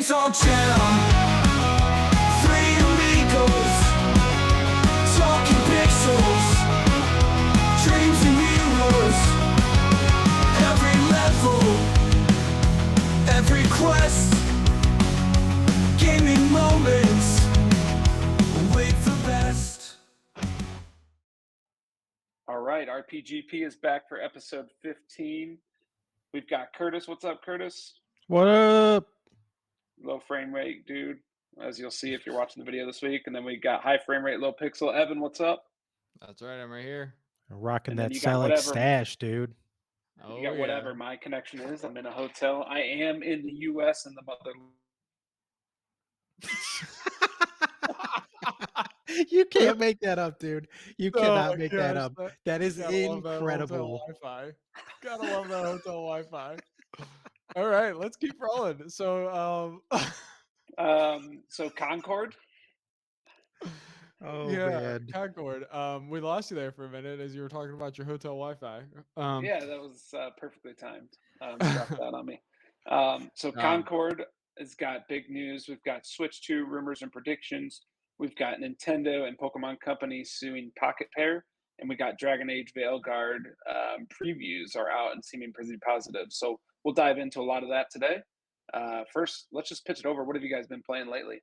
brains all jam. Three amigos, talking pixels, dreams and heroes. Every level, every quest, gaming moments, wait for best. All right, RPGP is back for episode 15. We've got Curtis. What's up, Curtis? What up? Low frame rate, dude, as you'll see if you're watching the video this week. And then we got high frame rate, low pixel. Evan, what's up? That's right, I'm right here. Rocking And then that you got Selleck whatever- stash, dude. Oh, You got whatever my connection is. I'm in a hotel. I am in the U.S. and the mother. You can't make that up, dude. You Oh cannot my make gosh, that up. That is gotta love that hotel incredible. Wi-Fi. Gotta love that hotel Wi-Fi. All right, let's keep rolling. So, So Concord. Oh, yeah, man. Concord. We lost you there for a minute as you were talking about your hotel Wi-Fi. Yeah, that was perfectly timed. Dropped that on me. So Concord has got big news. We've got Switch 2 rumors and predictions. We've got Nintendo and Pokemon Company suing Pocket Pair. And we got Dragon Age Veilguard previews are out and seeming pretty positive. So we'll dive into a lot of that today. First, let's just pitch it over. What have you guys been playing lately?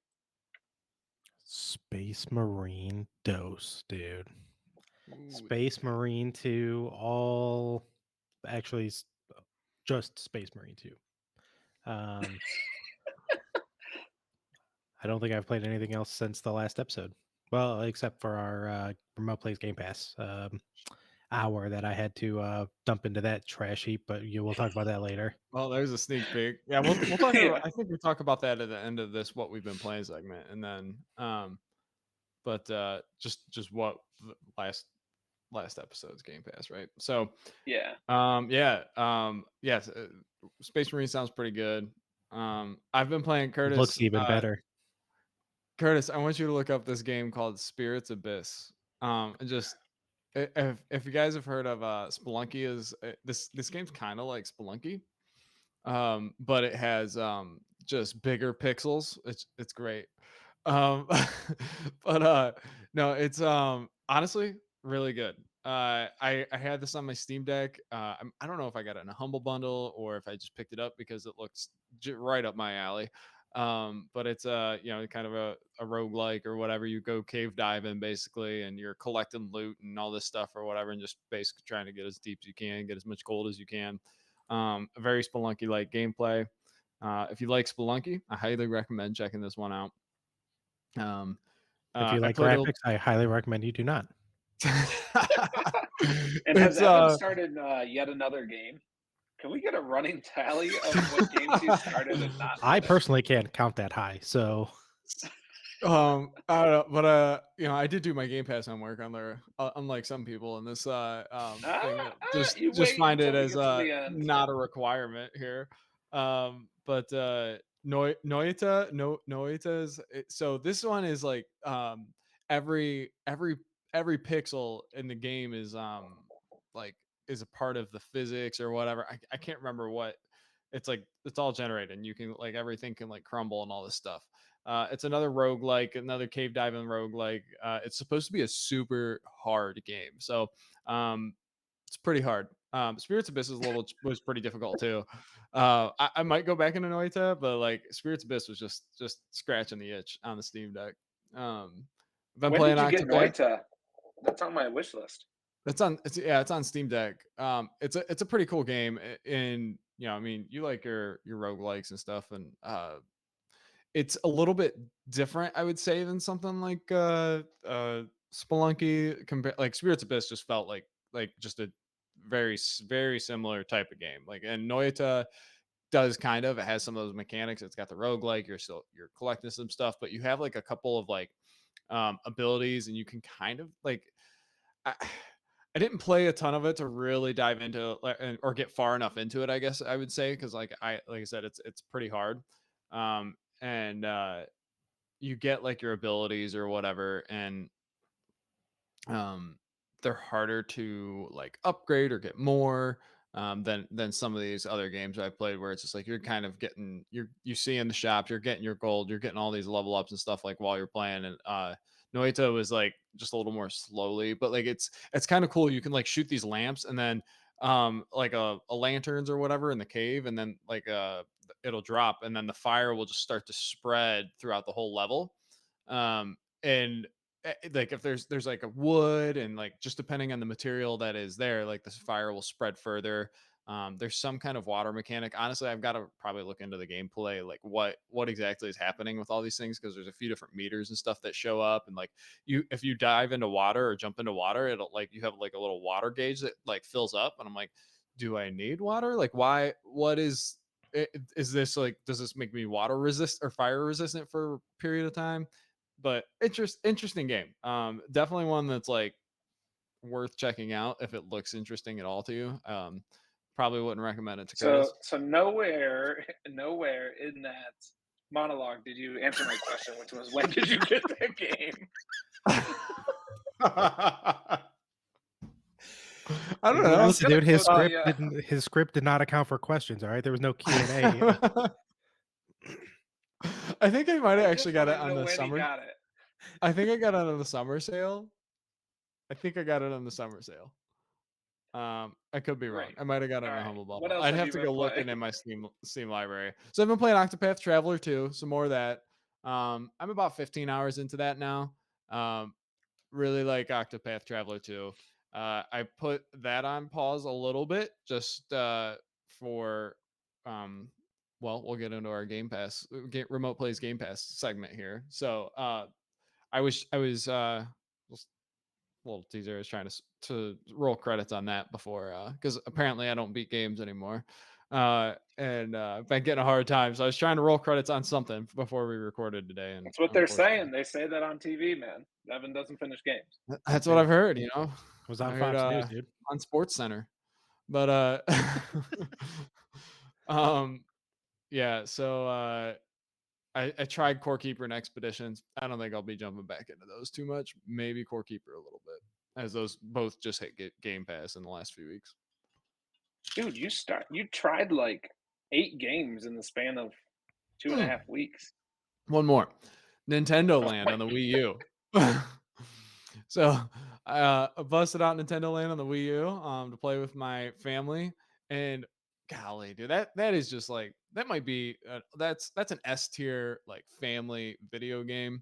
Space Marine Dose, dude. Ooh, Space Marine 2, all actually just Space Marine 2. I don't think I've played anything else since the last episode. Well, except for our Remote Plays Game Pass hour that I had to dump into that trash heap, but we'll talk about that later. Well, there's a sneak peek. Yeah, we'll talk Yeah. about, I think we'll talk about that at the end of this what we've been playing segment, and then just what the last episode's Game Pass, right? So Yeah. yes, Space Marine sounds pretty good. I've been playing Curtis. Looks even better. Curtis, I want you to look up this game called Spirits Abyss. And just if you guys have heard of Spelunky, is this game's kind of like Spelunky, but it has just bigger pixels. It's great. But no, it's honestly really good. I had this on my Steam Deck. I don't know if I got it in a Humble Bundle or if I just picked it up because it looks right up my alley. But it's kind of a roguelike or whatever. You go cave diving basically, and you're collecting loot and all this stuff or whatever, and just basically trying to get as deep as you can, get as much gold as you can. A very Spelunky like gameplay. If you like Spelunky, I highly recommend checking this one out. If you like graphics, I highly recommend you do not. And has Evan started yet another game? Can we get a running tally of what games he started and not? I personally can't count that high, so I don't know, but I did do my Game Pass homework on there, unlike some people in this thing. Just find it as not a requirement here. But Noita's so this one is like every pixel in the game is is a part of the physics or whatever. I can't remember what it's like. It's all generated, and you can everything can crumble and all this stuff. It's another roguelike, another cave diving roguelike. It's supposed to be a super hard game, so it's pretty hard. Spirits Abyss was pretty difficult too. I might go back into Noita, but Spirits Abyss was just scratching the itch on the Steam Deck. When did you get Noita? That's on my wish list. It's on Steam Deck. It's a pretty cool game, and you like your roguelikes and stuff, and it's a little bit different, I would say, than something like Spelunky. Like Spirits Abyss just felt like just a very very similar type of game. And Noita does kind of, it has some of those mechanics. It's got the roguelike, you're collecting some stuff, but you have a couple of abilities, and you can kind of I didn't play a ton of it to really dive into or get far enough into it, I guess I would say, because like I said, it's pretty hard. And you get your abilities or whatever, and they're harder to upgrade or get more. than some of these other games I've played, where it's just like you're kind of getting you see in the shop, you're getting your gold, you're getting all these level ups and stuff like while you're playing. And Noito is like just a little more slowly, but like it's kind of cool. You can like shoot these lamps and then like a lanterns or whatever in the cave, and then like it'll drop, and then the fire will just start to spread throughout the whole level. And like if there's like a wood, and like just depending on the material that is there, like this fire will spread further. There's some kind of water mechanic. Honestly, I've got to probably look into the gameplay, like what exactly is happening with all these things, because there's a few different meters and stuff that show up, and like if you dive into water or jump into water, it'll like you have like a little water gauge that like fills up, and I'm like, do I need water? Like why? What is this like? Does this make me water resist or fire resistant for a period of time? But interesting game. Definitely one that's like worth checking out if it looks interesting at all to you. Probably wouldn't recommend it to Curtis. So nowhere in that monologue did you answer my question, which was when did you get that game? I don't know. Listen, dude, his Oh, script yeah. his script did not account for questions. All right, there was no Q&A. I think I might have I actually just got it wanna on know the when he summer. got it. I think I got it on the summer sale. I think I got it on the summer sale. I could be wrong. Great. I might have got it All on the right. Humble What Bundle. else I'd have have you to been go looking playing? in my Steam library. So I've been playing Octopath Traveler 2, some more of that. I'm about 15 hours into that now. Really like Octopath Traveler 2. I put that on pause a little bit just for well, we'll get into our Game Pass remote plays Game Pass segment here. So I was just a little teaser. I was trying to roll credits on that before because apparently I don't beat games anymore. And I've been getting a hard time. So I was trying to roll credits on something before we recorded today. And That's what they're saying. unfortunately, They say that on TV, man. Evan doesn't finish games. that's what I've heard, you know. Was on I heard Fox News, dude. on Sports Center. But um yeah, so I tried Core Keeper and Expeditions. I don't think I'll be jumping back into those too much. Maybe Core Keeper a little bit, as those both just hit Game Pass in the last few weeks. Dude, you tried like 8 games in the span of 2.5 weeks. One more, Nintendo Oh Land my on the Wii U. So I busted out Nintendo Land on the Wii U to play with my family, and golly, dude, that is just like that might be that's an S tier like family video game.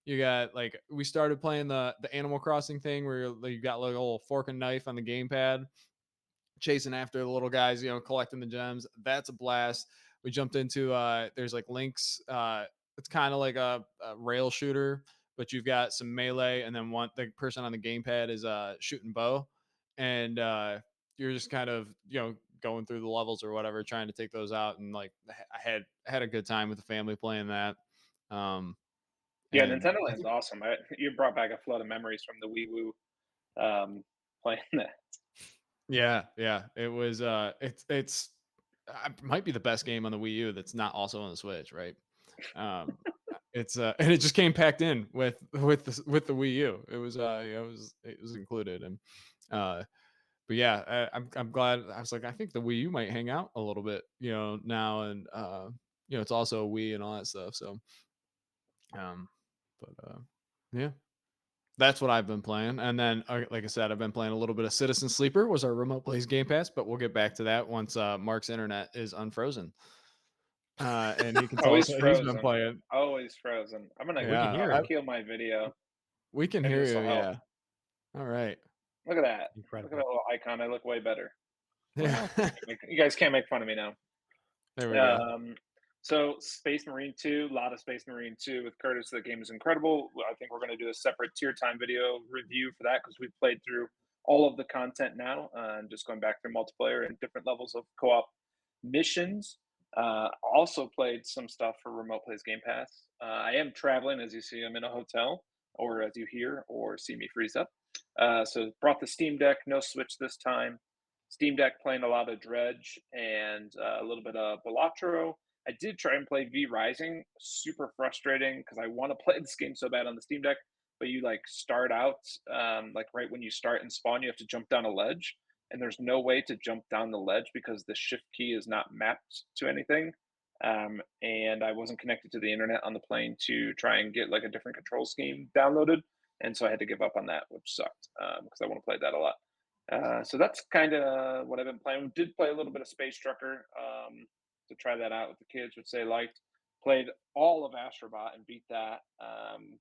You got like we started playing the Animal Crossing thing where you got like a little fork and knife on the gamepad, chasing after the little guys, you know, collecting the gems. That's a blast. We jumped into there's like links. It's kind of like a rail shooter, but you've got some melee, and then the person on the gamepad is shooting bow, and you're just kind of going through the levels or whatever, trying to take those out. And like I had a good time with the family playing that. Yeah, And Nintendo Land's awesome. You brought back a flood of memories from the Wii Woo playing that. yeah, it was it's might be the best game on the Wii U that's not also on the Switch, right? It's and it just came packed in with the Wii U. It was it was included. And but yeah, I'm glad. I was like, I think the Wii U might hang out a little bit, you know, now. And it's also a Wii and all that stuff. So but yeah, that's what I've been playing. And then, like I said, I've been playing a little bit of Citizen Sleeper, was our remote plays Game Pass, but we'll get back to that once Mark's internet is unfrozen. And he can tell us Always what he's been frozen. playing. Always frozen. I'm gonna Yeah, hear I'll it. kill my video. we can Maybe hear this you. will help. Yeah. All right. Look at that. Look at Incredible. that little icon. I look way better. Yeah. You guys can't make fun of me now. There we go. So Space Marine 2, a lot of Space Marine 2 with Curtis. The game is incredible. I think we're going to do a separate tier time video review for that because we've played through all of the content now and just going back through multiplayer and different levels of co-op missions. Also played some stuff for Remote Plays Game Pass. I am traveling, as you see. I'm in a hotel, or as you hear or see me freeze up. So brought the Steam Deck, no Switch this time. Steam Deck playing a lot of Dredge and a little bit of Balatro. I did try and play V Rising. Super frustrating because I want to play this game so bad on the Steam Deck, but you like start out like right when you start and spawn, you have to jump down a ledge. and there's no way to jump down the ledge because the shift key is not mapped to anything. And I wasn't connected to the internet on the plane to try and get like a different control scheme downloaded, and so I had to give up on that, which sucked because I want to play that a lot. So that's kind of what I've been playing. We did play a little bit of Space Trucker to try that out with the kids, which they liked. Played all of Astrobot and beat that.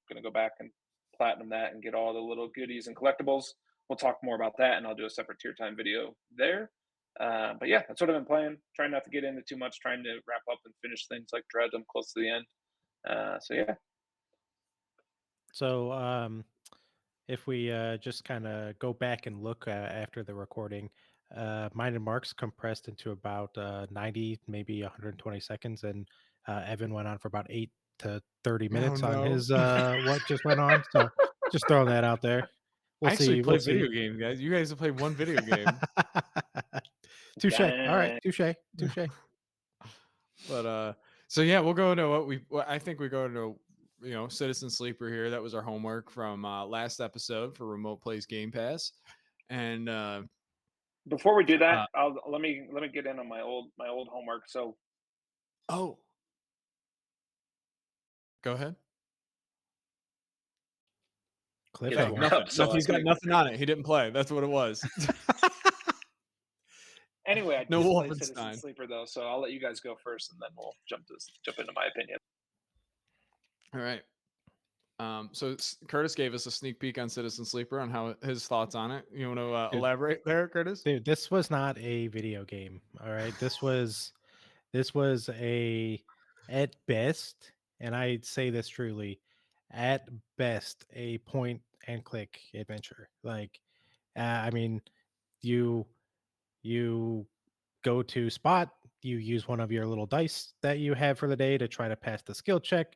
Gonna go back and platinum that and get all the little goodies and collectibles. We'll talk more about that, and I'll do a separate tier time video there. But yeah, that's what I've been playing. Trying not to get into too much. Trying to wrap up and finish things like Dredge. I'm close to the end. So yeah. So if we just kind of go back and look after the recording, mine and Mark's compressed into about 90, maybe 120 seconds, and Evan went on for about 8 to 30 minutes on no. his what just went on. So just throwing that out there. I actually play We'll see. video games, guys. You guys have played one video game. Touche. All right, Dang. touche. But so yeah, we'll go into what I think we go into, Citizen Sleeper here. That was our homework from last episode for Remote Plays Game Pass. And Before we do that, let me get in on my old homework. So oh, go ahead. Getting Cliffhanger. up, so He's got nothing on it. He didn't play. That's what it was. anyway, I No did play Wolfenstein. Citizen Sleeper though, so I'll let you guys go first, and then we'll jump into my opinion. All right. So Curtis gave us a sneak peek on Citizen Sleeper on how his thoughts on it. You want to elaborate there, Curtis? Dude, this was not a video game. All right. This was a, at best, and I say this truly, at best, a point and click adventure. Like, I mean, you go to spot, you use one of your little dice that you have for the day to try to pass the skill check.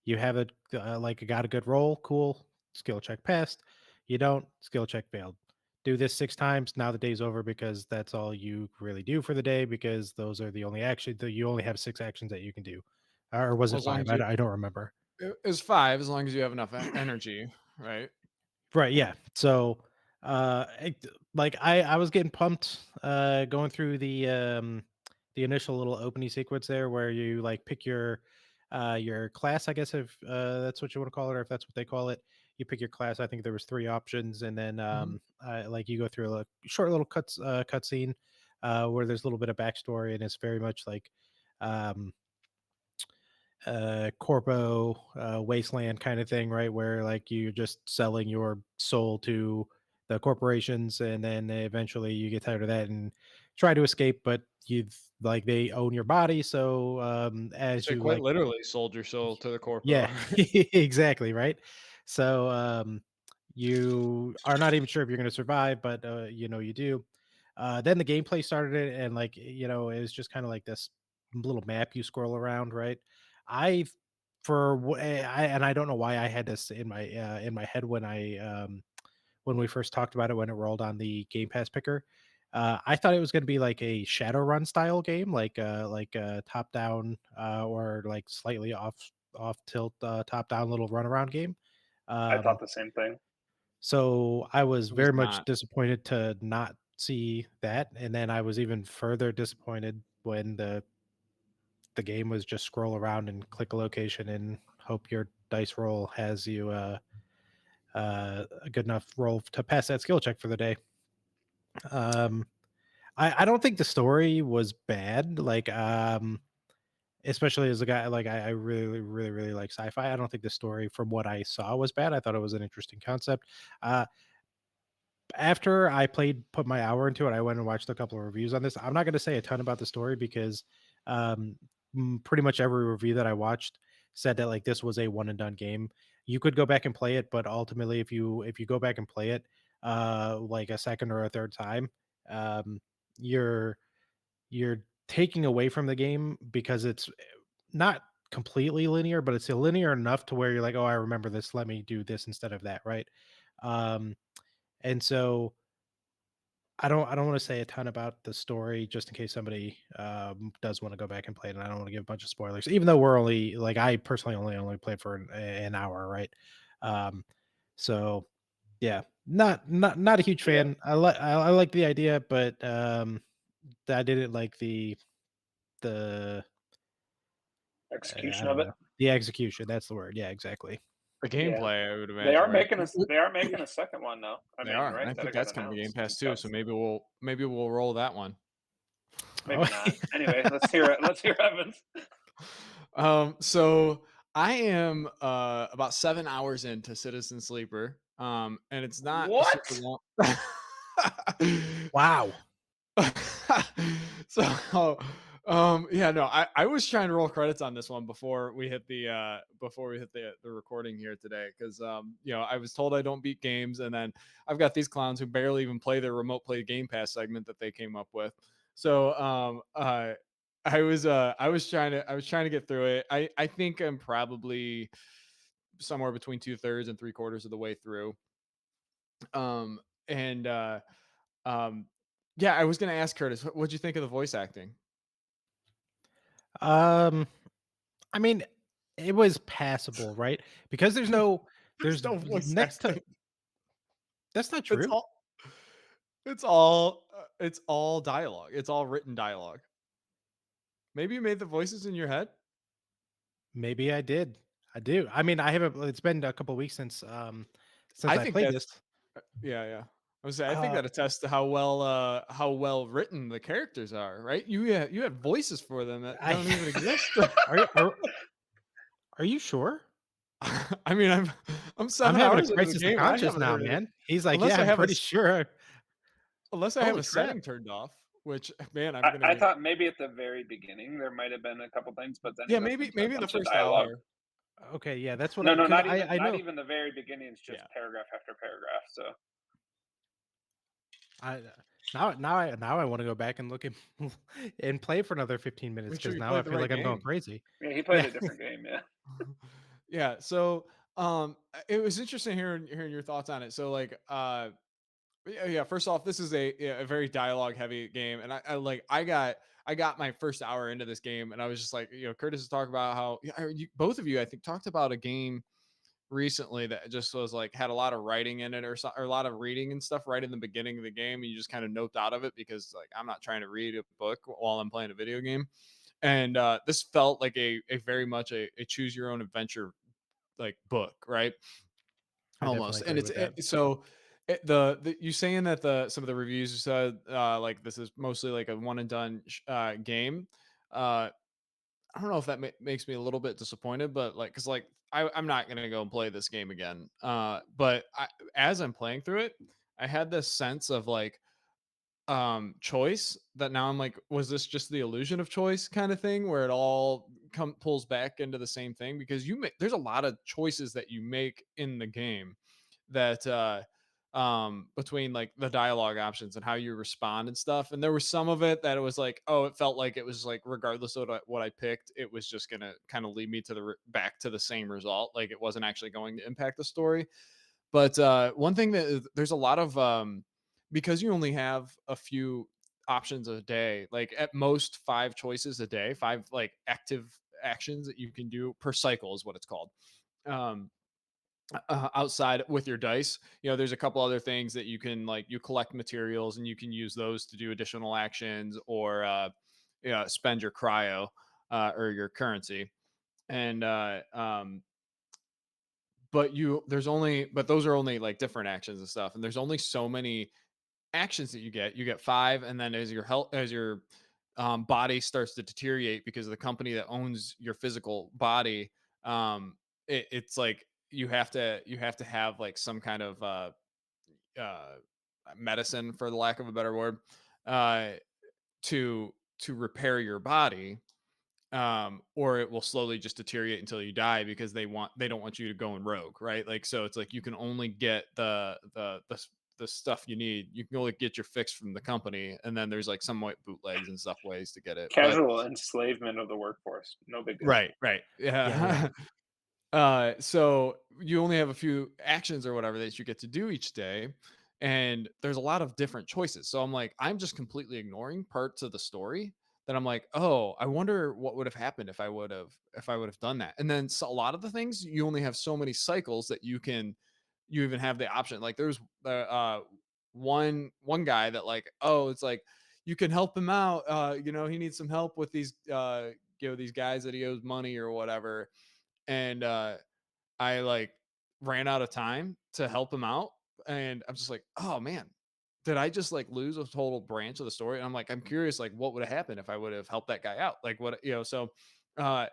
You have a got a good roll, cool, skill check passed. You don't, skill check failed. Do this 6 times. Now the day's over because that's all you really do for the day, because those are the only actions that you only have 6 actions that you can do. Or was it As long 5? as you- I don't remember. It was 5 as long as you have enough energy, right? Right, yeah. So I was getting pumped going through the initial little opening sequence there where you like pick your class, I guess, if that's what you want to call it, or if that's what they call it. You pick your class. I think there was 3 options, and then like you go through a short little cutscene where there's a little bit of backstory, and it's very much like corpo wasteland kind of thing, right, where like you're just selling your soul to the corporations, and then eventually you get tired of that and try to escape, but they own your body. So as So you quite like literally sold your soul to the corpo. yeah, exactly, right. So you are not even sure if you're going to survive, but you do. Then the gameplay started, and like it was just kind of like this little map you scroll around, right? I and I don't know why I had this in my head when we first talked about it, when it rolled on the Game Pass picker. I thought it was going to be like a Shadowrun style game, like a top down or like slightly off tilt top down little runaround game. I thought the same thing. So I was It was very much not. disappointed to not see that, and then I was even further disappointed when the game was just scroll around and click a location and hope your dice roll has you a good enough roll to pass that skill check for the day. I don't think the story was bad. Like especially as a guy, like I really, really, really like sci-fi. I don't think the story from what I saw was bad. I thought it was an interesting concept. After I put my hour into it, I went and watched a couple of reviews on this. I'm not going to say a ton about the story because pretty much every review that I watched said that like this was a one and done game. You could go back and play it, but ultimately if you go back and play it like a second or a third time, you're taking away from the game because it's not completely linear, but it's linear enough to where you're like, oh, I remember this, let me do this instead of that, right? And so I don't want to say a ton about the story just in case somebody does want to go back and play it, and I don't want to give a bunch of spoilers, even though we're only like I personally only played for an hour, right? So yeah, Not a huge Yeah. fan. I like the idea, but I didn't like the Execution I of don't it. know, the execution. That's the word. Yeah, exactly. The Yeah. gameplay, I would They are imagine, right? making they are making a second one though. I They mean, are, and right? I That think it got that's coming to Game announced. Pass too. So That's maybe we'll roll that one. maybe Oh, not. Anyway, let's hear it. Let's hear Evans. So I am about 7 hours into Citizen Sleeper. And it's not a super What? long. wow. So yeah, no, I was trying to roll credits on this one before we hit the recording here today, because I was told I don't beat games, and then I've got these clowns who barely even play their remote play Game Pass segment that they came up with. So I was trying to get through it. I think I'm probably somewhere between 2/3 and 3/4 of the way through. And um yeah, I was gonna ask Curtis, what'd you think of the voice acting? Um, I mean, it was passable, right? Because There's no voice next to acting. that's not It's true. all it's all dialogue. It's all written dialogue. Maybe you made the voices in your head. Maybe I did. I do. I mean, I haven't. It's been a couple weeks since I I think played this. that's yeah. I think Uh, that attests to how well written the characters are, right? You had voices for them that I don't even exist. are you sure? I mean, I'm I'm 7 having a hours into the crisis of game and I conscience haven't now, heard anything. man. He's like, Unless yeah, I I'm have a pretty s- sure. unless I have Holy a crap! setting turned off, which man, I'm I gonna thought maybe at the very beginning there might have been a couple things, but then he yeah, goes maybe into a maybe in the bunch of first dialogue. hour. Okay, yeah, that's what No, I no, because I not know even the very beginning. It's just Yeah. paragraph after paragraph. So I now I want to go back and look at and play for another 15 minutes Make sure because you now I played the feel right like I'm going game. crazy. yeah, he played Yeah. a different game. Yeah. Yeah. So it was interesting hearing your thoughts on it. So like yeah, first off, this is a very dialogue heavy game, and I got my first hour into this game, and I was just like, Curtis is talking about how both of you I think talked about a game recently that just was like had a lot of writing in it, or a lot of reading and stuff right in the beginning of the game, and you just kind of noped out of it because like I'm not trying to read a book while I'm playing a video game. And this felt like a very much a choose your own adventure like book, right? I definitely Almost. And agree with that. so you saying that some of the reviews said like this is mostly like a one and done game. I don't know if that makes me a little bit disappointed, but like, cause like I'm not gonna go and play this game again. But as I'm playing through it, I had this sense of like choice that now I'm like, was this just the illusion of choice kind of thing where it all pulls back into the same thing? Because there's a lot of choices that you make in the game that between like the dialogue options and how you respond and stuff, and there was some of it that it was like, oh, it felt like it was like regardless of what I picked, it was just gonna kind of lead me to back to the same result, like it wasn't actually going to impact the story. But one thing there's a lot of because you only have a few options a day, like at most 5 choices a day, 5 like active actions that you can do per cycle is what it's called. Um, outside with your dice, there's a couple other things that you can like you collect materials and you can use those to do additional actions or spend your cryo or your currency. And but those are only like different actions and stuff, and there's only so many actions that you get 5, and then as your health as your body starts to deteriorate because of the company that owns your physical body, it's like you have to have like some kind of uh medicine, for the lack of a better word, uh to repair your body, or it will slowly just deteriorate until you die because they don't want you to go in rogue, right? Like, so it's like you can only get the stuff you need. You can only get your fix from the company, and then there's like somewhat bootlegs and stuff ways to get it. But Casual enslavement of the workforce. No big deal. right, Yeah, yeah. yeah. So you only have a few actions or whatever that you get to do each day, and there's a lot of different choices. So I'm like, I'm just completely ignoring parts of the story that I'm like, oh, I wonder what would have happened if I would have done that. And then a lot of the things you only have so many cycles that you can you even have the option. Like there's one guy that like, oh, it's like you can help him out. You know, he needs some help with these these guys that he owes money or whatever. And I like ran out of time to help him out. And I'm just like, oh man, did I just like lose a total branch of the story? And I'm like, I'm curious, like, what would have happened if I would have helped that guy out? Like, what, so uh,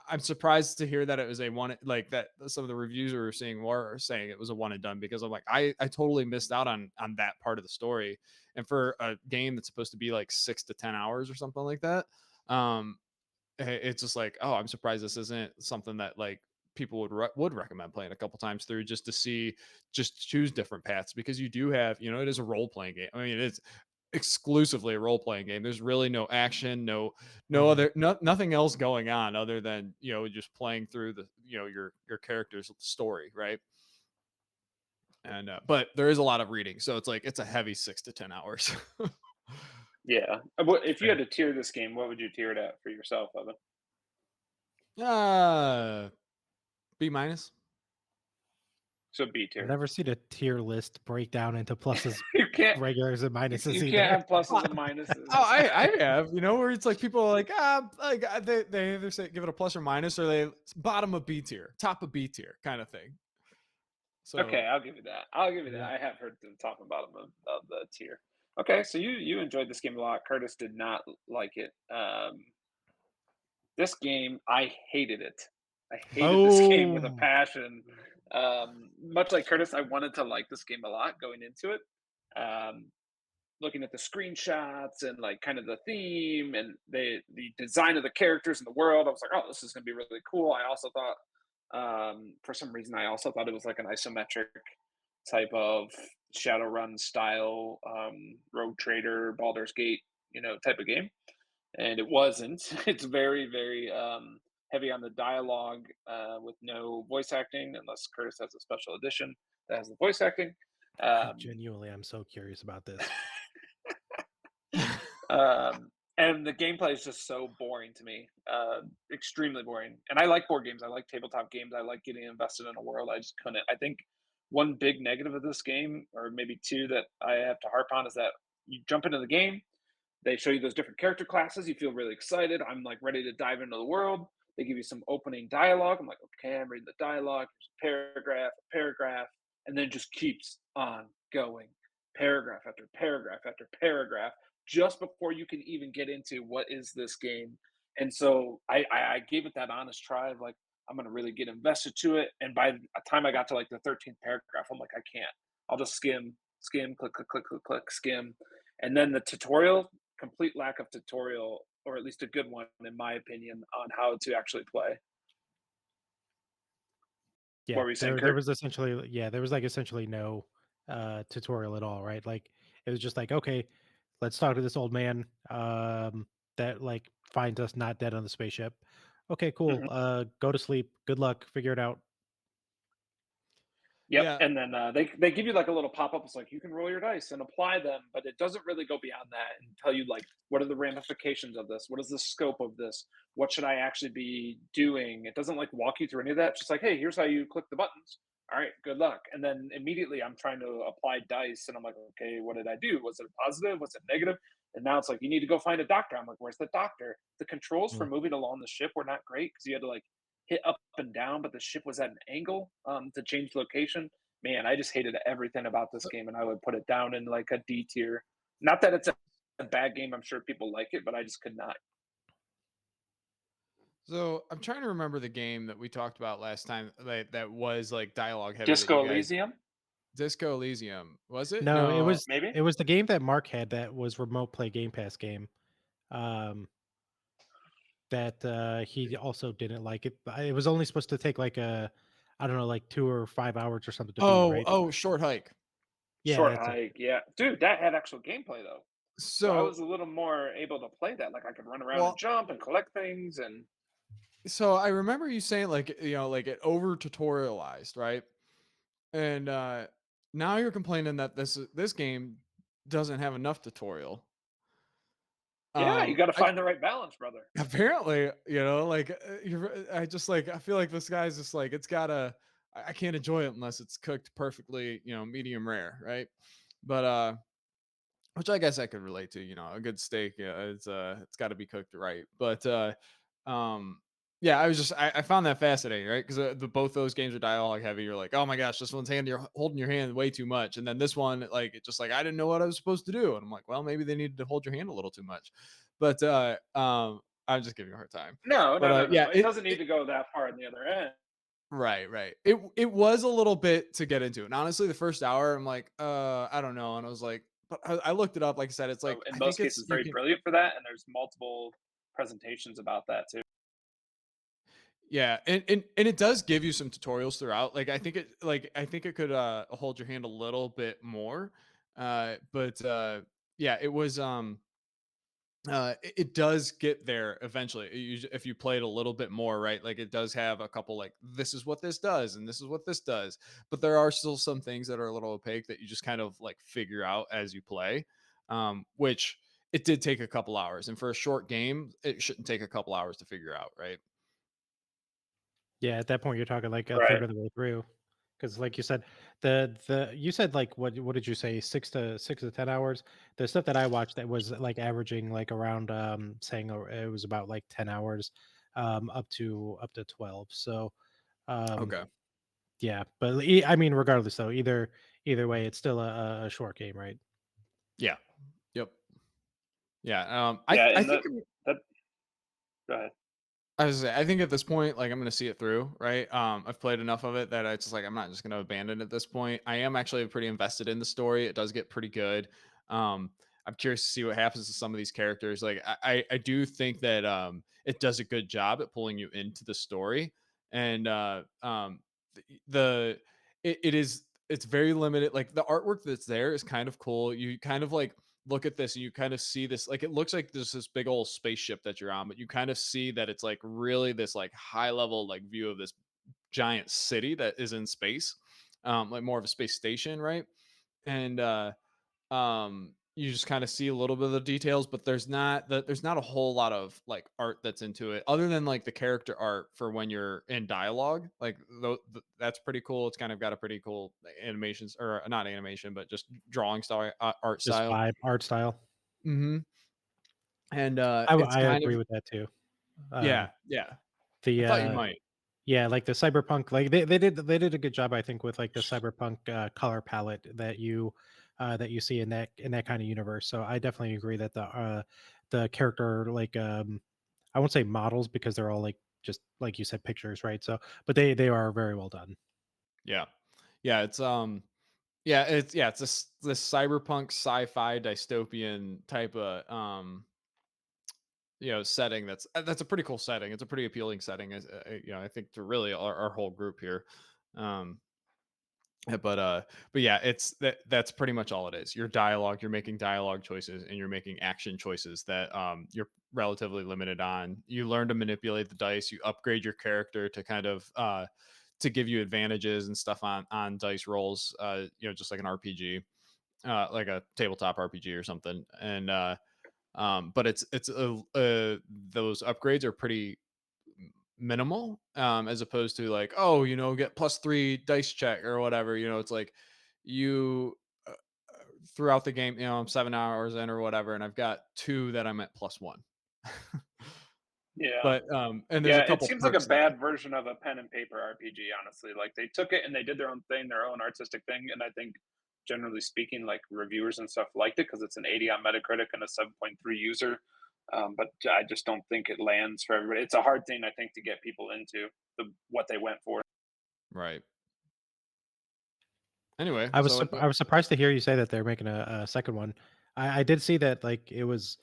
I'm surprised to hear that it was a one, like that some of the reviews we were seeing were saying it was a one and done, because I'm like, I totally missed out on that part of the story. And for a game that's supposed to be like 6 to 10 hours or something like that, it's just like, oh, I'm surprised this isn't something that like people would recommend playing a couple times through, just to see, just choose different paths, because you do have, it is a role playing game. I mean, it's exclusively a role playing game. There's really no action, no other, nothing else going on other than, just playing through the, your character's story, right? And but there is a lot of reading, so it's like it's a heavy 6 to 10 hours. Yeah. If you had to tier this game, what would you tier it at for yourself, Evan? B minus. So B I've tier. never seen a tier list break down into pluses, You can't. regulars, and minuses You either. can't have pluses and minuses. Oh, I have, where it's like people are like, they either say give it a plus or minus, or they bottom of B tier, top of B tier kind of thing. So Okay, I'll give you that. I'll give you that. Yeah. I have heard the top and bottom of the tier. Okay, so you enjoyed this game a lot. Curtis did not like it. This game, I hated it. I hated this game with a Boom. passion. Much like Curtis, I wanted to like this game a lot going into it. Looking at the screenshots and like kind of the theme and the design of the characters in the world, I was like, oh, this is going to be really cool. I also thought, for some reason, I also thought it was like an isometric type of Shadowrun style, Rogue Trader, Baldur's Gate, type of game. And it wasn't. It's very, very heavy on the dialogue, with no voice acting, unless Curtis has a special edition that has the voice acting. Genuinely, I'm so curious about this. And the gameplay is just so boring to me, extremely boring. And I like board games. I like tabletop games. I like getting invested in a world. I just couldn't. I think one big negative of this game, or maybe two that I have to harp on, is that you jump into the game, they show you those different character classes. You feel really excited. I'm like ready to dive into the world. They give you some opening dialogue. I'm like, okay, I'm reading the dialogue. There's a paragraph, and then it just keeps on going. Paragraph after paragraph after paragraph, just before you can even get into what is this game. And so I gave it that honest try of like, I'm going to really get invested to it. And by the time I got to like the 13th paragraph, I'm like, I can't. I'll just skim, click, click, click, click, click, skim. And then the tutorial, complete lack of tutorial, or at least a good one, in my opinion, on how to actually play. Yeah, What were you saying, there Kurt? was essentially no tutorial at all, right? Like it was just like, okay, let's talk to this old man that like finds us not dead on the spaceship. Okay, cool. Go to sleep. Good luck. Figure it out. Yep. Yeah. And then they give you like a little pop-up. It's like you can roll your dice and apply them, but it doesn't really go beyond that and tell you like what are the ramifications of this? What is the scope of this? What should I actually be doing? It doesn't like walk you through any of that. It's just like, hey, here's how you click the buttons. All right, good luck. And then immediately I'm trying to apply dice and I'm like, okay, what did I do? Was it positive? Was it negative? And now it's like you need to go find a doctor. I'm like, where's the doctor? The controls for moving along the ship were not great because you had to like hit up and down, but the ship was at an angle to change location. Man, I just hated everything about this game, and I would put it down in like a D tier. Not that it's a bad game. I'm sure people like it, but I just could not. So I'm trying to remember the game that we talked about last time that was like dialogue heavy. Disco Elysium? Disco Elysium, was it? No, maybe? it was the game that Mark had that was remote play Game Pass game. That he also didn't like it. It was only supposed to take like I don't know, like 2 or 5 hours or something to beat, right? Short hike. Yeah, Short that's it. hike, yeah. Dude, that had actual gameplay though. So I So was a little more able to play that. Like I could run around and jump and collect things and so I remember you saying like like it over tutorialized, right? And now you're complaining that this game doesn't have enough tutorial. yeah, you got to find the right balance, brother. Apparently, like I just like I feel like this guy's just like it's gotta. I can't enjoy it unless it's cooked perfectly, medium rare, right? But which I guess I could relate to. A good steak, yeah, it's got to be cooked right. But um, yeah, I found that fascinating, right? Because the both those games are dialogue heavy. You're like, oh my gosh, this one's you're holding your hand way too much, and then this one, like, it's just like I didn't know what I was supposed to do, and I'm like, well, maybe they needed to hold your hand a little too much, but I'm just giving you a hard time. No, no, no, But no. yeah, It doesn't need to go that far on the other end. right, right. It was a little bit to get into. And honestly, the first hour, I'm like, I don't know. And I was like, but I looked it up. Like I said, it's So like in I most think it's cases, you very can brilliant for that, and there's multiple presentations about that too. yeah, and it does give you some tutorials throughout. I think it could hold your hand a little bit more. But yeah, it was it does get there eventually. If you play it a little bit more, right? Like it does have a couple like this is what this does and this is what this does. But there are still some things that are a little opaque that you just kind of like figure out as you play. Which it did take a couple hours, and for a short game, it shouldn't take a couple hours to figure out, right? Yeah, at that point, you're talking like a Right. third of the way through, because like you said, the you said like what did you say 6 to 10 hours? The stuff that I watched that was like averaging like around saying it was about like 10 hours, up to 12. So um Okay. yeah, but I mean, regardless though, either way, it's still a short game, right? Yeah. Yep. Yeah. I Yeah, I and think that go ahead. I think at this point, like I'm gonna see it through, right? I've played enough of it that it's just like I'm not just gonna abandon it at this point. I am actually pretty invested in the story. It does get pretty good. Um, I'm curious to see what happens to some of these characters. Like I do think that it does a good job at pulling you into the story, and the it's very limited. Like the artwork that's there is kind of cool. You kind of like look at this and you kind of see this like it looks like there's this big old spaceship that you're on, but you kind of see that it's like really this like high level like view of this giant city that is in space, like more of a space station, right? And you just kind of see a little bit of the details, but there's not a whole lot of like art that's into it other than like the character art for when you're in dialogue. Like that's pretty cool. It's kind of got a pretty cool animations, or not animation, but just drawing style, art Just style. vibe, art style. Hmm. And it's I kind agree of with that too. yeah, Um, yeah. I the thought you might. Yeah, like the cyberpunk, like they did a good job, I think, with like the cyberpunk color palette that you see in that kind of universe. So I definitely agree that the character like I won't say models because they're all like just like you said pictures, right? So but they are very well done. Yeah, yeah. It's this cyberpunk sci-fi dystopian type of setting. That's a pretty cool setting. It's a pretty appealing setting, as I think to really our whole group here. Um, but yeah, that's pretty much all it is. Your dialogue, you're making dialogue choices and you're making action choices that you're relatively limited on. You learn to manipulate the dice, you upgrade your character to kind of to give you advantages and stuff on dice rolls, just like an RPG, like a tabletop RPG or something. And but those upgrades are pretty minimal, as opposed to like, oh, get +3 dice check or whatever. It's like you throughout the game, I'm 7 hours in or whatever, and I've got two that I'm at +1. Yeah. But there's Yeah, a it couple seems like a perks there. bad version of a pen and paper RPG, honestly. Like they took it and they did their own thing, their own artistic thing, and I think generally speaking, like reviewers and stuff liked it because it's an 80 on Metacritic and a 7.3 user. But I just don't think it lands for everybody. It's a hard thing, I think, to get people into what they went for. Right. Anyway, I was so I was surprised to hear you say that they're making a second one. I did see that like it was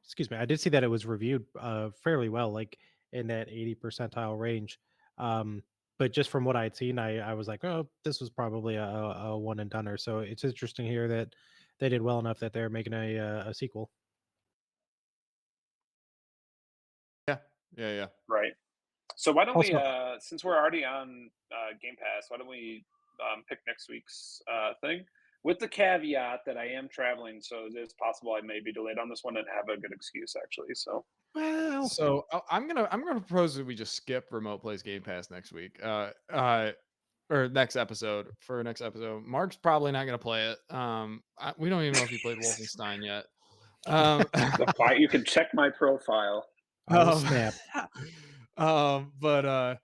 excuse me, I did see that it was reviewed fairly well, like in that 80 percentile range. Um, but just from what I'd seen, I was like, oh, this was probably a one and doneer. So it's interesting to hear that they did well enough that they're making a sequel. yeah, yeah, yeah. Right. So why don't we, Also, since we're already on Game Pass, why don't we pick next week's thing? with the caveat that I am traveling, so it's possible I may be delayed on this one and have a good excuse actually. So Well, So I'm gonna propose that we just skip Remote Plays Game Pass next week. Or next episode. For next episode, Mark's probably not gonna play it. We don't even know if he played Wolfenstein yet. you can check my profile. oh snap! But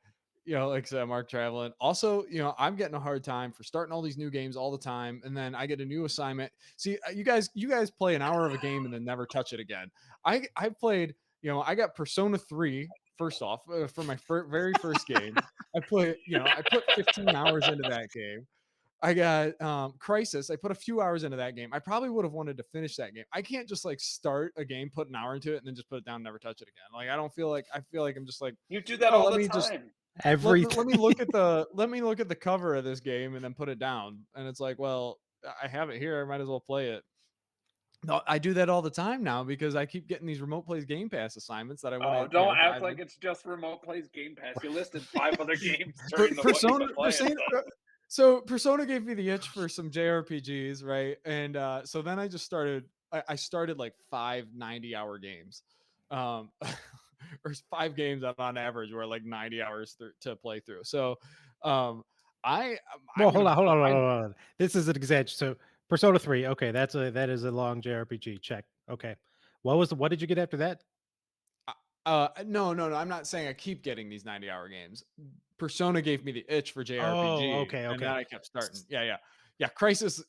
like I said, Mark traveling. Also, I'm getting a hard time for starting all these new games all the time, and then I get a new assignment. See, you guys play an hour of a game and then never touch it again. I played, I got Persona 3 first off for my very first game. I put 15 hours into that game. I got Crisis. I put a few hours into that game. I probably would have wanted to finish that game. I can't just like start a game, put an hour into it, and then just put it down, and never touch it again. Like I feel like I'm just like, You do that oh, all let the me just time. let me look at the cover of this game and then put it down. And it's like, well, I have it here. I might as well play it. No, I do that all the time now because I keep getting these Remote Plays Game Pass assignments that I want to. Don't act like it's just Remote Plays Game Pass. You listed 5 other games during the Persona. what you've been playing. So Persona gave me the itch for some JRPGs, right? And so then I just started. I started like 5 90-hour games, or 5 games on average were like 90 hours to play through. So Well, hold on. This is an exaggeration. So Persona 3, okay, that is a long JRPG. Check. Okay. What did you get after that? No. I'm not saying I keep getting these 90-hour games. Persona gave me the itch for JRPG. Oh, okay. And then I kept starting. Yeah. Crisis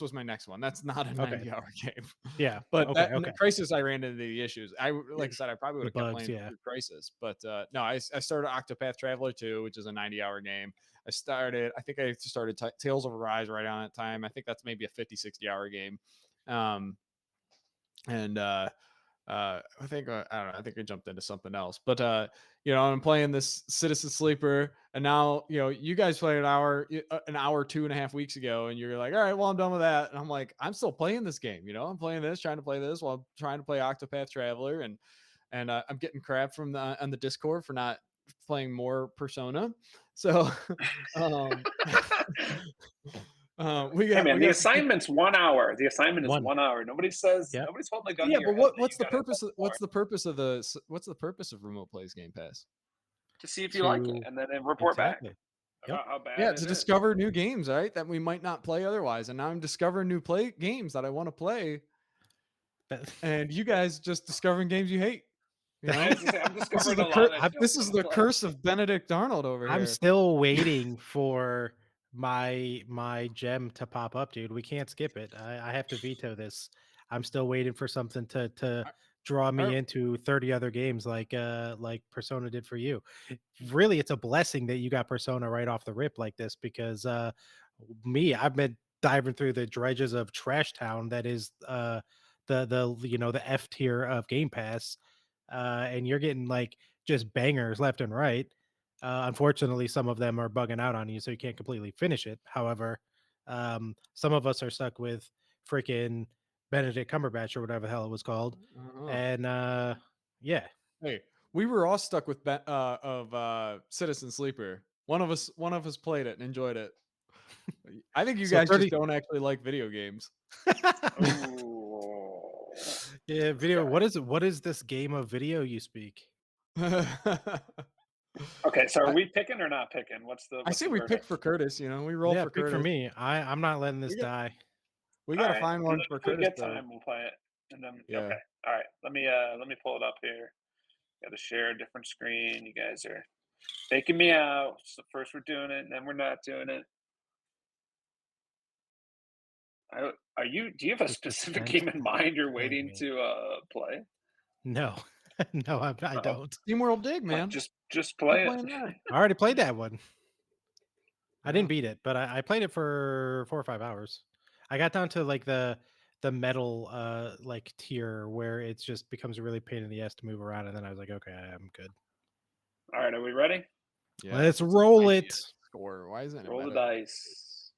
was my next one. That's not a 90-hour game. Yeah. But okay. Crisis, I ran into the issues. Like I said, I probably would have kept bugs, playing through Crisis. But no, I started Octopath Traveler 2, which is a 90-hour game. I started Tales of Arise right on that time. I think that's maybe a 50, 60-hour game. I think I don't know. I think I jumped into something else, but I'm playing this Citizen Sleeper, and now you guys played an hour 2.5 weeks ago, and you're like, all right, well, I'm done with that, and I'm like, I'm still playing this game. I'm playing this, trying to play this while I'm trying to play Octopath Traveler, and I'm getting crap from on the Discord for not playing more Persona. So, the assignment's 1 hour. The assignment is 1 hour. Nobody's holding a gun to your head. What's the purpose of Remote Plays Game Pass? To see if you like it, and then report back about how bad to discover new games, right, that we might not play otherwise. And now I'm discovering new games that I want to play, and you guys just discovering games you hate. I'm discovering this is the curse of Benedict Arnold over here. I'm still waiting for my gem to pop up, dude. We can't skip it. I have to veto this. I'm still waiting for something to draw me into 30 other games like Persona did for you. Really, it's a blessing that you got Persona right off the rip like this, because I've been diving through the dredges of Trash Town that is the F tier of Game Pass, and you're getting like just bangers left and right. Unfortunately, some of them are bugging out on you, so you can't completely finish it. However, some of us are stuck with freaking Benedict Cumberbatch or whatever the hell it was called, and yeah. Hey, we were all stuck with Citizen Sleeper. One of us played it and enjoyed it. I think you guys just don't actually like video games. Yeah, video. What is this game of video you speak? Okay, so are we picking or not picking? I say we pick for Curtis. We roll for Curtis. For me. I'm not letting this die. We gotta find one for Curtis. Get time, we'll play it, and then okay. All right, let me pull it up here. Got to share a different screen. You guys are faking me out. So first we're doing it, and then we're not doing it. Do you have a specific game in mind you're waiting to play? No. No, I don't. SteamWorld Dig, man. Just play it. I already played that one. I didn't beat it, but I played it for 4 or 5 hours. I got down to like the metal like tier where it just becomes a really pain in the ass to move around, and then I was like, okay, I'm good. All right, are we ready? Yeah, let's roll it. Score. Why isn't it? Roll the dice.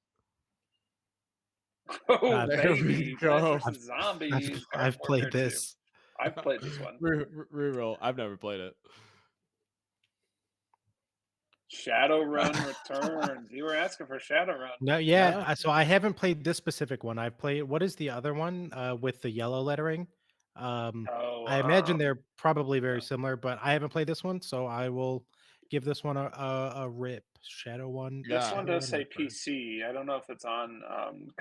Oh, there we go. Zombies. I've played this. I've played this one. Reroll. I've never played it. Shadowrun returns. You were asking for Shadowrun. No, yeah. So I haven't played this specific one. I've played, what is the other one with the yellow lettering? I imagine they're probably very similar, but I haven't played this one, so I will give this one a rip. Shadow one. This Yeah. one does Shadowrun say Returns. PC. I don't know if it's on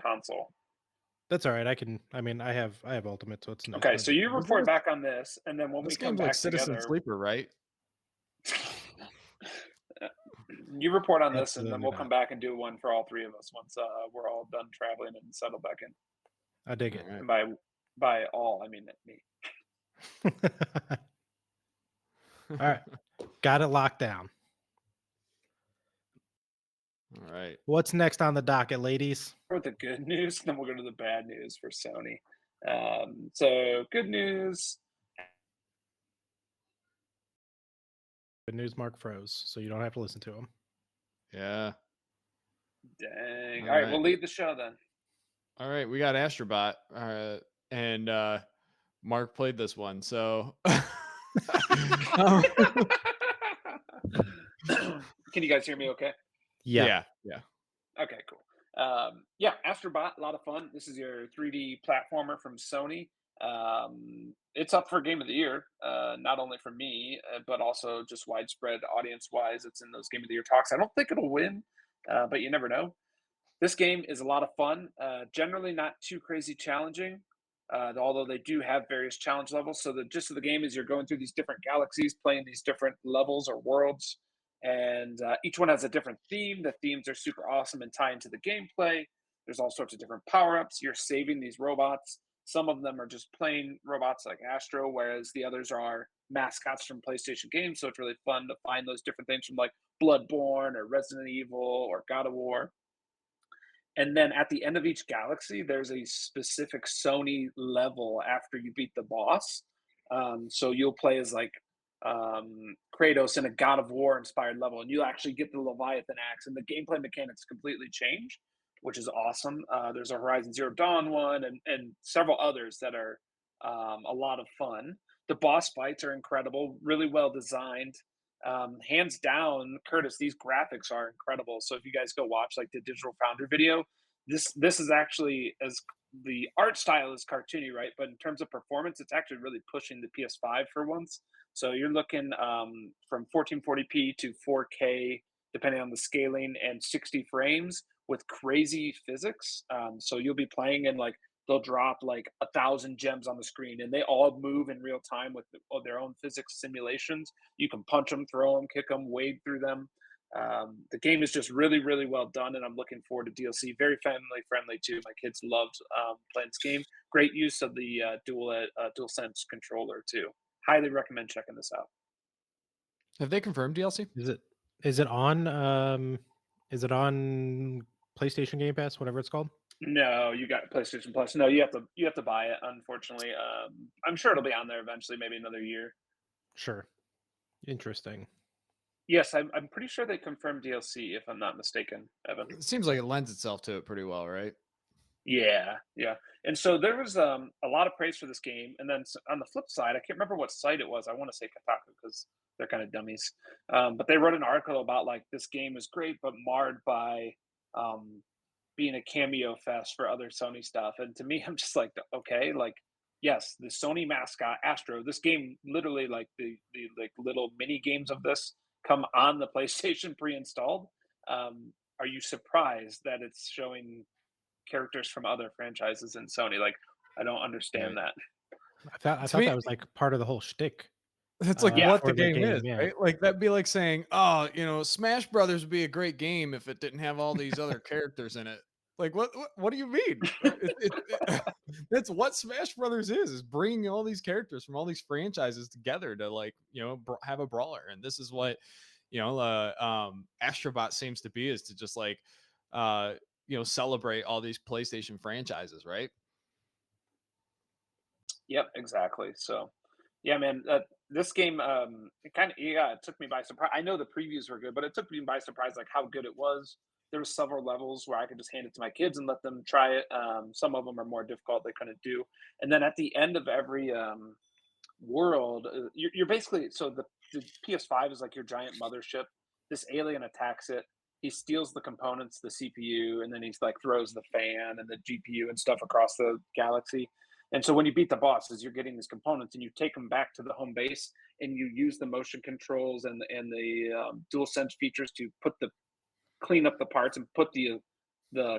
console. That's all right. I mean, I have Ultimate, so it's Okay, no so big you deal. report back on this, and then when we This come game's like back Citizen together, Sleeper, right? you report on this, and then Absolutely we'll not. come back and do one for all three of us once we're all done traveling and settle back in. I dig it. All right. And by all, I mean me. All right. Got it locked down. All right. What's next on the docket, ladies? For the good news, then we'll go to the bad news for Sony. So good news. Good news, Mark froze, so you don't have to listen to him. Yeah. Dang. All All right, right. we'll lead the show then. All right. We got Astrobot. And Mark played this one. So Can you guys hear me okay? Yeah. Yeah. Okay, cool. Yeah, Astrobot, a lot of fun. This is your 3D platformer from Sony. It's up for Game of the Year, not only for me, but also just widespread audience-wise. It's in those Game of the Year talks. I don't think it'll win, but you never know. This game is a lot of fun. Generally not too crazy challenging, although they do have various challenge levels. So the gist of the game is you're going through these different galaxies, playing these different levels or worlds, and each one has a different theme. The themes are super awesome and tie into the gameplay. There's all sorts of different power-ups. You're saving these robots. Some of them are just plain robots like Astro, whereas the others are mascots from PlayStation games. So it's really fun to find those different things from like Bloodborne or Resident Evil or God of War. And then at the end of each galaxy, there's a specific Sony level after you beat the boss. So you'll play as like Kratos in a God of War inspired level, and you'll actually get the Leviathan axe, and the gameplay mechanics completely change, which is awesome. There's a Horizon Zero Dawn one, and several others that are a lot of fun. The boss fights are incredible, really well designed. Hands down, Curtis, these graphics are incredible. So if you guys go watch like the Digital Foundry video, this is actually, as the art style is cartoony, right? But in terms of performance, it's actually really pushing the PS5 for once. So you're looking from 1440p to 4K, depending on the scaling, and 60 frames with crazy physics. So you'll be playing in like, they'll drop like 1,000 gems on the screen, and they all move in real time with their own physics simulations. You can punch them, throw them, kick them, wade through them. The game is just really, really well done, and I'm looking forward to DLC. Very family friendly too. My kids loved playing this game. Great use of the DualSense controller too. Highly recommend checking this out. Have they confirmed DLC? Is it on PlayStation Game Pass, whatever it's called? No, you got PlayStation Plus. No, you have to buy it. Unfortunately, I'm sure it'll be on there eventually, maybe another year. Sure. Interesting. Yes, I'm pretty sure they confirmed DLC, if I'm not mistaken, Evan. It seems like it lends itself to it pretty well, right? Yeah. And so there was a lot of praise for this game, and then on the flip side, I can't remember what site it was. I want to say Kotaku because they're kind of dummies. But they wrote an article about like this game is great, but marred by being a cameo fest for other Sony stuff. And to me, I'm just like, okay, like, yes, the Sony mascot Astro. This game literally, like the like little mini games of this come on the PlayStation pre-installed. Are you surprised that it's showing characters from other franchises in Sony? Like, I don't understand that. I thought that was like part of the whole shtick. That's like Yeah. what for the game is, yeah. right? Like that'd be like saying, "Oh, Smash Brothers would be a great game if it didn't have all these other characters in it." Like, what do you mean? That's what Smash Brothers is bringing all these characters from all these franchises together to like, have a brawler. And this is what, Astrobot seems to be, is to just like, celebrate all these PlayStation franchises, right? Yep, exactly. So, yeah, man, this game, it took me by surprise. I know the previews were good, but it took me by surprise, like how good it was. There were several levels where I could just hand it to my kids and let them try it. Some of them are more difficult; they couldn't do. And then at the end of every world, you're basically, so the PS5 is like your giant mothership, this alien attacks it. He steals the components, the CPU, and then he's like throws the fan and the GPU and stuff across the galaxy. And so when you beat the bosses, you're getting these components and you take them back to the home base and you use the motion controls and the dual sense features to clean up the parts and put the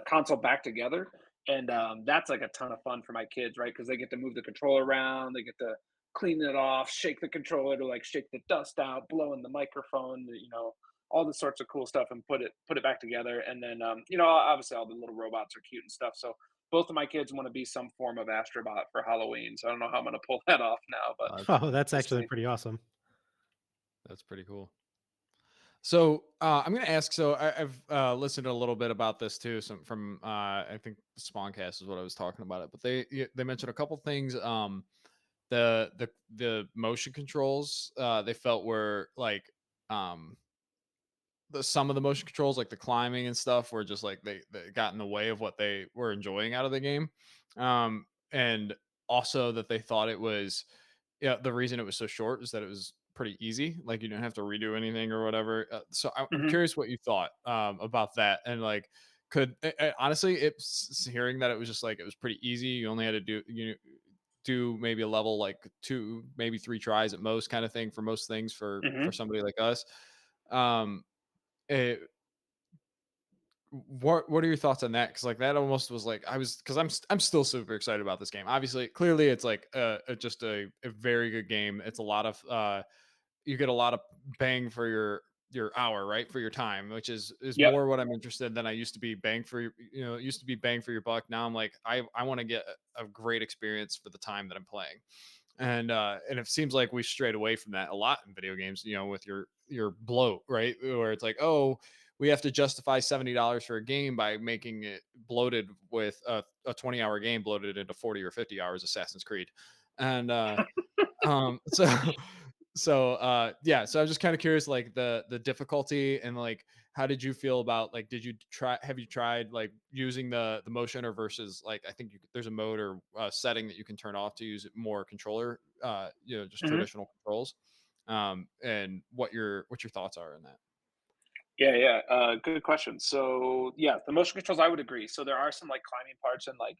console back together. And that's like a ton of fun for my kids, right? Because they get to move the controller around, they get to clean it off, shake the controller to like shake the dust out, blow in the microphone, all the sorts of cool stuff, and put it back together. And then obviously all the little robots are cute and stuff. So both of my kids want to be some form of astrobot for Halloween. So I don't know how I'm going to pull that off now, but Oh, that's we'll actually see. pretty awesome. That's pretty cool. So I'm going to ask. So I've listened to a little bit about this too. Some from I think Spawncast is what I was talking about it. But they mentioned a couple things. The motion controls they felt were like some of the motion controls, like the climbing and stuff, were just like they got in the way of what they were enjoying out of the game. And also that they thought it was, yeah, the reason it was so short is that it was pretty easy, like you didn't have to redo anything or whatever. So I'm Mhm. curious what you thought about that, and like honestly, it's hearing that it was just like it was pretty easy. You only had to do maybe a level like 2, maybe 3 tries at most, kind of thing for most things for Mhm. somebody like us. um eh, what are your thoughts on that? Because like that almost was like I was, because I'm still super excited about this game. Obviously, clearly, it's like just a very good game. It's a lot of you get a lot of bang for your hour, right, for your time, which is Yep. more what I'm interested in than I used to be. Bang for your, it used to be bang for your buck. Now I'm like I want to get a great experience for the time that I'm playing. And it seems like we strayed away from that a lot in video games, with your bloat, right, where it's like, oh, we have to justify $70 for a game by making it bloated with a 20-hour game bloated into 40 or 50 hours. Assassin's Creed. And so yeah, so I'm just kind of curious, like the difficulty, and like how did you feel about, like, have you tried like using the motion, or versus like I think there's a mode or setting that you can turn off to use it more controller, just Mhm. traditional controls. And what your thoughts are in that. Yeah. Good question. So yeah, the motion controls, I would agree. So there are some like climbing parts, and like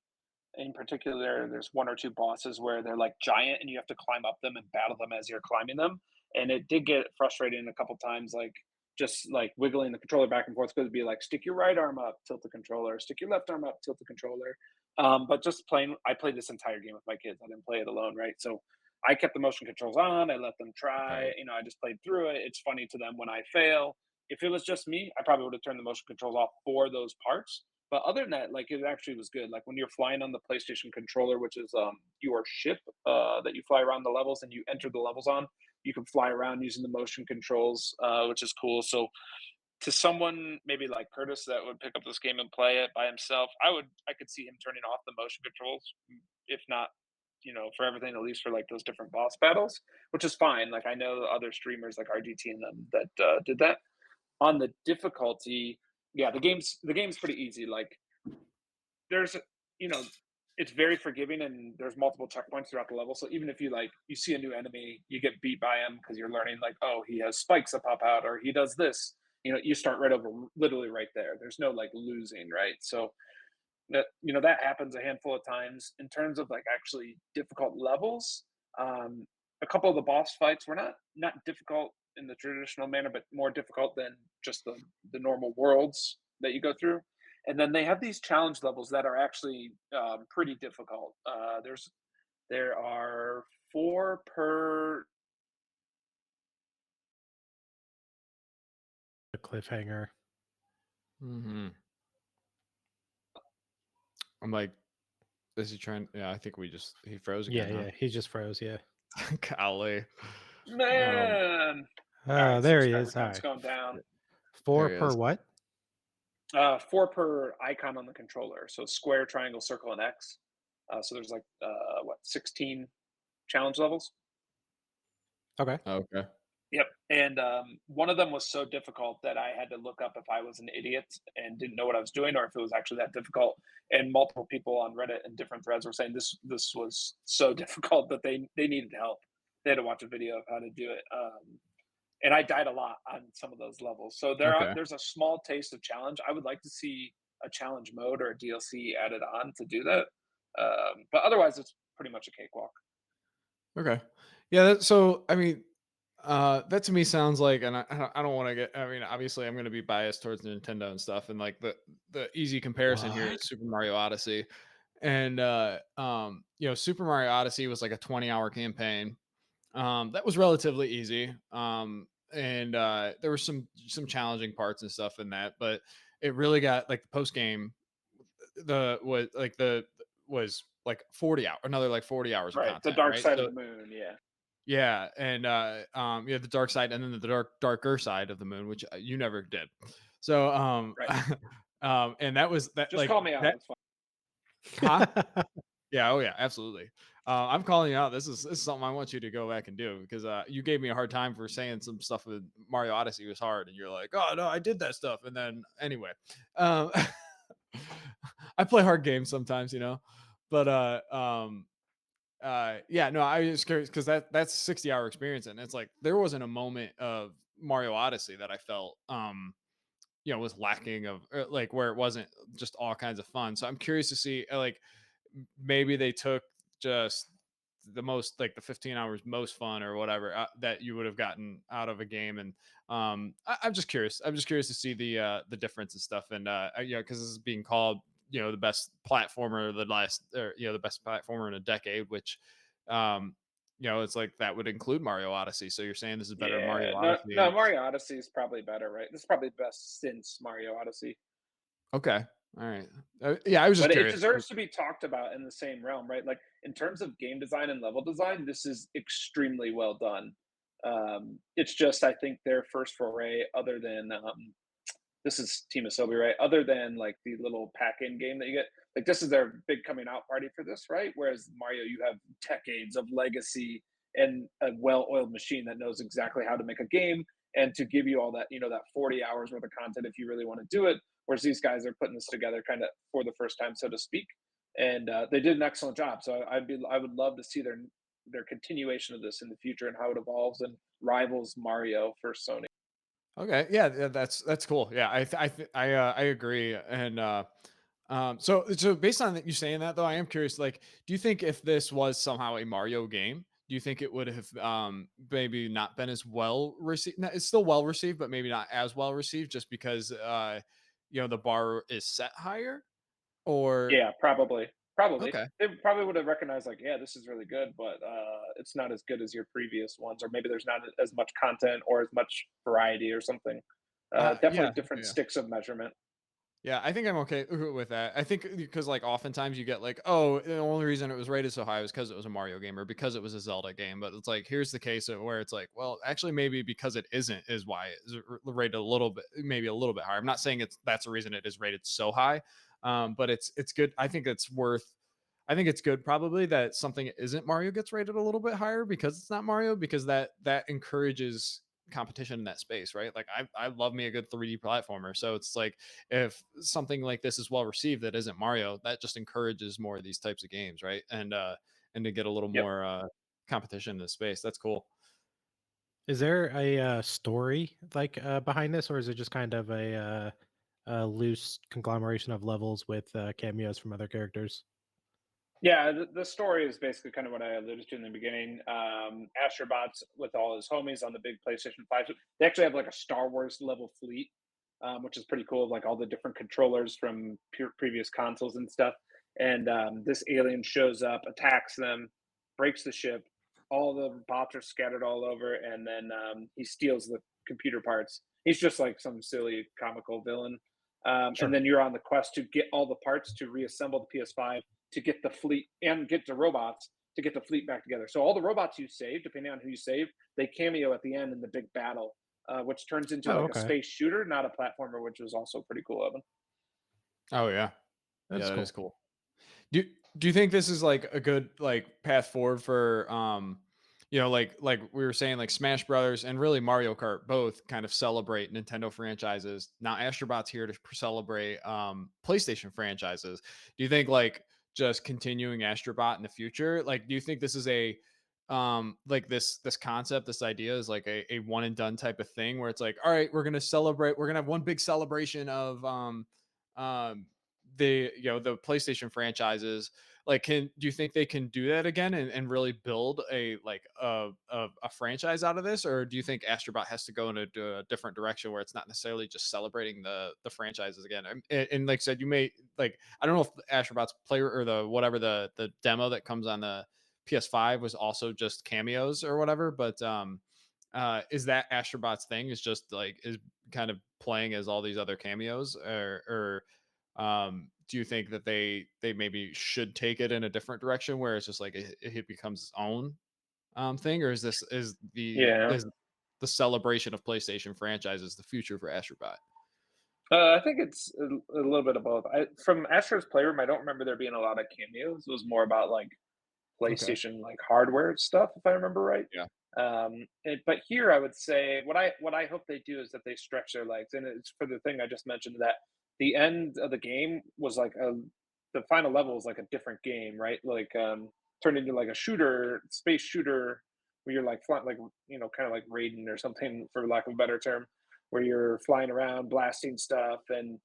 in particular, there's one or two bosses where they're like giant, and you have to climb up them and battle them as you're climbing them. And it did get frustrating a couple times, like just like wiggling the controller back and forth. Because it'd be like stick your right arm up, tilt the controller, stick your left arm up, tilt the controller. But just playing, I played this entire game with my kids. I didn't play it alone, right? So I kept the motion controls on. I let them try. Right. I just played through it. It's funny to them when I fail. If it was just me, I probably would have turned the motion controls off for those parts. But other than that, like it actually was good. Like when you're flying on the PlayStation controller, which is your ship that you fly around the levels and you enter the levels on, you can fly around using the motion controls, which is cool. So to someone maybe like Curtis that would pick up this game and play it by himself, I could see him turning off the motion controls, if not, for everything, at least for like those different boss battles, which is fine. Like I know other streamers like RGT and them that did that. On the difficulty, yeah, the game's pretty easy. Like there's you know it's very forgiving, and there's multiple checkpoints throughout the level. So even if you see a new enemy, you get beat by him because you're learning like, oh, he has spikes that pop out, or he does this. You start right over, literally right there. There's no like losing, right? So that happens a handful of times. In terms of like actually difficult levels, um, a couple of the boss fights were not difficult in the traditional manner, but more difficult than just the normal worlds that you go through. And then they have these challenge levels that are actually pretty difficult. There are 4 per. A cliffhanger. Mm-hmm. I'm like, is he trying? Yeah, I think he froze again. Yeah, he just froze. Yeah. Huh? Golly. Man. All Oh, right, there he subscriber is. All count's right. going down. 4 There he per is. what? 4 per icon on the controller. So square, triangle, circle, and X. So there's like 16 challenge levels. Okay. Okay. Yep. And one of them was so difficult that I had to look up if I was an idiot and didn't know what I was doing, or if it was actually that difficult. And multiple people on Reddit and different threads were saying this was so difficult that they needed help. They had to watch a video of how to do it. and I died a lot on some of those levels. So Okay. there's a small taste of challenge. I would like to see a challenge mode or a DLC added on to do that. But otherwise, it's pretty much a cakewalk. Okay. Yeah. So, I mean, that to me sounds like, and I don't want to get. I mean, obviously, I'm going to be biased towards Nintendo and stuff, and like the easy comparison here What? is Super Mario Odyssey, and Super Mario Odyssey was like a 20-hour campaign. That was relatively easy. And there were some challenging parts and stuff in that, but it really got like the post game the was like 40 hours, another like 40 hours of Right. The content, dark right? side of So the moon. Yeah. yeah, and the dark side, and then the darker side of the moon, which you never did. So Right. and that was that Just like call me out. that, It's fine. huh? Yeah, oh yeah, absolutely. I'm calling you out. This is something I want you to go back and do because you gave me a hard time for saying some stuff with Mario Odyssey was hard, and you're like, oh no, I did that stuff, and then anyway, um, I play hard games sometimes, but yeah, no, I was curious because that's a 60-hour experience, and it's like there wasn't a moment of Mario Odyssey that I felt was lacking of like where it wasn't just all kinds of fun. So I'm curious to see like maybe they took just the most like the 15 hours most fun or whatever that you would have gotten out of a game, and I'm just curious. I'm just curious to see the difference and stuff, and because this is being called the best platformer of the last, or the best platformer in a decade, which it's like that would include Mario Odyssey. So you're saying this is better than Mario Yeah. No, Odyssey, no, and Mario Odyssey is probably better, right? This is probably the best since Mario Odyssey. okay, all right, yeah, I was just But it curious. deserves to be talked about in the same realm, right? Like in terms of game design and level design, this is extremely well done. It's just I think their first foray, other than this is Team Asobi, right? Other than like the little pack-in game that you get, like this is their big coming out party for this, right? Whereas Mario, you have decades of legacy and a well-oiled machine that knows exactly how to make a game and to give you all that, that 40 hours worth of content if you really want to do it. Whereas these guys are putting this together kind of for the first time, so to speak, and they did an excellent job. So I would love to see their continuation of this in the future and how it evolves and rivals Mario for Sony. Okay, yeah, that's cool. Yeah, I agree, and so based on you saying that though, I am curious. Like, do you think if this was somehow a Mario game, do you think it would have maybe not been as well received? No, it's still well received, but maybe not as well received, just because the bar is set higher, or Yeah, probably. Probably. okay. They probably would have recognized like, yeah, this is really good, but it's not as good as your previous ones, or maybe there's not as much content or as much variety or something. Definitely Yeah, different yeah. sticks of measurement. Yeah, I think I'm okay with that. I think because like oftentimes you get like, oh, the only reason it was rated so high was because it was a Mario game or because it was a Zelda game. But it's like here's the case of where it's like, well, actually maybe because it isn't is why it's rated a little bit, maybe a little bit higher. I'm not saying that's the reason it is rated so high, but it's good. I think it's worth. I think it's good probably that something isn't Mario gets rated a little bit higher because it's not Mario, because that encourages competition in that space, right? Like I love me a good 3D platformer. So it's like if something like this is well received that isn't Mario, that just encourages more of these types of games, right? And to get a little Yep. more competition in the space. That's cool. Is there a story like behind this, or is it just kind of a loose conglomeration of levels with cameos from other characters? Yeah, the story is basically kind of what I alluded to in the beginning. Astrobot's with all his homies on the big PlayStation 5. They actually have like a Star Wars level fleet, which is pretty cool, like all the different controllers from previous consoles and stuff. And this alien shows up, attacks them, breaks the ship. All the bots are scattered all over, and then he steals the computer parts. He's just like some silly comical villain. And Sure. then you're on the quest to get all the parts to reassemble the PS5 to get the fleet and get the robots to get the fleet back together. So all the robots you save, depending on who you save, they cameo at the end in the big battle, which turns into Oh, like a okay. space shooter, not a platformer, which was also pretty cool of them. Oh yeah. Yeah, That's that is cool. cool. Do do you think this is like a good like path forward for like we were saying, like Smash Brothers and really Mario Kart both kind of celebrate Nintendo franchises. Now Astrobot's here to celebrate PlayStation franchises. Do you think like just continuing Astrobot in the future? Like do you think this is a like this concept, this idea is like a one and done type of thing where it's like, all right, we're gonna celebrate, we're gonna have one big celebration of um the PlayStation franchises. Like, do you think they can do that again and really build a like a franchise out of this, or do you think Astrobot has to go in a different direction where it's not necessarily just celebrating the franchises again? And like I said, you may like, I don't know if Astrobot's player or the whatever the demo that comes on the PS5 was also just cameos or whatever, but is that Astrobot's thing, is just like is kind of playing as all these other cameos, or do you think that they maybe should take it in a different direction where it's just like it becomes its own thing, or is this Yeah. is the celebration of PlayStation franchises the future for Astrobot? I think it's a little bit of both. From Astro's Playroom, I don't remember there being a lot of cameos. It was more about like Okay. PlayStation like hardware stuff, if I remember right. Yeah. But here I would say what I hope they do is that they stretch their legs, and it's for the thing I just mentioned, that the end of the game was like the final level was like a different game, right? Like turned into like a shooter, space shooter, where you're like flying, like kind of like Raiden or something, for lack of a better term, where you're flying around blasting stuff. And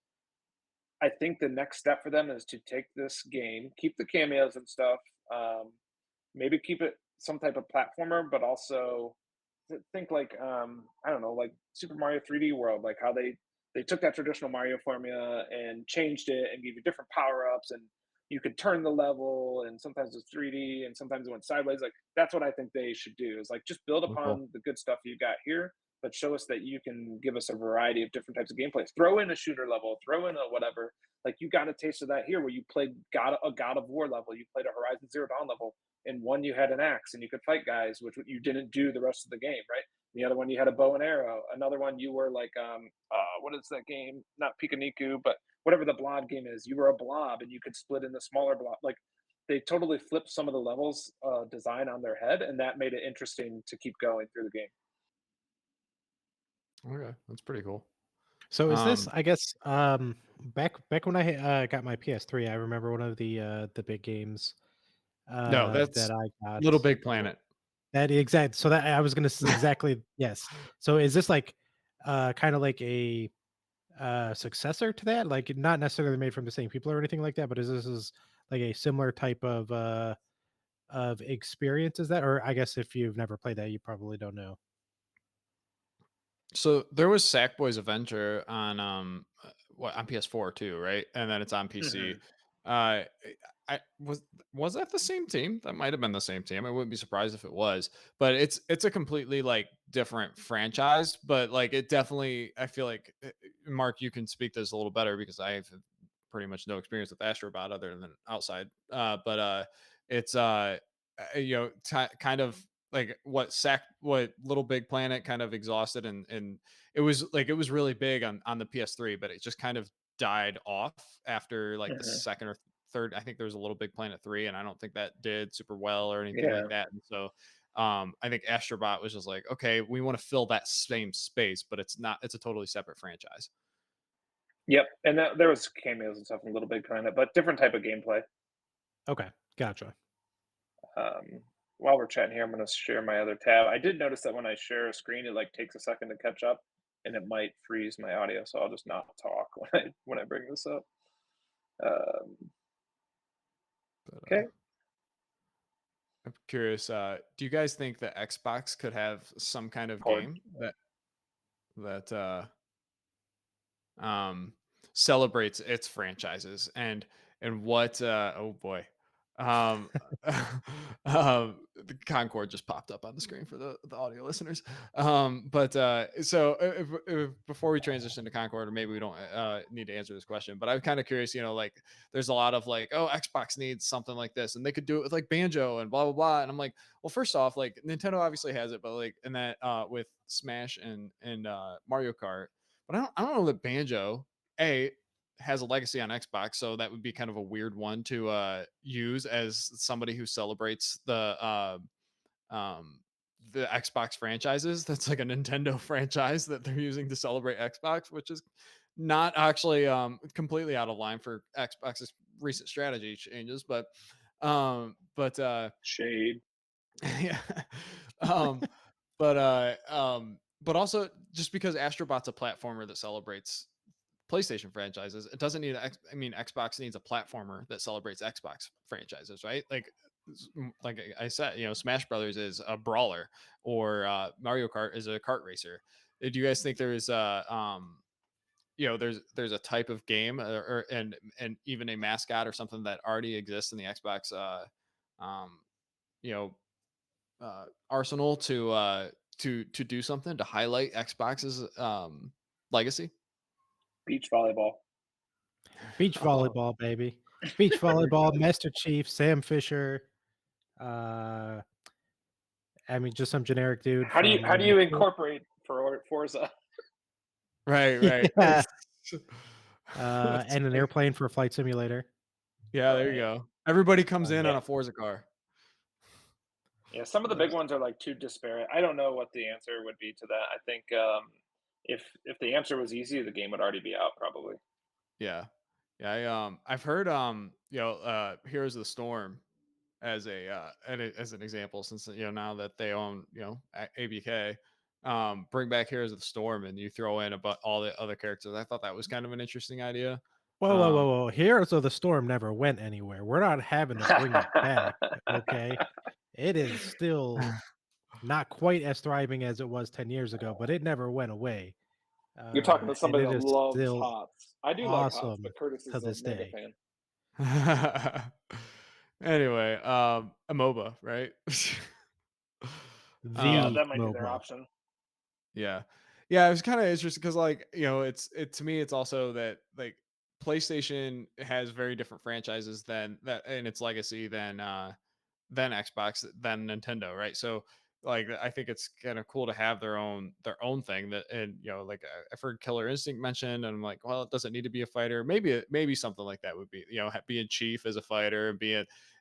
I think the next step for them is to take this game, keep the cameos and stuff, um, maybe keep it some type of platformer, but also think like I don't know, like Super Mario 3D World, like how they took that traditional Mario formula and changed it and gave you different power ups, and you could turn the level, and sometimes it's 3D and sometimes it went sideways. Like that's what I think they should do, is like just build Oh, cool. upon the good stuff you got here, but show us that you can give us a variety of different types of gameplays. Throw in a shooter level, throw in a whatever. Like you got a taste of that here, where you played a God of War level, you played a Horizon Zero Dawn level. In one, you had an axe and you could fight guys, which you didn't do the rest of the game, right? The other one, you had a bow and arrow. Another one, you were like, what is that game? Not Pikaniku, but whatever the blob game is. You were a blob and you could split into smaller blob. Like they totally flipped some of the levels design on their head, and that made it interesting to keep going through the game. Okay, that's pretty cool. So is this, Um, I guess, back when I got my PS3, I remember one of the big games no, that that's I got. Little Big Planet. That exact. So that I was gonna exactly, yes. So is this like kind of like a successor to that? Like not necessarily made from the same people or anything like that, but is like a similar type of experience as that? Or I guess if you've never played that, you probably don't know. So there was Sackboy's Adventure on what, on PS4 too, right? And then it's on PC. Hmm. Uh I was that the same team? That might have been the same team. I wouldn't be surprised if it was. But it's a completely like different franchise, but like it definitely, I feel like Mark, you can speak to this a little better because I have pretty much no experience with Astrobot other than outside. But it's kind of like what Little Big Planet kind of exhausted, and it was like it was really big on the PS3, but it just kind of died off after like the Hmm. second or third. I think there was a Little Big Planet 3, and I don't think that did super well or anything like Yeah. that. And so I think Astrobot was just like, okay, we want to fill that same space, but it's a totally separate franchise. Yep. And there was cameos and stuff in Little Big Planet, but different type of gameplay. Okay, gotcha. While we're chatting here, I'm going to share my other tab. I did notice that when I share a screen, it like takes a second to catch up, and it might freeze my audio. So I'll just not talk when I bring this up. Um, But okay. I'm curious, do you guys think that Xbox could have some kind of Cord. game that um, celebrates its franchises, and what oh boy, um, the Concord just popped up on the screen for the audio listeners. So if before we transition to Concord, or maybe we don't need to answer this question, but I'm kind of curious, like there's a lot of like, oh, Xbox needs something like this and they could do it with like Banjo and blah blah blah, and I'm like, well, first off, like Nintendo obviously has it, but like, and that with Smash and Mario Kart, but I don't know that Banjo a has a legacy on Xbox, so that would be kind of a weird one to use as somebody who celebrates um, the Xbox franchises. That's like a Nintendo franchise that they're using to celebrate Xbox, which is not actually completely out of line for Xbox's recent strategy changes. But Shade. Yeah. um, but also just because Astrobot's a platformer that celebrates PlayStation franchises, it doesn't need I mean, Xbox needs a platformer that celebrates Xbox franchises, right? Like I said, Smash Brothers is a brawler, or Mario Kart is a kart racer. Do you guys think there's a type of game, and even a mascot or something that already exists in the Xbox um, you know arsenal to do something to highlight Xbox's legacy? Beach volleyball. Beach Oh, volleyball, baby. Beach there we volleyball, go. Master Chief, Sam Fisher. Uh, I mean, just some generic dude from How do you incorporate for Forza? Right, right. yeah, That's and an great. airplane for Flight Simulator. Yeah, there you Right. go. Everybody comes in Yeah. on a Forza car. Yeah. Some of the big That's ones are like too disparate. I don't know what the answer would be to that. I think if the answer was easy, the game would already be out probably. Yeah. Yeah, I've heard Heroes of the Storm as an example, since now that they own ABK, bring back Heroes of the Storm and you throw in about all the other characters. I thought that was kind of an interesting idea. Whoa, whoa, whoa, Um whoa! Heroes of the Storm never went anywhere. We're not having to bring it back. Okay, it is still not quite as thriving as it was 10 years ago, but it never went away. You're talking to And somebody it that is loves still HOTS. I do like HOTS, awesome but Curtis to is a this mega day. fan. anyway, a MOBA, right? Yeah, The um that might be their MOBA. option. Yeah. Yeah, it was kind of interesting because, like, to me, it's also that, like, PlayStation has very different franchises than that in its legacy than Xbox, than Nintendo, right? So, like, I think it's kind of cool to have their own thing that, and like, I've heard Killer Instinct mentioned, and I'm like, well, it doesn't need to be a fighter. Maybe something like that would be, being Chief as a fighter,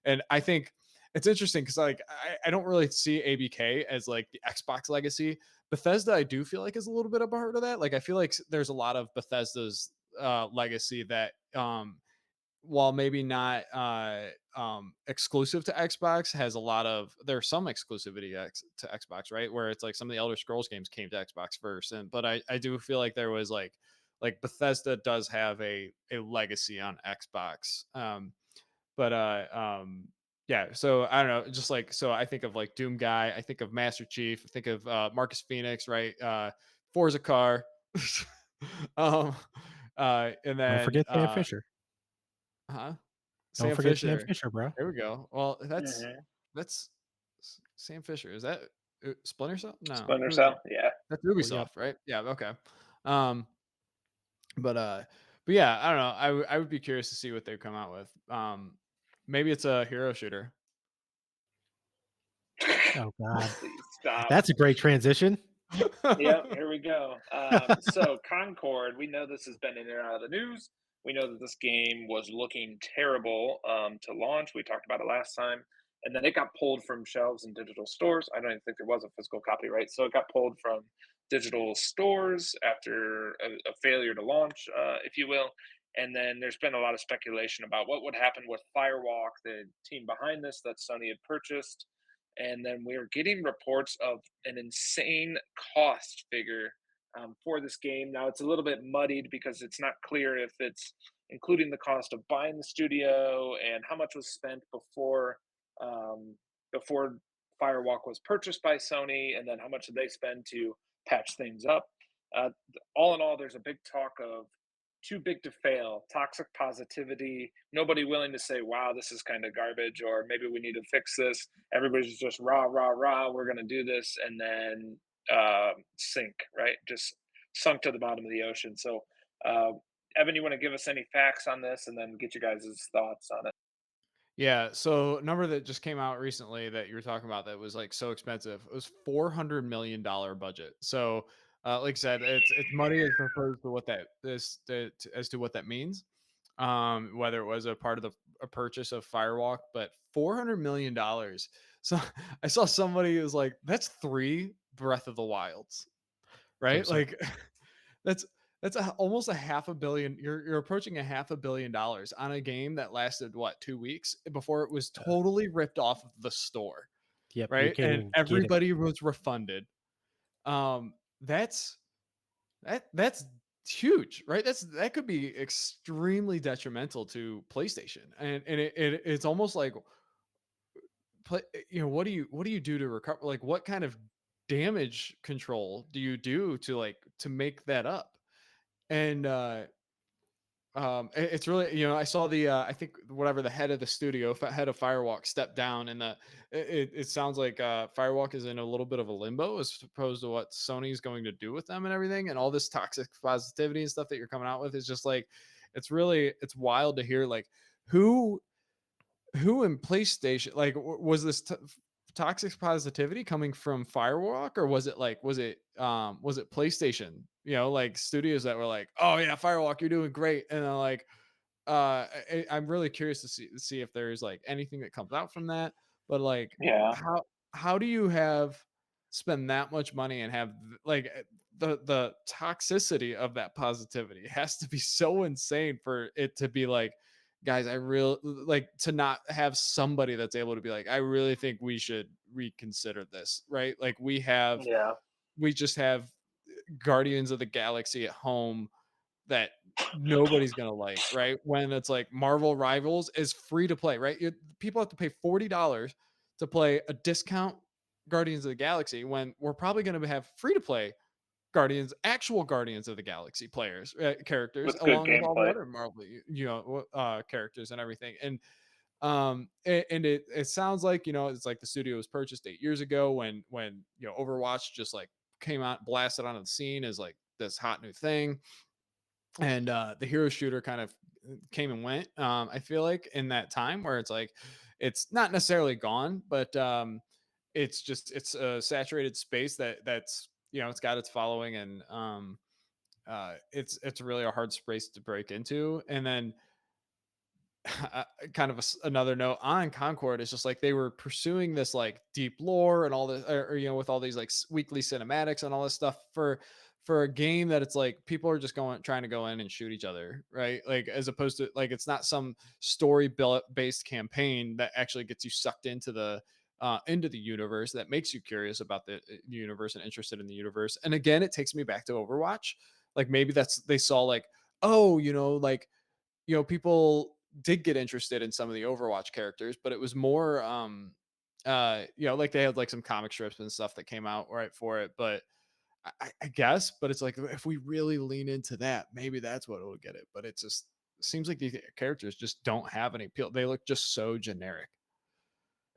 and I think it's interesting because, like, I don't really see ABK as like the Xbox legacy. Bethesda, I do feel like, is a little bit of a part of that. Like, I feel like there's a lot of Bethesda's legacy that, while maybe not exclusive to Xbox, has a lot of, there's some exclusivity to Xbox, right? Where it's like some of the Elder Scrolls games came to Xbox first, but I do feel like there was like Bethesda does have a legacy on Xbox. But yeah, so I don't know, just like, so I think of like Doom Guy, I think of Master Chief, I think of Marcus Phoenix, right? Forza car. um and Don't then forget Sam Fisher. huh Don't Sam forget Sam Fisher. Fisher, bro. There we go. Well, Hmm. that's Sam Fisher. Is that Splinter Cell? No, Splinter who is Cell. that? Yeah. That's Oh, yep. Ubisoft, right? Yeah, okay. um but but yeah, I don't know. I would be curious to see what they come out with. Maybe it's a hero shooter. Oh God, Please stop. that's a great transition. Yep, here we go. So Concord, we know this has been in and out of the news. We know that this game was looking terrible to launch. We talked about it last time, and then it got pulled from shelves in digital stores. I don't even think there was a physical copy, right? So it got pulled from digital stores after a failure to launch, if you will. And then there's been a lot of speculation about what would happen with Firewalk, the team behind this that Sony had purchased. And then we're getting reports of an insane cost figure for this game. Now it's a little bit muddied because it's not clear if it's including the cost of buying the studio and how much was spent um, before Firewalk was purchased by Sony, and then how much did they spend to patch things up. Uh, all in all, there's a big talk of too big to fail, toxic positivity, nobody willing to say, wow, this is kind of garbage, or maybe we need to fix this. Everybody's just rah, rah, rah, we're going to do this, and then sink, right? Just sunk to the bottom of the ocean. So, uh, Evan, you want to give us any facts on this and then get you guys' thoughts on it? Yeah, so number that just came out recently that you were talking about that was like so expensive. It was $400 million budget. So, like I said, it's money as opposed to what that is, as to what that means. Whether it was a part of a purchase of Firewalk, but $400 million. So I saw somebody who was like, "That's 3 Breath of the Wilds," That's right? absurd. Like, that's almost a half a billion. You're approaching a $500 million on a game that lasted what, 2 weeks before it was totally ripped off of the store. Yep, you right? can't And even get it. everybody was refunded. Um, that's that's huge, right? That could be extremely detrimental to PlayStation, and it's almost like what do you do to recover? Like, what kind of damage control do you do to to make that up? And it's really, I saw the I think whatever the head of the studio, head of Firewalk, stepped down, and it sounds like Firewalk is in a little bit of a limbo as opposed to what Sony's going to do with them and everything, and all this toxic positivity and stuff that you're coming out with is just like, it's wild to hear like who in PlayStation, like was this toxic positivity coming from Firewalk, or was it PlayStation, like studios that were like, oh yeah, Firewalk, you're doing great, and then like I'm really curious to see if there's like anything that comes out from that. But like, Yeah. how do you spend that much money and have the toxicity of that positivity has to be so insane for it to be like, guys, I really like to not have somebody that's able to be like, I really think we should reconsider this, right? Like Yeah. we just have Guardians of the Galaxy at home that nobody's gonna like, right? When it's like Marvel Rivals is free to play, right? People have to pay $40 to play a discount Guardians of the Galaxy when we're probably gonna have free to play actual Guardians of the Galaxy players, characters, With good along with all the gameplay. other Marvel, characters and everything. And it sounds like, it's like the studio was purchased 8 years ago when Overwatch just like came out, blasted onto the scene as like this hot new thing, and the hero shooter kind of came and went. I feel like in that time where it's like it's not necessarily gone, but it's a saturated space that's it's got its following, and it's really a hard space to break into. And then kind of another note on Concord is just like they were pursuing this like deep lore and all this, or with all these like weekly cinematics and all this stuff for a game that it's like people are just trying to go in and shoot each other, right? Like, as opposed to like, it's not some story based campaign that actually gets you sucked into the universe, that makes you curious about the universe and interested in the universe. And again, it takes me back to Overwatch. Like, maybe they saw like, oh, people did get interested in some of the Overwatch characters, but it was more like they had like some comic strips and stuff that came out right for it. But I guess, but it's like, if we really lean into that, maybe that's what will get it. But it just seems like these characters just don't have any appeal. They look just so generic.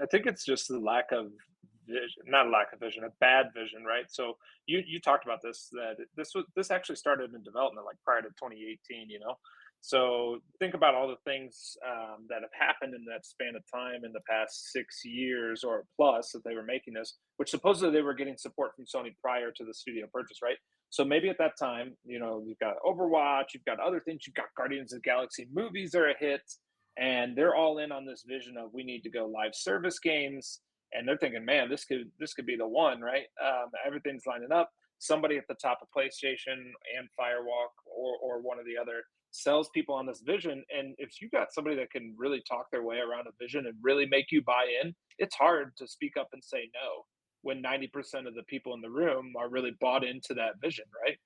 I think it's just the lack of vision, not lack of vision, a bad vision, right? So you talked about this, that this actually started in development like prior to 2018, you know. So think about all the things that have happened in that span of time in the past 6 years or plus that they were making this, which supposedly they were getting support from Sony prior to the studio purchase, right? So maybe at that time, you've got Overwatch, you've got other things, you've got Guardians of the Galaxy movies are a hit, and they're all in on this vision of we need to go live service games, and they're thinking, man, this could be the one, right? Everything's lining up. Somebody at the top of PlayStation and Firewalk, or one of the other, sells people on this vision, and if you got somebody that can really talk their way around a vision and really make you buy in, it's hard to speak up and say no when 90% of the people in the room are really bought into that vision, right?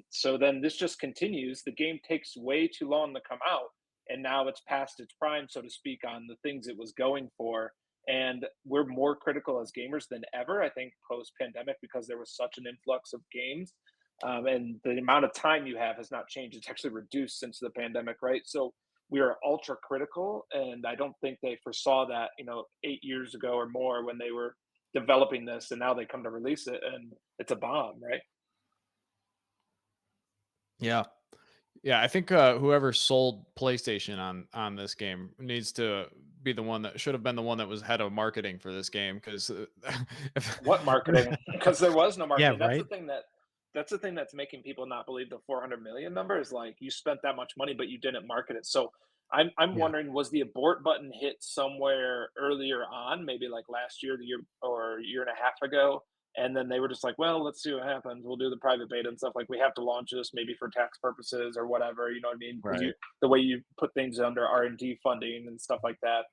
So then this just continues. The game takes way too long to come out, and now it's past its prime, so to speak, on the things it was going for. And we're more critical as gamers than ever, I think, post pandemic, because there was such an influx of games. And the amount of time you have has not changed. It's actually reduced since the pandemic, right? So we are ultra critical. And I don't think they foresaw that, 8 years ago or more when they were developing this. And now they come to release it and it's a bomb, right? Yeah. Yeah, I think whoever sold PlayStation on this game needs to be the one that should have been the one that was head of marketing for this game, because What marketing? Because there was no Yeah, marketing. right. That's the thing that's making people not believe the 400 million number, is like, you spent that much money but you didn't market it. So I'm Yeah. wondering, was the abort button hit somewhere earlier on, maybe like last year, the year or year and a half ago, and then they were just like, well, let's see what happens. We'll do the private beta and stuff. Like, we have to launch this maybe for tax purposes or whatever. You know what I mean? Because Right. the way you put things under R&D funding and stuff like that,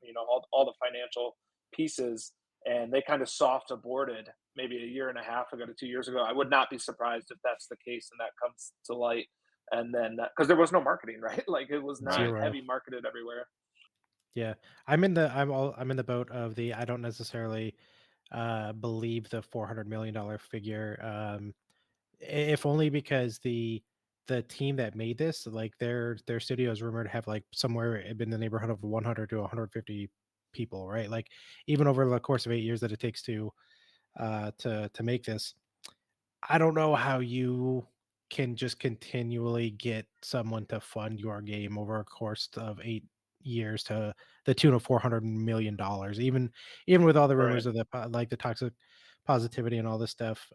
all the financial pieces. and they kind of soft aborted maybe a year and a half ago to 2 years ago. I would not be surprised if that's the case and that comes to light. And then because there was no marketing, right? Like it was not Right. Zero. heavy marketed everywhere. Yeah. I'm in the boat of the I don't necessarily believe the $400 million figure. If only because the team that made this, like their studio is rumored to have like somewhere in the neighborhood of 100 to 150 people, right? Like even over the course of 8 years that it takes to make this, I don't know how you can just continually get someone to fund your game over a course of 8 years to the tune of $400 million. Even with all the Right. rumors of like the toxic positivity and all this stuff,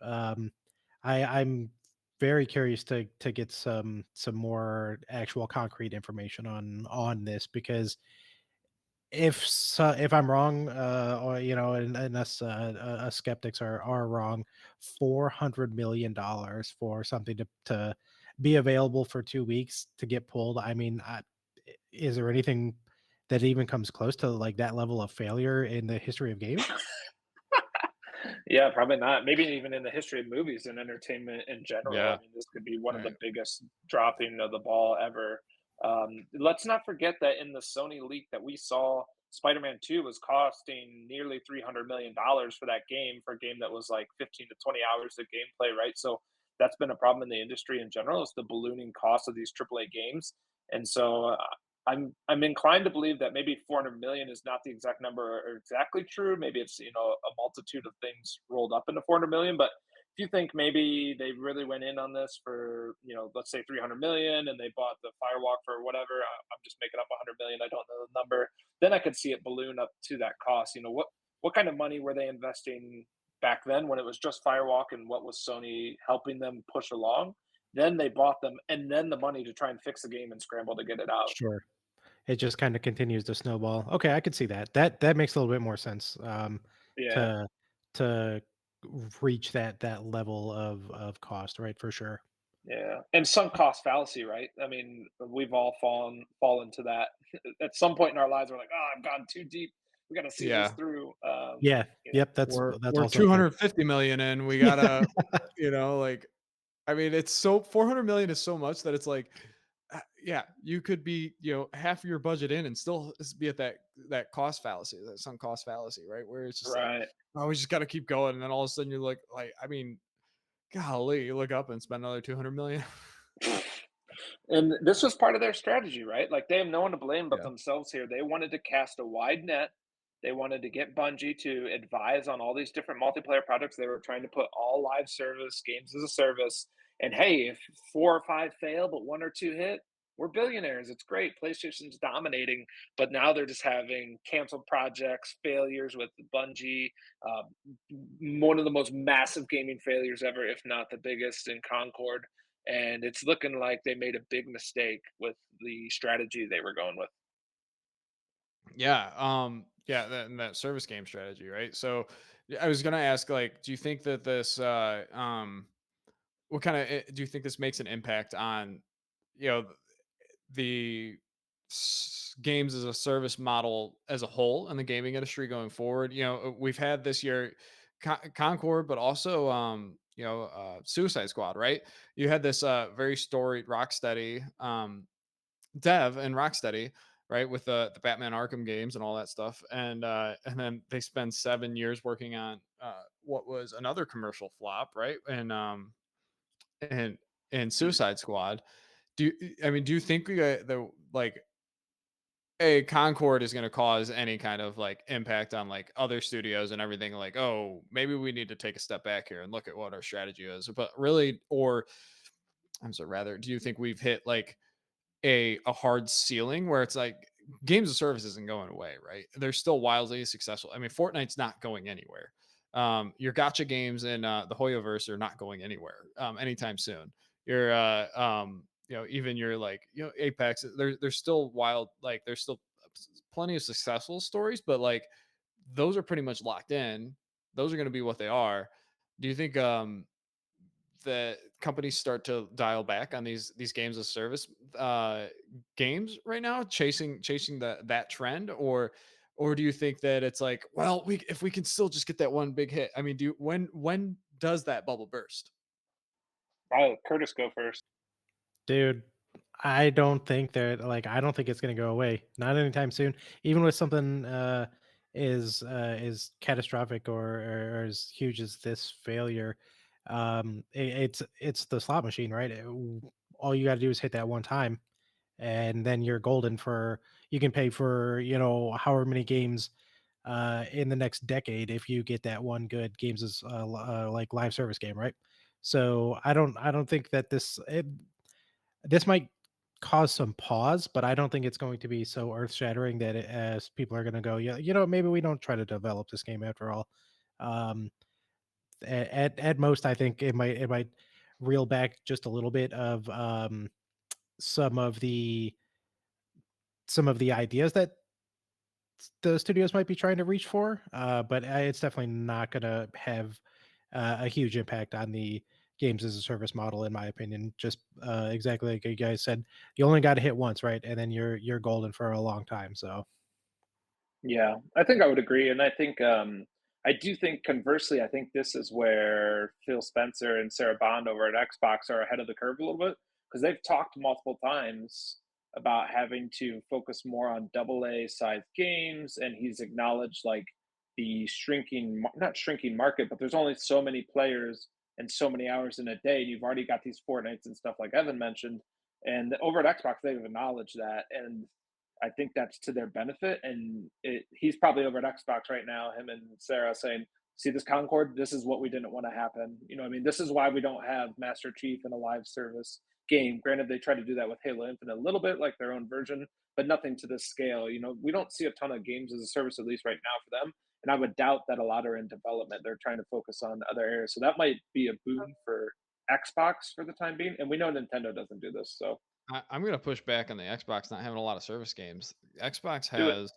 I'm very curious to get some more actual concrete information on this because if I'm wrong, or and us skeptics are wrong, $400 million for something to be available for 2 weeks to get pulled. I mean, is there anything that even comes close to like that level of failure in the history of gaming? Yeah, probably not. Maybe even in the history of movies and entertainment in general. I Yeah. mean, this could be one of the Right. biggest dropping of the ball ever. Let's not forget that in the Sony leak that we saw, Spider-Man 2 was costing nearly $300 million for that game, for a game that was like 15 to 20 hours of gameplay, right? So that's been a problem in the industry in general, is the ballooning cost of these AAA games. And so I'm inclined to believe that maybe 400 million is not the exact number or exactly true. Maybe it's a multitude of things rolled up into 400 million. But if you think maybe they really went in on this for let's say 300 million, and they bought the Firewalk for whatever, I'm just making up 100 million. I don't know the number. Then I could see it balloon up to that cost. What kind of money were they investing back then when it was just Firewalk, and what was Sony helping them push along? Then they bought them, and then the money to try and fix the game and scramble to get it out. Sure. It just kind of continues to snowball. Okay, I could see that. That makes a little bit more sense. Yeah, To to reach that level of cost, right? For sure. yeah, and sunk cost fallacy, right? I mean, we've all fallen to that at some point in our lives. We're like, "Oh, I've gone too deep. We got to see this Yeah. through." Yeah. Yep. That's We're also a thing. 250 million in. We Yeah. gotta, like, I mean, it's so 400 million is so much that it's like, yeah, you could be, half of your budget in and still be at that cost fallacy, that sunk cost fallacy, right? Where it's just like, Right. oh, we just got to keep going, and then all of a sudden you're like, I mean, golly, you look up and spend another 200 million. And this was part of their strategy, right? Like they have no one to blame but Yeah, themselves here. They wanted to cast a wide net. They wanted to get Bungie to advise on all these different multiplayer projects. They were trying to put all live service, games as a service. And hey, if 4 or 5 fail, but 1 or 2 hit, we're billionaires. It's great. PlayStation's dominating, but now they're just having canceled projects, failures with Bungie. Uh, One of the most massive gaming failures ever, if not the biggest, in Concord, and it's looking like they made a big mistake with the strategy they were going with. yeah, yeah, that service game strategy, right? So, I was gonna ask, like, do you think that this, what kind of do you think this makes an impact on, you know, the games as a service model as a whole in the gaming industry going forward? We've had this year Concord, but also Suicide Squad, right? You had this very storied Rocksteady dev and Rocksteady, right, with the Batman Arkham games and all that stuff, and then they spend 7 years working on what was another commercial flop, right? And Suicide Squad. Do you think the like a Concord is going to cause any kind of like impact on like other studios and everything? Like, oh, maybe we need to take a step back here and look at what our strategy is. But really, or I'm sorry, rather, do you think we've hit like a hard ceiling where it's like games of service isn't going away, right? They're still wildly successful. I mean, Fortnite's not going anywhere. Your gotcha games and the Hoyoverse are not going anywhere anytime soon. Your even your like Apex, they're still wild. Like there's still plenty of successful stories, but like those are pretty much locked in. Those are going to be what they are. Do you think that companies start to dial back on these games of service games right now, chasing that trend, or do you think that it's like, well, if we can still just get that one big hit? I mean, when does that bubble burst? Oh, Curtis, go first. Dude, I don't think that like I don't think it's gonna go away. Not anytime soon. Even with something is catastrophic or as huge as this failure, it's the slot machine, right? All you got to do is hit that one time, and then you're golden for you can pay for however many games in the next decade if you get that one good games as like live service game, right? So I don't think that this might cause some pause, but I don't think it's going to be so earth shattering that as people are going to go, yeah, maybe we don't try to develop this game after all. Um, at most, I think it might reel back just a little bit of some of the some of the ideas that the studios might be trying to reach for, but it's definitely not going to have a huge impact on the games as a service model, in my opinion. Just exactly like you guys said, you only got to hit once, right? And then you're golden for a long time. So Yeah, I think I would agree, and I think I do think conversely, I think this is where Phil Spencer and Sarah Bond over at Xbox are ahead of the curve a little bit because they've talked multiple times about having to focus more on double A size games, and he's acknowledged like the not shrinking market, but there's only so many players and so many hours in a day, and you've already got these Fortnites and stuff like Evan mentioned, and over at Xbox they've acknowledged that, and I think that's to their benefit. And he's probably over at Xbox right now, him and Sarah saying, see this Concord? This is what we didn't want to happen. You know, I mean, this is why we don't have Master Chief in a live service game. Granted, they tried to do that with Halo Infinite a little bit, like their own version, but nothing to this scale. You know, we don't see a ton of games as a service, at least right now for them. And I would doubt that a lot are in development. They're trying to focus on other areas. So that might be a boon for Xbox for the time being. And we know Nintendo doesn't do this. So I'm gonna push back on the Xbox not having a lot of service games. Xbox do it. has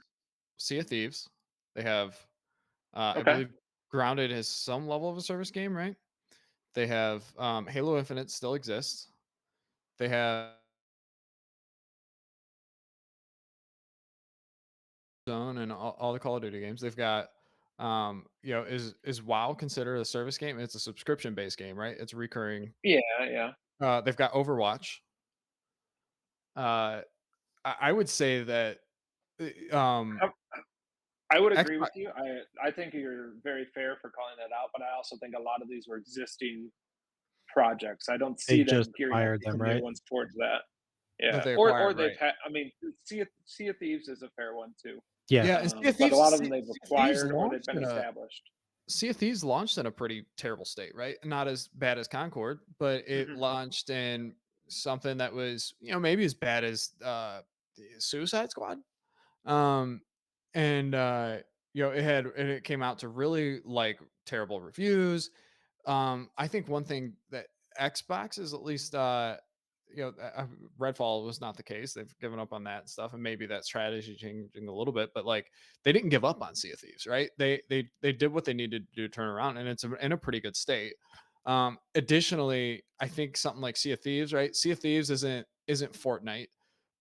Sea of Thieves. They have, I Okay. believe, Grounded has some level of a service game, right? They have Halo Infinite still exists. They have Zone and all the Call of Duty games. They've got, is WoW considered a service game? It's a subscription based game, right? It's recurring. Yeah, yeah. They've got Overwatch. Uh, I would say that I I would agree Xbox, with you. I think you're very fair for calling that out, but I also think a lot of these were existing projects. I don't they see just them gearing up acquired them, some new right? ones towards that. that Yeah, they or acquired, they've right? had. I mean, Sea of Thieves is a fair one too. Yeah, Yeah, and But a lot of them they've Sea of Thieves acquired or they've launched been in a established. Sea of Thieves launched in a pretty terrible state, right? Not as bad as Concord, but it Hmm. launched in something that was, maybe as bad as Suicide Squad. Um, and it came out to really like terrible reviews. I think one thing that Xbox is at least, Redfall was not the case. They've given up on that and stuff, and maybe that strategy changing a little bit. But like, they didn't give up on Sea of Thieves, right? They did what they needed to do to turn around, and it's in a pretty good state. Additionally, I think something like Sea of Thieves, right? Sea of Thieves isn't Fortnite,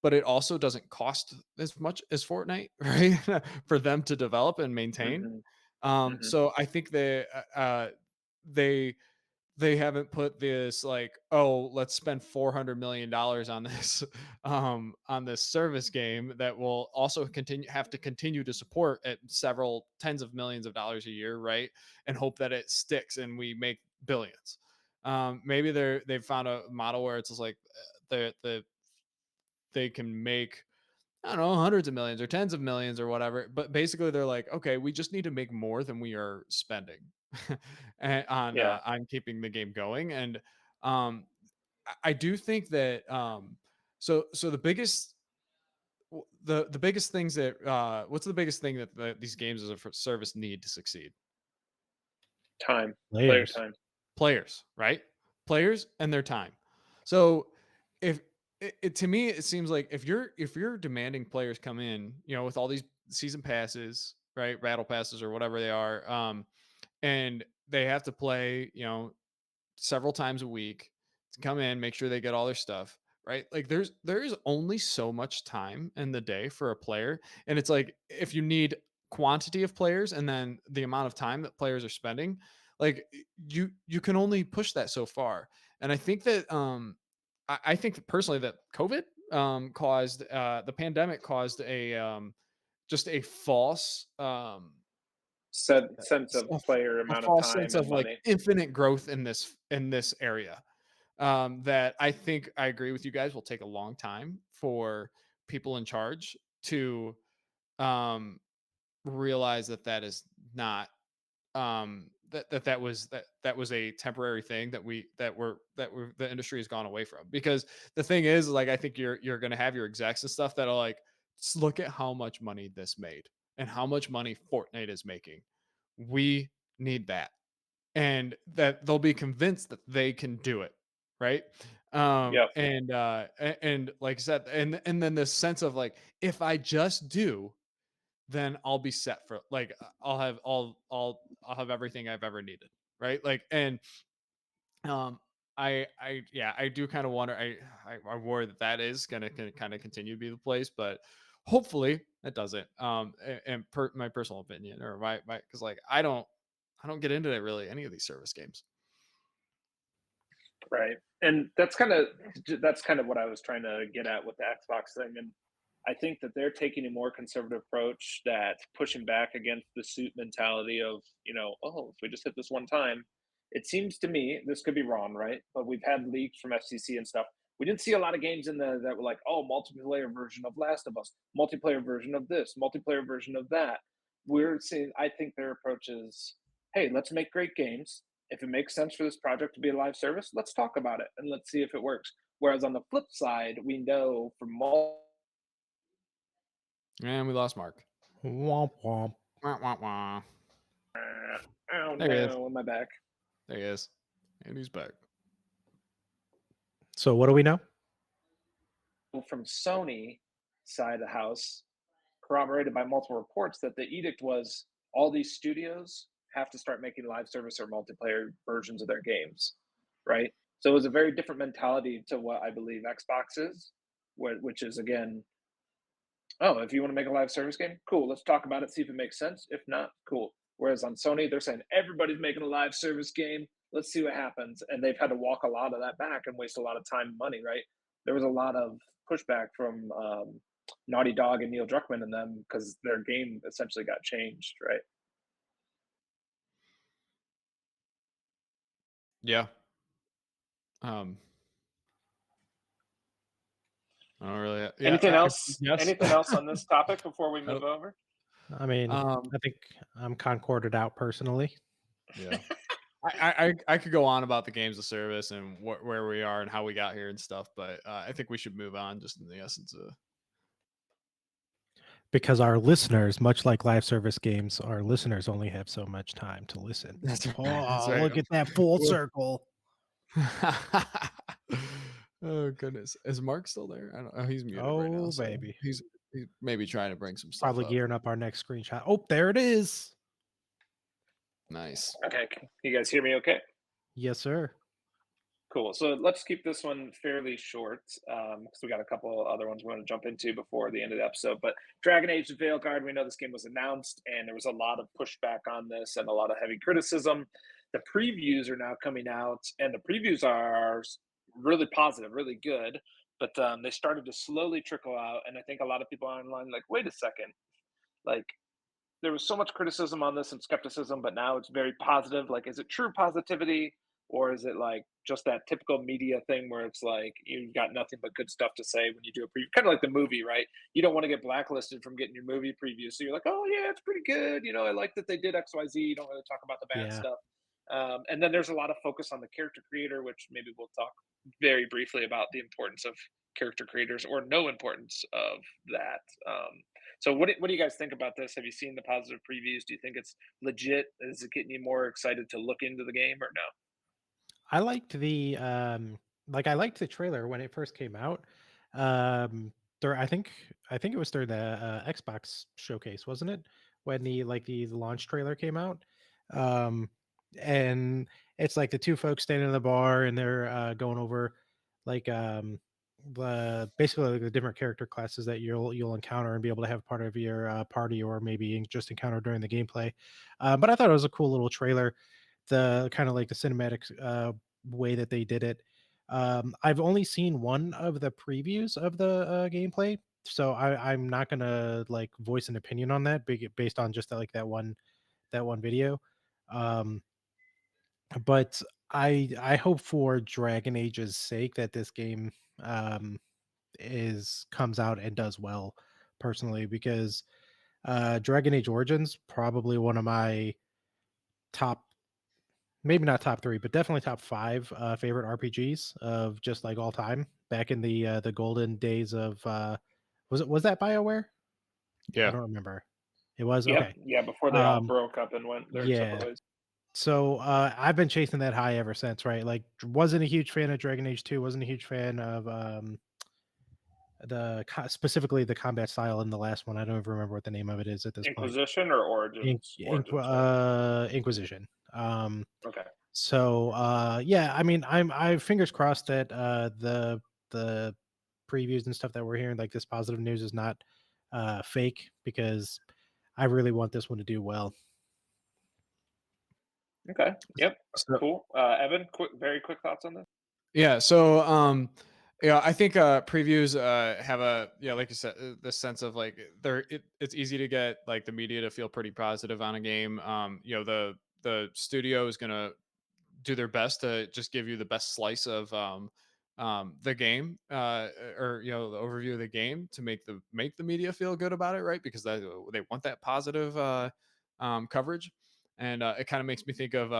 but it also doesn't cost as much as Fortnite, right? For them to develop and maintain. Hmm. Hmm. So I think they they haven't put this like, oh, let's spend $400 million on this on this service game that will also have to continue to support at several tens of millions of dollars a year, right? And hope that it sticks and we make billions. Maybe they've found a model where it's just like they can make, I don't know, hundreds of millions or tens of millions or whatever. But basically, they're like, okay, we just need to make more than we are spending Yeah. on keeping the game going. And um, I do think that so the biggest the biggest things that what's the biggest thing that these games as a service need to succeed? Time. Player layers. time. Players, right? Players and their time. So if to me it seems like if you're demanding players come in, with all these season passes, right, battle passes or whatever they are, and they have to play, several times a week to come in, make sure they get all their stuff, right? Like there is only so much time in the day for a player, and it's like if you need quantity of players and then the amount of time that players are spending, like you can only push that so far. And I think that I think personally that COVID caused the pandemic caused a just a false Sense of player a amount of false time sense and of like money. infinite growth in this area. That I think I agree with you guys will take a long time for people in charge to um, realize that that is not that was a temporary thing that the industry has gone away from. Because the thing is, like, I think you're going to have your execs and stuff that'll like, look at how much money this made and how much money Fortnite is making. We need that, and that they'll be convinced that they can do it, right? Yep. And like I said, and then this sense of like, if I just do, then I'll be set for like I'll have everything I've ever needed, right? Like, and I do kind of wonder. I worry that that is gonna kind of continue to be the place, but hopefully it doesn't. And my personal opinion, or my because like I don't get into it really any of these service games. Right. And that's kind of what I was trying to get at with the Xbox thing. And I think that they're taking a more conservative approach that's pushing back against the suit mentality of, oh, if we just hit this one time. It seems to me, this could be wrong, right? But we've had leaks from FCC and stuff. We didn't see a lot of games in there that were like, oh, multiplayer version of Last of Us, multiplayer version of this, multiplayer version of that. We're seeing, I think their approach is, hey, let's make great games. If it makes sense for this project to be a live service, let's talk about it and let's see if it works. Whereas on the flip side, we know from And we lost Mark. Womp womp. Wah, wah, wah. oh There he is. no, my back. There he is, and he's back. So what do we know? From Sony side of the house, corroborated by multiple reports, that the edict was all these studios have to start making live service or multiplayer versions of their games, right? So it was a very different mentality to what I believe Xbox is, which is, again, oh, if you want to make a live service game, cool, let's talk about it, see if it makes sense. If not, cool. Whereas on Sony, they're saying everybody's making a live service game. Let's see what happens. And they've had to walk a lot of that back and waste a lot of time and money, right? There was a lot of pushback from Naughty Dog and Neil Druckmann and them because their game essentially got changed, right? Yeah. I don't really. Yeah, Anything else? yes. Anything else on this topic before we move over? I mean, I think I'm concorded out personally. Yeah. I could go on about the games of service and where we are and how we got here and stuff, but I think we should move on just in the essence of. Because our listeners, much like live service games, our listeners only have so much time to listen. That's right. Oh, That's right. look at that full circle. Oh goodness, is Mark still there? I don't know. He's muted right now. Oh, So baby. he's maybe trying to bring some stuff Probably up. gearing up our next screenshot. Oh, there it is. Nice. Okay, you guys hear me okay? Yes, sir. Cool. So let's keep this one fairly short because we got a couple other ones we want to jump into before the end of the episode. But Dragon Age the Veilguard, we know this game was announced and there was a lot of pushback on this and a lot of heavy criticism. The previews are now coming out and the previews are really positive, really good. But they started to slowly trickle out. And I think a lot of people online like, wait a second. Like, there was so much criticism on this and skepticism, but now it's very positive. Like, is it true positivity? Or is it like just that typical media thing where it's like you've got nothing but good stuff to say when you do a preview? Kind of like the movie, right? You don't want to get blacklisted from getting your movie preview. So you're like, oh, yeah, it's pretty good. I like that they did XYZ. You don't really talk about the bad stuff. And then there's a lot of focus on the character creator, which maybe we'll talk very briefly about the importance of character creators or no importance of that. So what do you guys think about this? Have you seen the positive previews? Do you think it's legit? Is it getting you more excited to look into the game or no? I liked the I liked the trailer when it first came out. I think it was during the Xbox showcase, wasn't it? When the launch trailer came out. And it's like the two folks standing in the bar and they're going over like basically like the different character classes that you'll encounter and be able to have part of your party, or maybe just encounter during the gameplay. But I thought it was a cool little trailer. The kind of like the cinematic way that they did it. I've only seen one of the previews of the gameplay, so I'm not gonna like voice an opinion on that based on just like that one video. Um, but I hope for Dragon Age's sake that this game um is comes out and does well personally, because Dragon Age Origins probably one of my top, maybe not top 3, but definitely top 5 favorite RPGs of just like all time, back in the golden days of was that BioWare? I Yeah. don't remember. It was Yep. okay. Yeah. Before they all Um broke up and went their separate yeah. ways. So I've been chasing that high ever since, right? Like wasn't a huge fan of Dragon Age 2, wasn't a huge fan of specifically the combat style in the last one. I don't even remember what the name of it is at this point. Inquisition or Origins? Origins, right? Inquisition. Okay. So yeah, I mean, I fingers crossed that the previews and stuff that we're hearing, like this positive news, is not fake, because I really want this one to do well. Okay. Yep. So, Cool. Evan, very quick thoughts on this? yeah. So, yeah, I think previews have a, yeah, like you said, the sense of like it's easy to get like the media to feel pretty positive on a game. The studio is gonna do their best to just give you the best slice of the game, or the overview of the game, to make the media feel good about it, right? Because they want that positive coverage. And it kind of makes me think of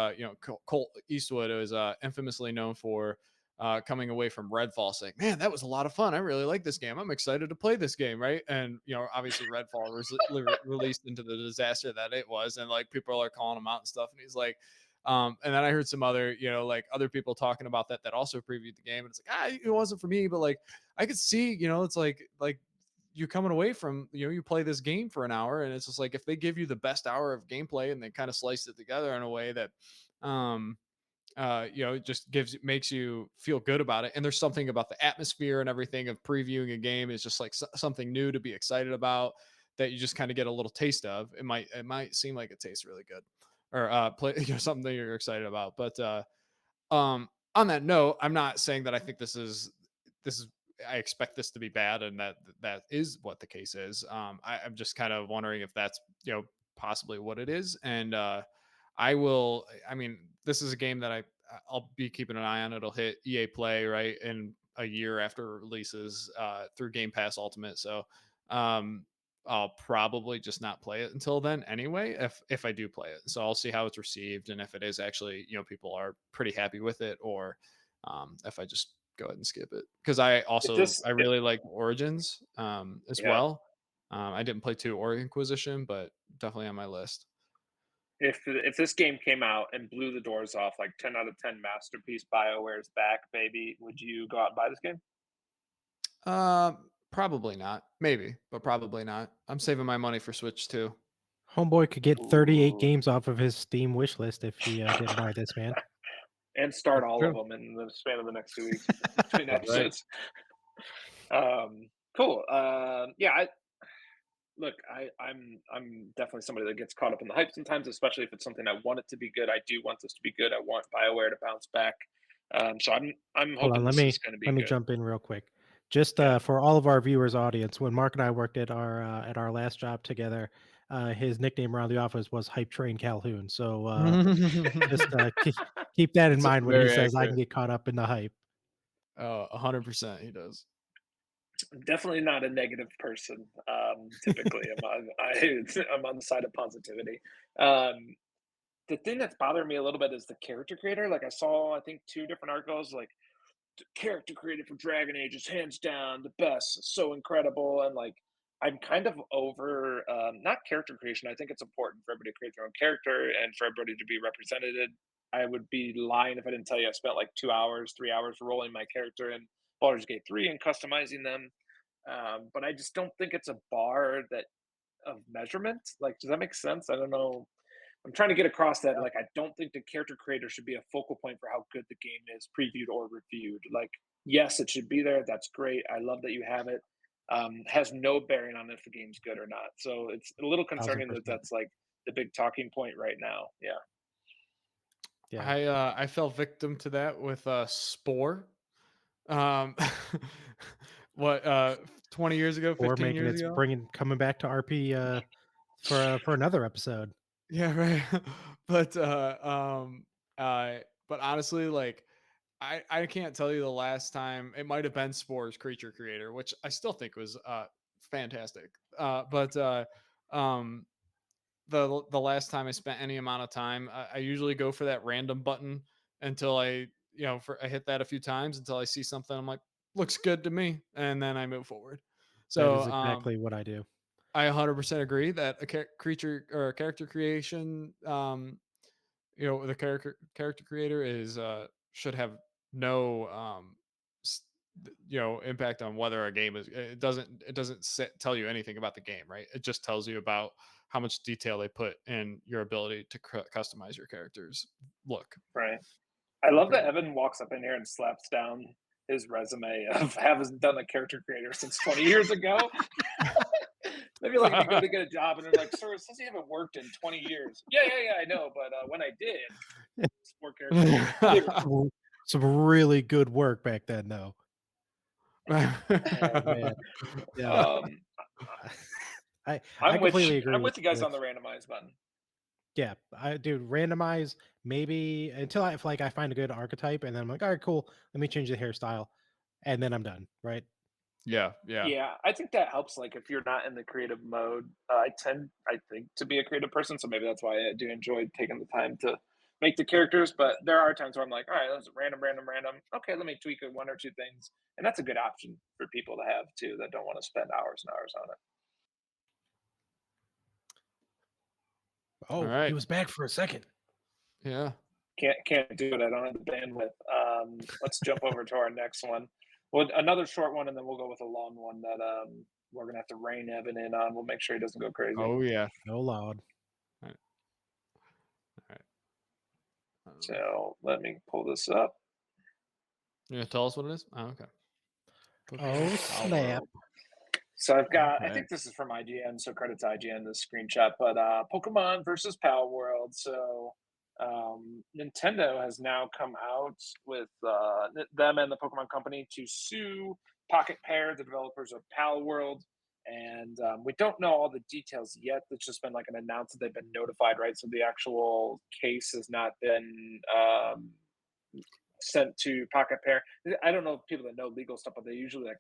Colt Eastwood is infamously known for coming away from Redfall saying, "Man, that was a lot of fun. I really like this game. I'm excited to play this game." Right? And obviously Redfall was released into the disaster that it was, and like people are calling him out and stuff. And he's like, and then I heard some other, like other people talking about that also previewed the game, and it's like, it wasn't for me, but like I could see, it's like you coming away from, you play this game for an hour, and it's just like if they give you the best hour of gameplay and they kind of slice it together in a way that it just makes you feel good about it. And there's something about the atmosphere and everything of previewing a game is just like something new to be excited about, that you just kind of get a little taste of. It might seem like it tastes really good, or play something that you're excited about. But on that note, I'm not saying that I think this is I expect this to be bad, and that is what the case is. I'm just kind of wondering if that's possibly what it is. And I mean, this is a game that I'll be keeping an eye on. It'll hit EA Play right in a year after it releases through Game Pass Ultimate. So I'll probably just not play it until then anyway, if I do play it. So I'll see how it's received, and if it is actually, people are pretty happy with it, or if I just go ahead and skip it. Because I really like Origins as Yeah. well. I didn't play 2 or Inquisition, but definitely on my list. If this game came out and blew the doors off, like 10 out of 10 masterpiece, BioWare's back, baby, would you go out and buy this game? Probably not. Maybe, but probably not. I'm saving my money for Switch too. Homeboy could get 38 Ooh. games off of his Steam wish list if he didn't buy this, man. And start That's all true. of them in the span of the next 2 weeks between Right. episodes. Cool. I'm definitely somebody that gets caught up in the hype sometimes, especially if it's something I want it to be good. I do want this to be good. I want BioWare to bounce back. So I'm Hold hoping on, let this me is going to be let me good. jump in real quick. Just Yeah. for all of our viewers' audience, when Mark and I worked at our last job together, his nickname around the office was Hype Train Calhoun. So just keep that in It's mind when he very says I can accurate. get caught up in the hype. 100% he does. Definitely not a negative person. Typically, I'm on the side of positivity. The thing that's bothering me a little bit is the character creator. Like I saw, I think 2 different articles, like the character created for Dragon Age is hands down the best, so incredible. And like I'm kind of over not character creation. I think it's important for everybody to create their own character and for everybody to be represented. I would be lying if I didn't tell you I spent like 2 hours, 3 hours rolling my character in Baldur's Gate 3 and customizing them. But I just don't think it's a bar that of measurement. Like, does that make sense? I don't know. I'm trying to get across that like I don't think the character creator should be a focal point for how good the game is, previewed or reviewed. Like, yes, it should be there. That's great. I love that you have it. Has no bearing on if the game's good or not. So it's a little concerning that 1000%. that's like the big talking point right now. Yeah. Yeah. I fell victim to that with Spore. Um, what 20 years ago, Or 15 making years its ago? coming back to RP for another episode. Yeah, right. But but honestly, like I can't tell you the last time. It might have been Spore's Creature Creator, which I still think was fantastic. But um the last time I spent any amount of time, I usually go for that random button until I hit that a few times until I see something. I'm like, looks good to me, and then I move forward. That So is exactly what I do. I 100% agree that a creature or a character creation, the character creator is should have no impact on whether a game is. It doesn't tell you anything about the game, right? It just tells you about how much detail they put in your ability to customize your character's look. Right. I love Pretty that Evan walks up in here and slaps down his resume of having done a character creator since 20 years ago. Maybe like if you go to get a job and they're like, "Sir, it says you haven't worked in 20 years." Yeah, I know, but when I did, sport character. Some really good work back then, though. Oh, man. Yeah. Um, I I'm with completely you. agree I'm with you guys with on the randomize button. yeah. I dude randomize maybe until I if like I find a good archetype and then I'm like, all right, cool. Let me change the hairstyle, and then I'm done. Right. yeah. Yeah, I think that helps. Like if you're not in the creative mode, I think, to be a creative person. So maybe that's why I do enjoy taking the time to make the characters. But there are times where I'm like, all right, that's random. Okay, let me tweak one or two things, and that's a good option for people to have too that don't want to spend hours and hours on it. Oh, All right. he was back for a second. Yeah. Can't do it. I don't have the bandwidth. Let's jump over to our next one. Well, another short one, and then we'll go with a long one that we're gonna have to rein Evan in on. We'll make sure he doesn't go crazy. Oh yeah. No loud. All right. So let me pull this up. You gonna tell us what it is? Oh, okay. Oh snap! So I've got, I Okay. think this is from IGN, so credit to IGN, this screenshot, but Pokemon versus Palworld. So Nintendo has now come out with them and the Pokemon Company to sue Pocket Pair, the developers of Palworld. And we don't know all the details yet. It's just been like an announcement. They've been notified, right? So the actual case has not been sent to Pocket Pair. I don't know if people that know legal stuff, but they usually like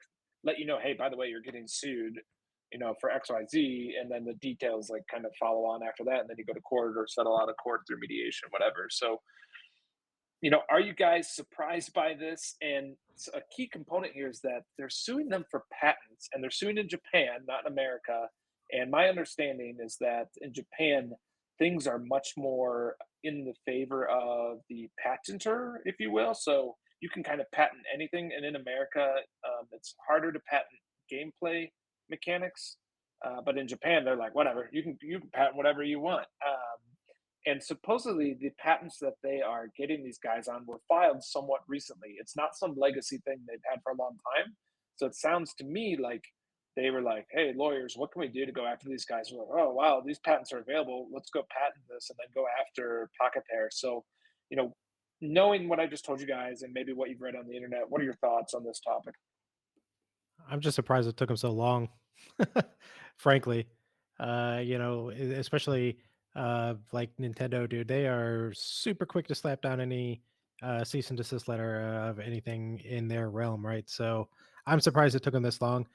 let you know, hey, by the way, you're getting sued, for XYZ, and then the details like kind of follow on after that, and then you go to court or settle out of court through mediation, whatever. So, are you guys surprised by this? And a key component here is that they're suing them for patents, and they're suing in Japan, not in America. And my understanding is that in Japan, things are much more in the favor of the patenter, if you will. So you can kind of patent anything, and in America, it's harder to patent gameplay mechanics. But in Japan, they're like, whatever, you can patent whatever you want. And supposedly, the patents that they are getting these guys on were filed somewhat recently. It's not some legacy thing they've had for a long time. So it sounds to me like they were like, hey, lawyers, what can we do to go after these guys? We're like, oh, wow, these patents are available. Let's go patent this and then go after Pocket Pair. So, knowing what I just told you guys and maybe what you've read on the internet, what are your thoughts on this topic? I'm just surprised it took him so long. Frankly, especially like Nintendo, dude, they are super quick to slap down any cease and desist letter of anything in their realm, right? So I'm surprised it took them this long.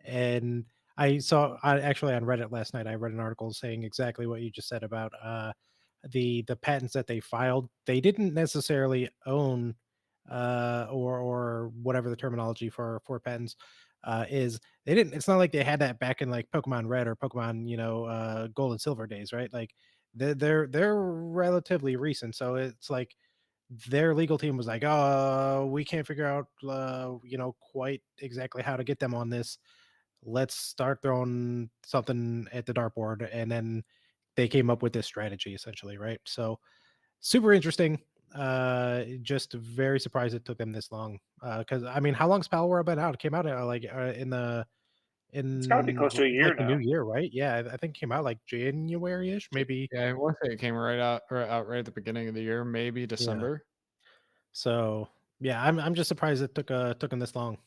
And actually on Reddit last night, I read an article saying exactly what you just said about the patents that they filed. They didn't necessarily own or whatever the terminology for patents is. They didn't. It's not like they had that back in like Pokemon Red or Pokemon Gold and Silver days, right? Like they're relatively recent, so it's like their legal team was like, oh, we can't figure out quite exactly how to get them on this. Let's start throwing something at the dartboard, and then they came up with this strategy essentially, right? So super interesting. Just very surprised it took them this long. Because I mean, how long's Palworld been out? It came out It's got to be close to a year like the new now. year, right? Yeah, I think it came out like January-ish, maybe. Yeah, I want to say it came right out right at the beginning of the year, maybe December. So yeah, I'm just surprised it took them this long.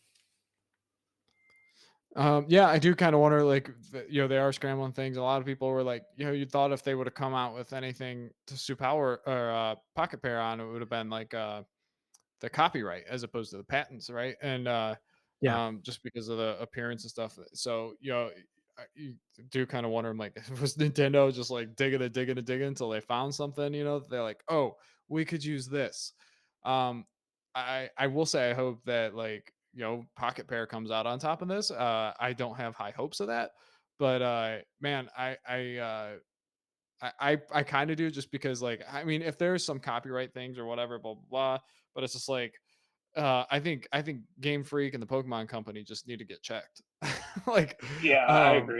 Yeah, I do kind of wonder, like, they are scrambling things. A lot of people were like, you thought if they would have come out with anything to sue Power or Pocket Pair on, it would have been like the copyright as opposed to the patents, right? And Yeah. just because of the appearance and stuff. So you do kind of wonder, I'm like, was Nintendo just like digging until they found something? They're like, oh, we could use this. I will say I hope that, like, Pocket Pair comes out on top of this. I don't have high hopes of that, but man, I kind of do, just because, like, I mean, if there's some copyright things or whatever, blah blah blah, but it's just like, I think Game Freak and the Pokemon Company just need to get checked. Like, Yeah, I agree.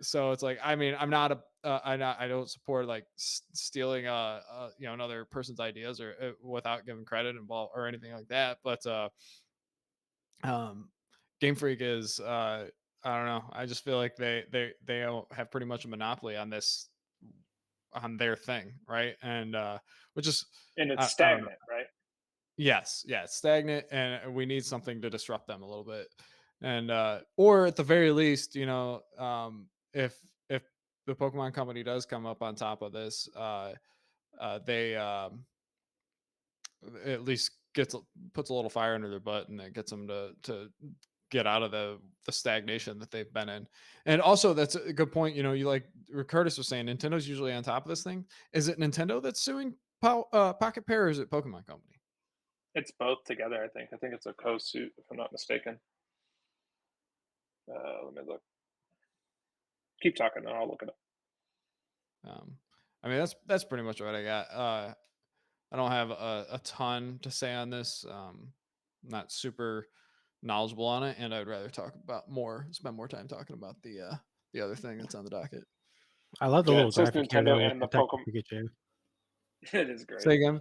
so it's like, I mean, I'm not a I don't support, like, stealing another person's ideas, or without giving credit involved or anything like that, but um Game Freak is, I don't know, I just feel like they have pretty much a monopoly on this, on their thing, right? And which is, And it's I don't know. stagnant, right? Yes, yeah, it's stagnant, and we need something to disrupt them a little bit, and or at the very least, if the Pokemon Company does come up on top of this, they at least puts a little fire under their butt, and it gets them to get out of the stagnation that they've been in. And also, that's a good point. You, like Curtis was saying, Nintendo's usually on top of this thing. Is it Nintendo that's suing Pocket Pair, or is it Pokemon Company? It's both together, I think. I think it's a co-suit, if I'm not mistaken. Let me look. Keep talking, and I'll look it up. I mean, that's pretty much what I got. I don't have a ton to say on this. Not super knowledgeable on it, and I'd rather spend more time talking about the other thing that's on the docket. I love the Yeah, little it says graphic here Nintendo though with and the Detective Pokemon. Pikachu. It is great. Say again,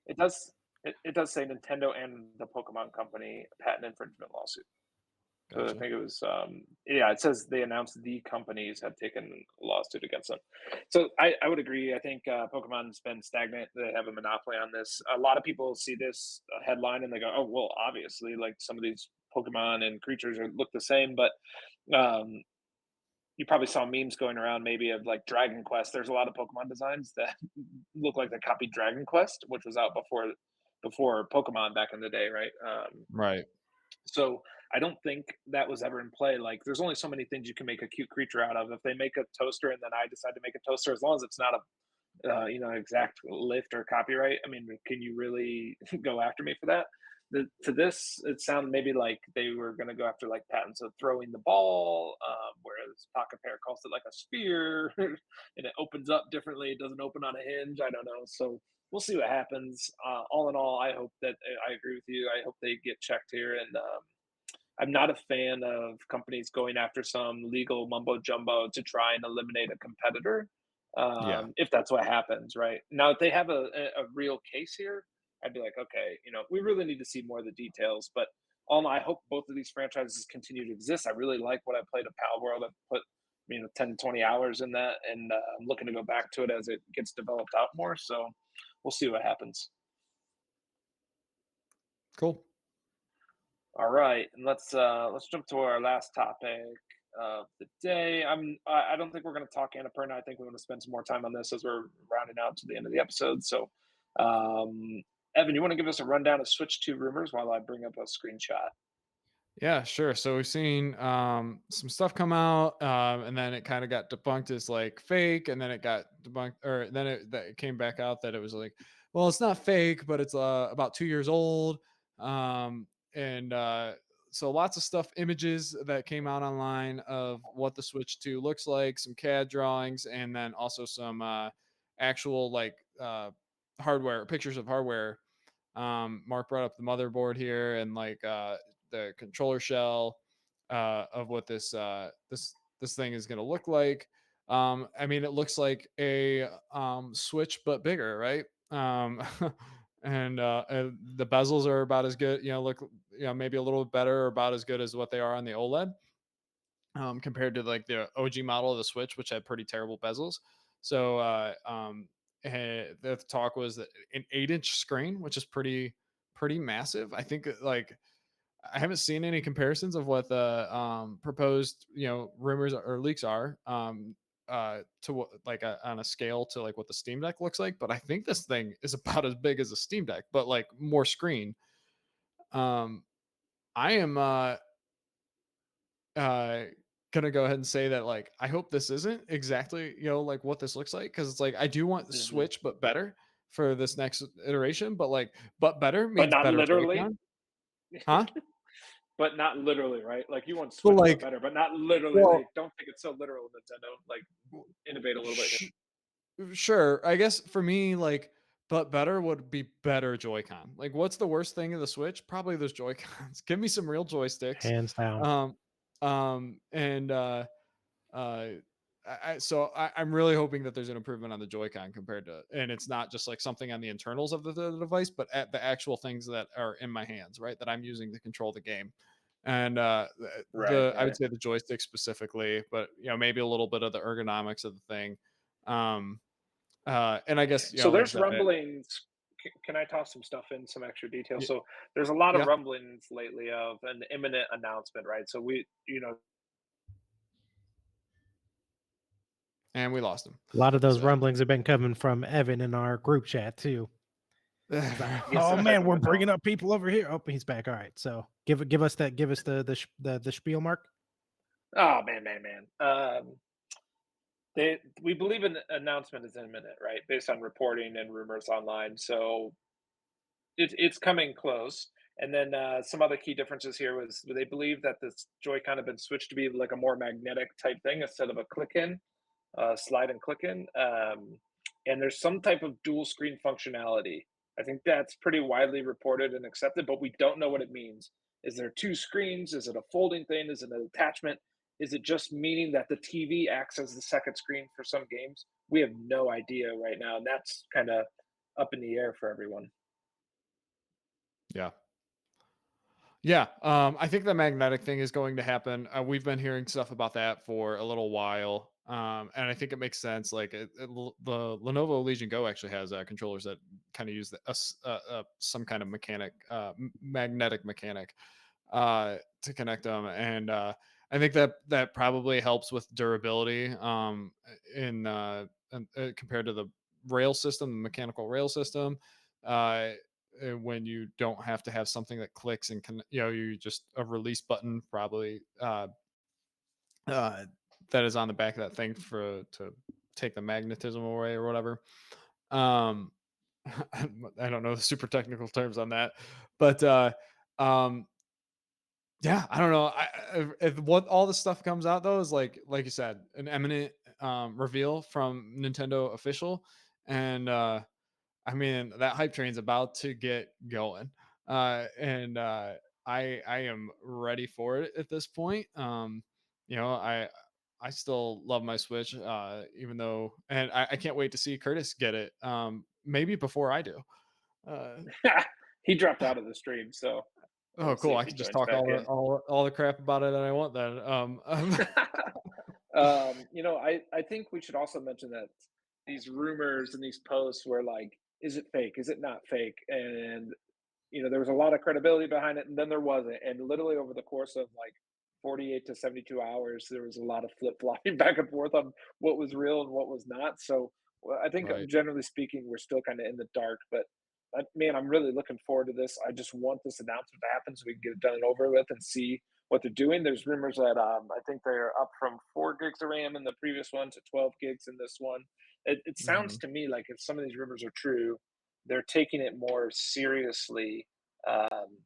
It does. It does say Nintendo and the Pokemon Company patent infringement lawsuit. So I Gotcha. think it was, yeah, it says they announced the companies had taken a lawsuit against them. So I would agree. I think Pokemon's been stagnant. They have a monopoly on this. A lot of people see this headline and they go, oh, well, obviously, like some of these Pokemon and creatures look the same. But um, you probably saw memes going around maybe of like Dragon Quest. There's a lot of Pokemon designs that look like they copied Dragon Quest, which was out before Pokemon back in the day, right? Right. So I don't think that was ever in play. Like, there's only so many things you can make a cute creature out of. If they make a toaster and then I decide to make a toaster, as long as it's not a exact lift or copyright, I mean, can you really go after me for that? To this, it sounded maybe like they were going to go after like patents of throwing the ball, whereas Pocket Pair calls it like a spear, and it opens up differently. It doesn't open on a hinge. I don't know. So we'll see what happens. All in all, I hope that I agree with you. I hope they get checked here, and I'm not a fan of companies going after some legal mumbo jumbo to try and eliminate a competitor. Yeah. If that's what happens, right now, if they have a real case here, I'd be like, okay, we really need to see more of the details. But all in all, I hope both of these franchises continue to exist. I really like what I played at Palworld. I've put 10 to 20 hours in that, and I'm looking to go back to it as it gets developed out more. So we'll see what happens. Cool. All right, and let's jump to our last topic of the day. I don't think we're going to talk Annapurna. I think we want to spend some more time on this as we're rounding out to the end of the episode. So, Evan, you want to give us a rundown of Switch 2 rumors while I bring up a screenshot? Yeah, sure. So we've seen some stuff come out, and then it kind of got debunked as like fake, and then it got debunked, or then it came back out that it was like, well, it's not fake, but it's about 2 years old. And so lots of stuff, images that came out online of what the Switch 2 looks like, some CAD drawings, and then also some actual like hardware, pictures of hardware. Mark brought up the motherboard here, and like the controller shell of what this thing is going to look like. I mean, it looks like a Switch but bigger, right? And the bezels are about as good, look, maybe a little bit better or about as good as what they are on the OLED, compared to like the OG model of the Switch, which had pretty terrible bezels. So the talk was that an 8-inch screen, which is pretty massive. I think like I haven't seen any comparisons of what the proposed, rumors or leaks are, to what like on a scale to like what the Steam Deck looks like. But I think this thing is about as big as a Steam Deck, but like more screen. Um, I am uh gonna go ahead and say that like I hope this isn't exactly like what this looks like, because it's like I do want Mhm. Switch but better for this next iteration, but like but better But means not better literally. Joy-Con, huh? But not literally, right? Like you want But Switch but like, better, but not literally. well, Like don't think it's so literal, Nintendo. Like innovate a little bit here. sure. I guess for me, like, but better would be better Joy-Con. Like, what's the worst thing of the Switch? Probably those Joy-Cons. Give me some real joysticks. Hands down. And uh, I'm really hoping that there's an improvement on the Joy-Con compared to, and it's not just like something on the internals of the device, but at the actual things that are in my hands, right? That I'm using to control the game. And Right, I right. would say the joystick specifically, but maybe a little bit of the ergonomics of the thing. Um, and I guess, So like I there's said, rumblings. Can I toss some stuff in, some extra detail? y- So there's a lot of yeah, rumblings lately of an imminent announcement, right? So and we lost him. A lot of those So, rumblings have been coming from Evan in our group chat too. He's like, get "Oh some type man, of we're bringing announcement. up people over here." Oh, he's back. All right, so give us the spiel, Mark. Oh man. We believe an announcement is imminent, right? Based on reporting and rumors online. So it's coming close. And then some other key differences here was they believe that this Joy-Con have been switched to be like a more magnetic type thing instead of a click in, slide and click in. And there's some type of dual screen functionality. I think that's pretty widely reported and accepted, but we don't know what it means. Is there two screens? Is it a folding thing? Is it an attachment? Is it just meaning that the TV acts as the second screen for some games? We have no idea right now, and that's kind of up in the air for everyone. yeah. Yeah, I think the magnetic thing is going to happen. We've been hearing stuff about that for a little while, and I think it makes sense. Like the Lenovo Legion Go actually has controllers that kind of use some kind of magnetic mechanic to connect them, and I think that probably helps with durability compared to the rail system, the mechanical rail system. Uh, when you don't have to have something that clicks and can, you just a release button probably uh, that is on the back of that thing to take the magnetism away or whatever. Um, I don't know the super technical terms on that, but um, yeah, I don't know. If what all this stuff comes out though is like you said, an imminent reveal from Nintendo official, and I mean, that hype train's about to get going. And I am ready for it at this point. You know, I still love my Switch, even though, and I can't wait to see Curtis get it. Maybe before I do. Uh, He dropped out of the stream, so oh, we'll see cool! if I he can just joins talk back in. all the crap about it that I want then. I think we should also mention that these rumors and these posts were like, is it fake? Is it not fake? And there was a lot of credibility behind it, and then there wasn't. And literally over the course of like 48 to 72 hours, there was a lot of flip flopping back and forth on what was real and what was not. So well, I think right. generally speaking, we're still kind of in the dark. But man, I'm really looking forward to this. I just want this announcement to happen so we can get it done and over with and see what they're doing. There's rumors that I think they're up from 4 gigs of RAM in the previous one to 12 gigs in this one. It sounds Mhm. to me like if some of these rumors are true, they're taking it more seriously um,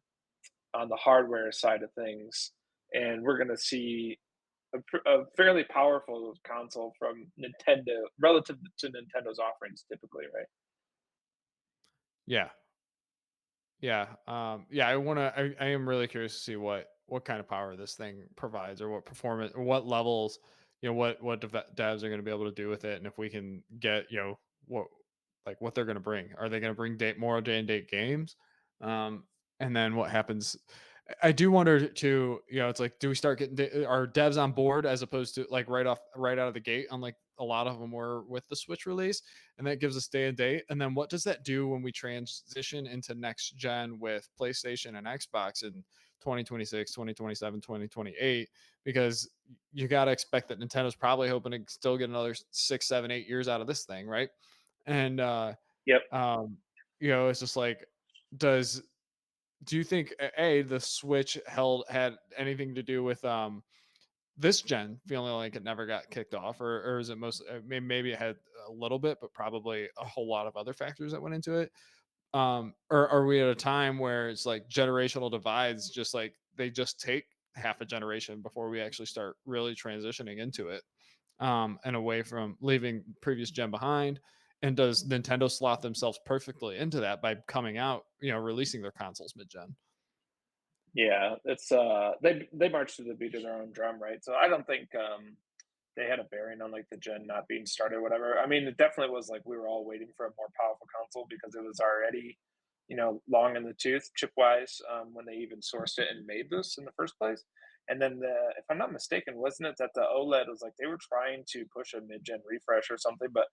on the hardware side of things, and we're going to see a fairly powerful console from Nintendo relative to Nintendo's offerings typically, right? Yeah. Yeah. Yeah. I am really curious to see what kind of power this thing provides, or what performance, or what levels, what devs are going to be able to do with it, and if we can get what they're going to bring. Are they going to bring more day and date games? And then what happens? I do wonder too. It's like, do we start getting our devs on board as opposed to like right out of the gate? Unlike a lot of them were with the Switch release, and that gives us day and date. And then what does that do when we transition into next gen with PlayStation and Xbox in 2026, 2027, 2028? Because you got to expect that Nintendo's probably hoping to still get another 6, 7, 8 years out of this thing, right? And Yep. it's just like, do you think the Switch had anything to do with this gen feeling like it never got kicked off, or is it maybe it had a little bit, but probably a whole lot of other factors that went into it? Or are we at a time where it's like generational divides, just like they just take half a generation before we actually start really transitioning into it, and away from leaving previous gen behind? And does Nintendo slot themselves perfectly into that by coming out, releasing their consoles mid-gen? Yeah, it's they march to the beat of their own drum, right? So I don't think they had a bearing on like the gen not being started or whatever. I mean, it definitely was like we were all waiting for a more powerful console because it was already, long in the tooth chip wise, when they even sourced it and made this in the first place. And then if I'm not mistaken, wasn't it that the OLED was like they were trying to push a mid-gen refresh or something, but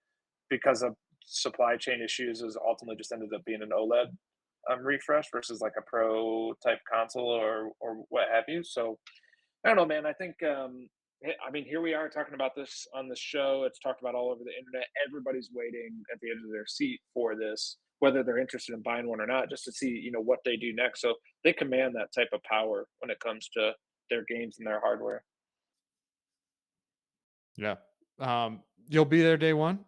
because of supply chain issues, is ultimately just ended up being an OLED refresh versus like a pro type console or what have you. So I don't know, man. I think I mean, here we are talking about this on the show. It's talked about all over the internet. Everybody's waiting at the edge of their seat for this, whether they're interested in buying one or not, just to see what they do next. So they command that type of power when it comes to their games and their hardware. Yeah. You'll be there day one?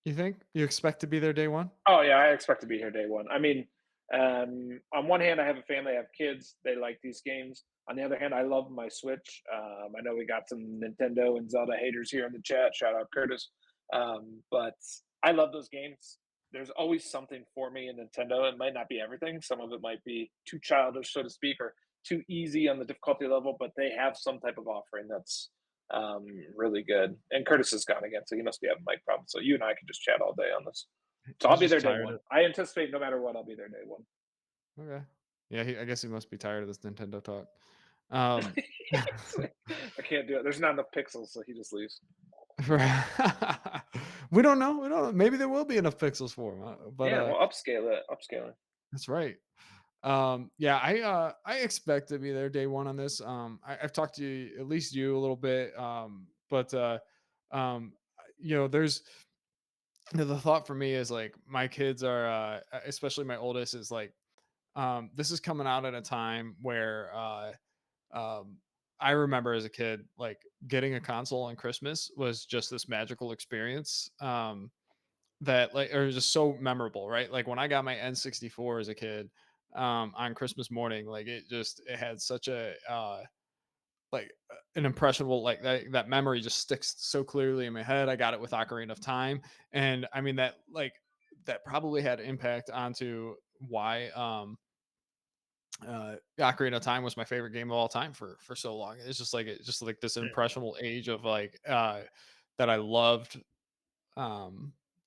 You think? You expect to be there day one? Oh yeah, I expect to be here day one. I mean, on one hand, I have a family, I have kids. They like these games. On the other hand, I love my Switch. I know we got some Nintendo and Zelda haters here in the chat. Shout out Curtis. But I love those games. There's always something for me in Nintendo. It might not be everything. Some of it might be too childish, so to speak, or too easy on the difficulty level. But they have some type of offering that's really good. And Curtis is gone again, so he must be having mic problems. So you and I can just chat all day on this. So I'll He's be just there day tired one. I anticipate no matter what, I'll be there day one. Okay. Yeah, I guess he must be tired of this Nintendo talk. I can't do it. There's not enough pixels, so he just leaves. We don't know. We don't know. Maybe there will be enough pixels for him. But yeah, we'll upscale it. Upscale it. that's right. Yeah, I expect to be there day one on this. I've talked to you, at least you a little bit. But there's the thought for me is like my kids are especially my oldest is like this is coming out at a time where um I remember as a kid like getting a console on Christmas was just this magical experience that like it was just so memorable, right? Like when I got my N64 as a kid on Christmas morning, like it had such a an impressionable like that memory just sticks so clearly in my head. I got it with Ocarina of Time, and I mean that probably had impact onto why Ocarina of Time was my favorite game of all time for so long. It's just like this impressionable age of like that I loved.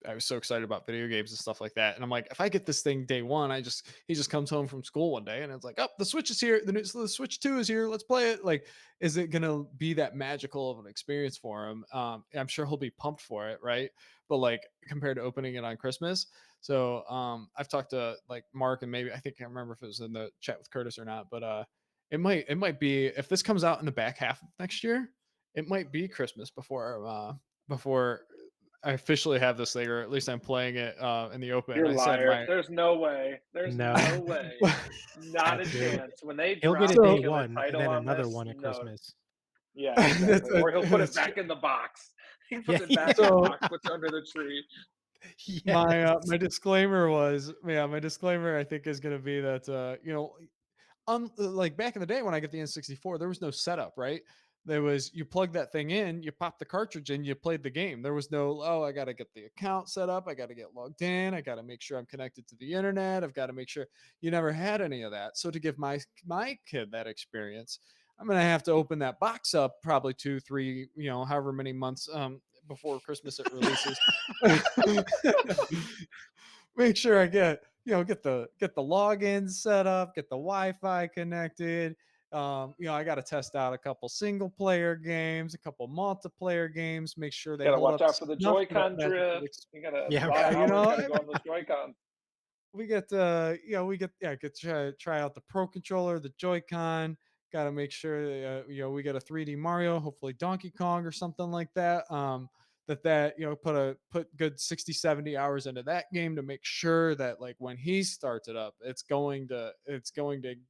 I was so excited about video games and stuff like that. And I'm like, if I get this thing day one, he just comes home from school one day and it's like, oh, the Switch is here. The Switch 2 is here. Let's play it. Like, is it gonna be that magical of an experience for him? I'm sure he'll be pumped for it, right? But like compared to opening it on Christmas. So I've talked to like Mark and maybe I think I can't remember if it was in the chat with Curtis or not, but it might be if this comes out in the back half of next year, it might be Christmas before I officially have this thing, or at least I'm playing it in the open. You're a I said liar. There's no way. There's No. no way. Not a That's it. chance. When they He'll drop get it the day killer one and title then on another this, one at no. Christmas. Yeah, exactly. Or he'll put it That's back in the box. He puts Yeah, it back in so- the box, puts it under the tree. my disclaimer was my disclaimer I think is going to be that like back in the day when I got the N64, there was no setup, right? There was you plug that thing in, you pop the cartridge in, you played the game. There was no, oh, I got to get the account set up, I got to get logged in, I got to make sure I'm connected to the internet, I've got to make sure. You never had any of that. So to give my kid that experience, I'm gonna have to open that box up probably 2-3, however many months before Christmas it releases. Make sure I get the logins set up, get the Wi-Fi connected. I got to test out a couple single player games, a couple multiplayer games, make sure they Gotta hold watch up to out for the snuff for Joy-Con that magical drift. You gotta Yeah, a lot of right. hours gotta go on those Joy-Con. we get to try out the Pro Controller, the Joy-Con. Got to make sure we get a 3D Mario, hopefully Donkey Kong or something like that. Put good 60-70 hours into that game to make sure that like when he starts it up, it's going to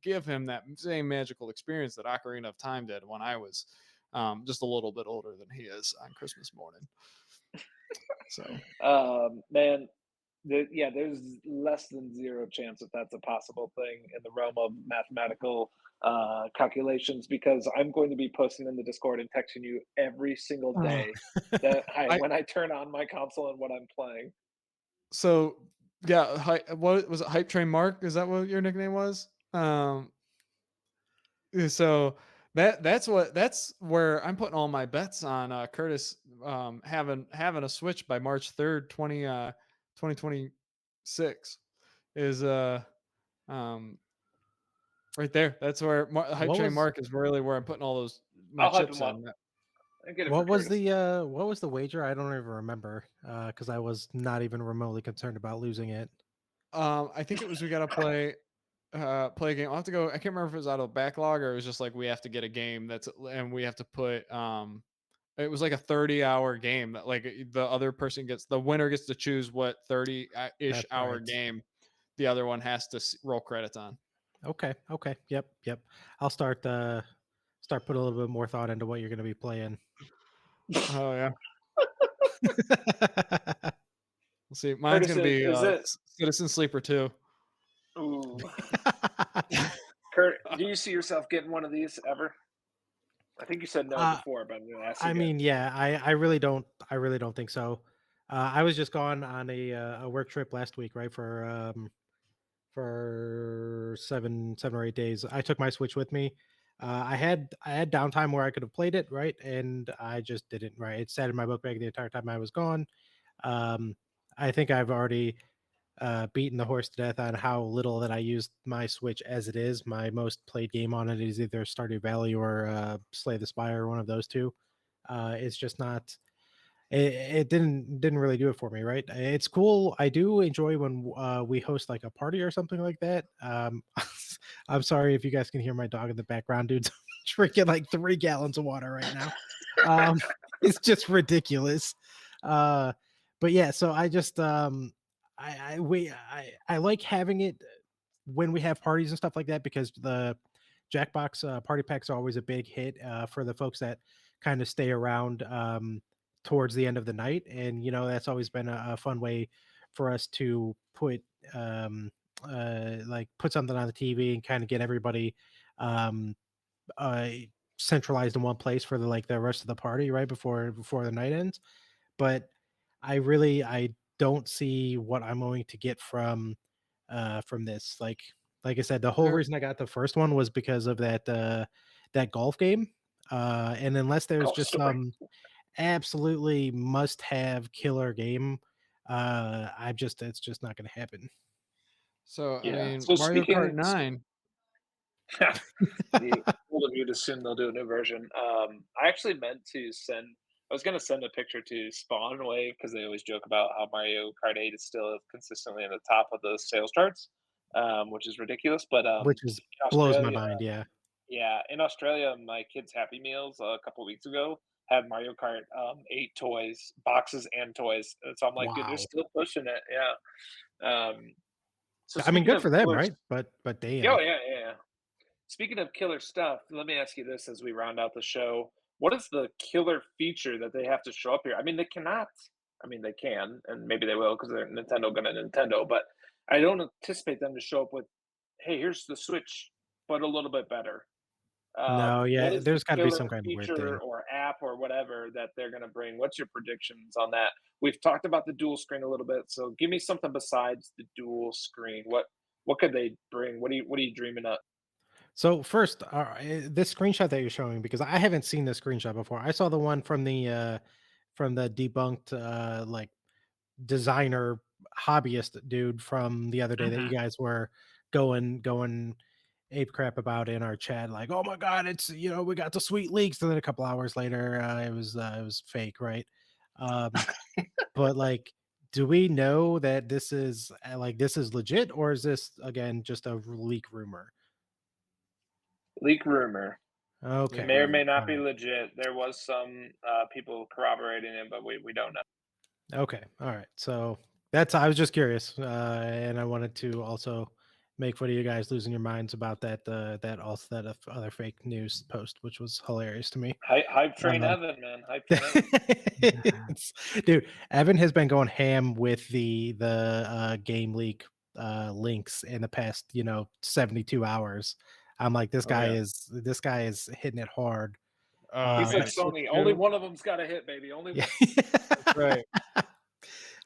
give him that same magical experience that Ocarina of Time did when I was just a little bit older than he is on Christmas morning. So Man, there's less than zero chance that that's a possible thing in the realm of mathematical calculations, because I'm going to be posting in the Discord and texting you every single day that when I turn on my console and what I'm playing. So yeah, what was it? Hype Train Mark? Is that what your nickname was? So that's where I'm putting all my bets on Curtis having a Switch by March 3rd, 2026 is right there. That's where Hype What Train was Mark is really where I'm putting all my I'll hype chips him up. on. I get it what for was Curtis. the wager? I don't even remember because I was not even remotely concerned about losing it. I think it was we got to play a game. I'll have to go. I can't remember if it was out of backlog or it was just like we have to get a game and we have to put it was like a 30-hour game that like the winner gets to choose what 30-ish That's hour right. game the other one has to roll credits on. Okay. Yep. I'll start putting a little bit more thought into what you're going to be playing. Oh yeah. We'll see. Mine's Curtis, gonna be is it? Citizen Sleeper 2. Ooh. Kurt, do you see yourself getting one of these ever? I think you said no before, but I'm going to ask you I again. mean, yeah, I really don't think so. I was just gone on a work trip last week, right? For 7 or 8 days. I took my Switch with me. I had downtime where I could have played it, right? And I just didn't, right? It sat in my book bag the entire time I was gone. I think I've already beaten the horse to death on how little that I used my Switch as it is. My most played game on it is either Stardew Valley or Slay the Spire, one of those two. It's just not. It didn't really do it for me, right? It's cool. I do enjoy when we host like a party or something like that. I'm sorry if you guys can hear my dog in the background, dude. Drinking like 3 gallons of water right now. It's just ridiculous. But yeah, so I just I like having it when we have parties and stuff like that, because the Jackbox party packs are always a big hit for the folks that kind of stay around towards the end of the night, and that's always been a fun way for us to put put something on the TV and kind of get everybody um centralized in one place for the rest of the party right before the night ends. But I don't see what I'm going to get from this. Like I said, the whole reason I got the first one was because of that golf game. And unless there's Golf just story. some absolutely must-have killer game, it's just not going to happen. So Yeah. I mean, So Mario Kart 9. The old of you to assume they'll do a new version. I actually meant to send. I was going to send a picture to Spawn Wave because they always joke about how Mario Kart 8 is still consistently in the top of the sales charts, which is ridiculous. But Which is in blows my Australia, mind. Yeah. yeah, in Australia, my kids' Happy Meals a couple weeks ago had Mario Kart 8 toys, boxes and toys. And so I'm like, dude, they're Wow. still pushing it. Yeah. So I mean, speaking good of for them, killer, right? But oh damn. yeah. Speaking of killer stuff, let me ask you this as we round out the show. What is the killer feature that they have to show up here? I mean, they cannot. I mean, they can, and maybe they will because they're Nintendo gonna Nintendo. But I don't anticipate them to show up with, "Hey, here's the Switch, but a little bit better." No, What yeah, is the there's got to be killer some kind of weird feature thing. or app or whatever that they're gonna bring? What's your predictions on that? We've talked about the dual screen a little bit, so give me something besides the dual screen. What could they bring? What are you dreaming up? So first, this screenshot that you're showing, because I haven't seen this screenshot before. I saw the one from the debunked like designer hobbyist dude from the other day that you guys were going ape crap about in our chat, like, oh my god, it's, we got the sweet leaks, and then a couple hours later it was fake, right? um but like, do we know that this is this is legit, or is this again just a leak rumor? Leak rumor. Okay, May or may not all be right. legit. There was some people corroborating it, but we don't know. Okay. All right. So I was just curious. And I wanted to also make fun of you guys losing your minds about that other fake news post, which was hilarious to me. Hype train Um, Evan, man. Hype train Evan. dude, Evan has been going ham with the game leak links in the past, 72 hours. I'm like, this Oh, guy yeah. is hitting it hard. He's like Man, Switch Sony. Only 2. one of them's got a hit, baby. Only Yeah. one. That's right.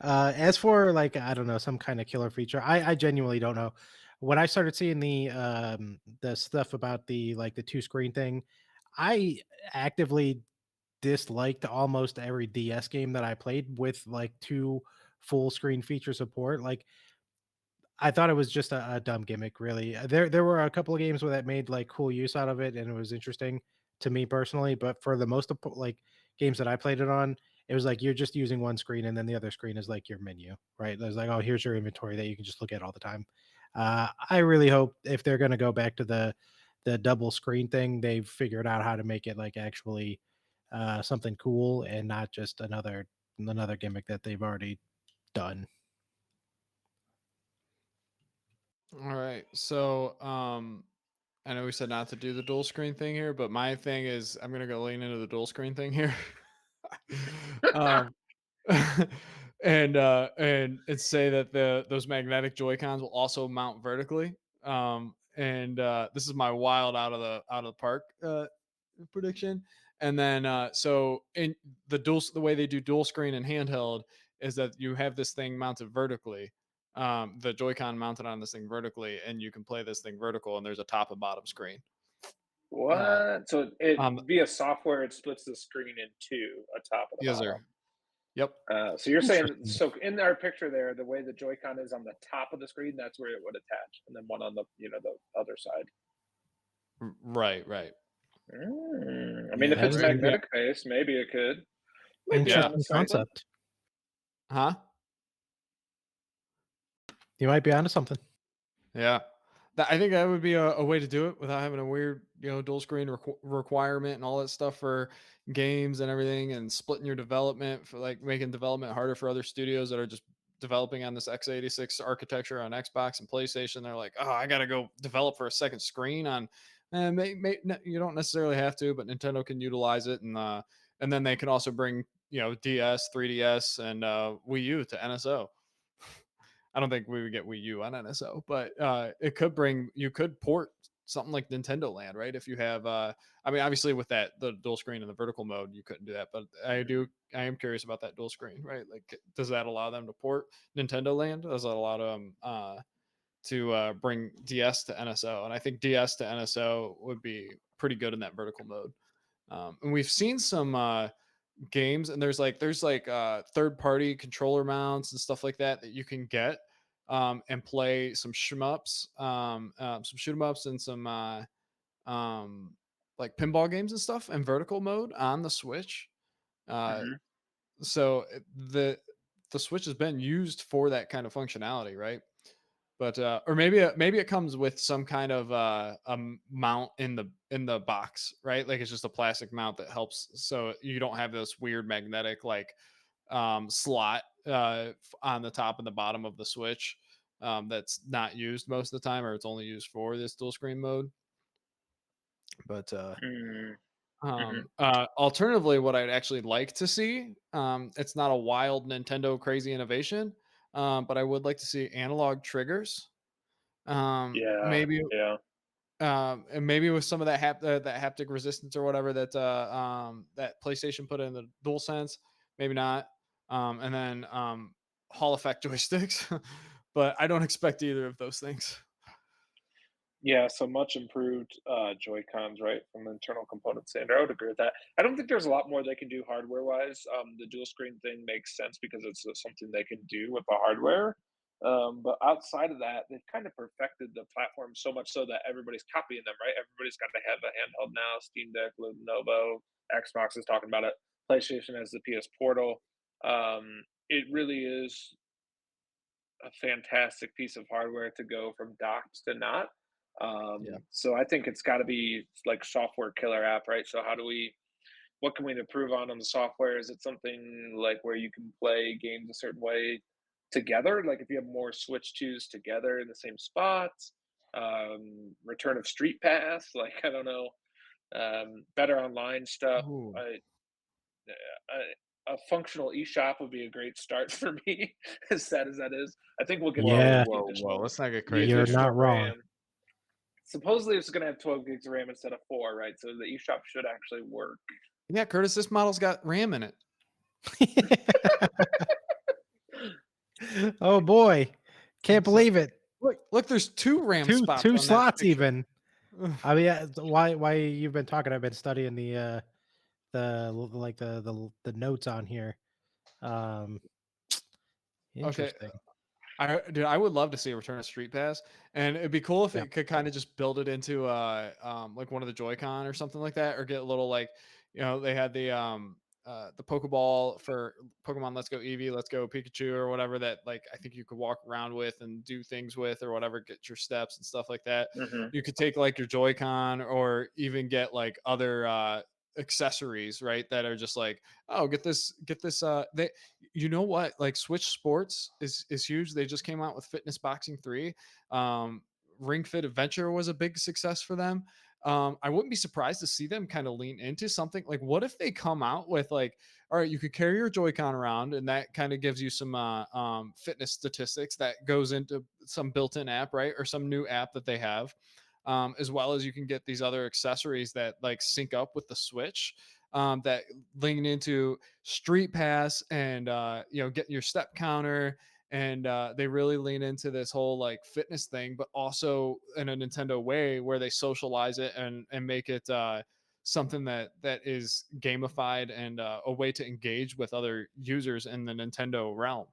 As for like, I don't know, some kind of killer feature, I genuinely don't know. When I started seeing the stuff about the two screen thing, I actively disliked almost every DS game that I played with like two full screen feature support. Like, I thought it was just a dumb gimmick, really. There were a couple of games where that made like cool use out of it, and it was interesting to me personally. But for the most of like games that I played it on, it was like you're just using one screen, and then the other screen is like your menu, right? There's like, oh, here's your inventory that you can just look at all the time. I really hope if they're going to go back to the double screen thing, they've figured out how to make it like actually something cool and not just another gimmick that they've already done. All right. So, I know we said not to do the dual screen thing here, but my thing is I'm gonna go lean into the dual screen thing here. um, and say that those magnetic Joy Cons will also mount vertically. And this is my wild out of the park prediction. And then so in the way they do dual screen and handheld is that you have this thing mounted vertically, the Joy-Con mounted on this thing vertically, and you can play this thing vertical, and there's a top and bottom screen. What? So it Um, via software, it splits the screen in two, a top and a yes, sir. bottom. Yep. So you're saying, Interesting. so in our picture there, the way the Joy-Con is on the top of the screen, that's where it would attach, and then one on the the other side. Right. I mean, Yeah, if it's right. magnetic based, maybe it could. Might be Yeah. onto Interesting something. concept. Huh? You might be onto something. Yeah. I think that would be a way to do it without having a weird, dual screen requirement and all that stuff for games and everything, and splitting your development for like making development harder for other studios that are just developing on this x86 architecture on Xbox and PlayStation. They're like, oh, I got to go develop for a second screen on, and you don't necessarily have to, but Nintendo can utilize it. And then they can also bring, DS, 3DS, and Wii U to NSO. I don't think we would get Wii U on NSO, but you could port something like Nintendo Land, right? If you have, I mean, obviously with the dual screen and the vertical mode, you couldn't do that, but I am curious about that dual screen, right? Like, does that allow them to port Nintendo Land? Does that allow them to bring DS to NSO? And I think DS to NSO would be pretty good in that vertical mode. And we've seen some games, and there's third party controller mounts and stuff like that you can get and play some shmups, some shoot 'em ups, and some like pinball games and stuff in vertical mode on the Switch. Mhm. So the Switch has been used for that kind of functionality, right? But or maybe it comes with some kind of a mount in the box, right? Like it's just a plastic mount that helps, so you don't have this weird magnetic slot on the top and the bottom of the Switch that's not used most of the time, or it's only used for this dual screen mode. But Mhm. alternatively, what I'd actually like to see, it's not a wild Nintendo crazy innovation, but I would like to see analog triggers. Yeah. Maybe Yeah. and maybe with some of that haptic resistance or whatever that PlayStation put in the DualSense, maybe not. And then Hall effect joysticks, but I don't expect either of those things. Yeah, so much improved Joy-Cons, right, from an internal component standard. I would agree with that. I don't think there's a lot more they can do hardware-wise. The dual screen thing makes sense because it's something they can do with the hardware. But outside of that, they've kind of perfected the platform so much so that everybody's copying them, right? Everybody's got to have a handheld now. Steam Deck, Lenovo, Xbox is talking about it. PlayStation has the PS Portal. It really is a fantastic piece of hardware to go from docked to not. Yeah. So I think it's got to be like software killer app, right? So what can we improve on the software? Is it something like where you can play games a certain way together? Like if you have more Switch 2s together in the same spots, return of Street Pass, like I don't know, better online stuff. Ooh. A functional eShop would be a great start for me, as sad as that is. I think we'll get Yeah. the Whoa, additional, let's not get the crazy. You're additional not wrong. RAM. Supposedly it's going to have 12 gigs of RAM instead of 4, right? So the eShop should actually work. Yeah, Curtis, this model's got RAM in it. Oh boy, can't believe it. Look, there's 2 RAM spots. Two on that slots picture. even. I mean, why you've been talking? I've been studying the notes on here. Interesting. Dude, I would love to see a Return of Street Pass, and it'd be cool if Yeah. it could kind of just build it into like one of the Joy-Con or something like that, or get a little like, they had the Pokeball for Pokemon Let's Go Eevee, Let's Go Pikachu, or whatever that, like, I think you could walk around with and do things with or whatever, get your steps and stuff like that. Mhm. You could take like your Joy-Con or even get like other accessories, right, that are just like, oh, get this they, what, like Switch Sports is huge. They just came out with Fitness Boxing 3. Ring Fit Adventure was a big success for them. I wouldn't be surprised to see them kind of lean into something like, what if they come out with like, all right, you could carry your Joy-Con around, and that kind of gives you some fitness statistics that goes into some built-in app, right, or some new app that they have. As well as you can get these other accessories that like sync up with the Switch, that lean into Street Pass and getting your step counter, and they really lean into this whole like fitness thing, but also in a Nintendo way where they socialize it and make it something that is gamified and a way to engage with other users in the Nintendo realm.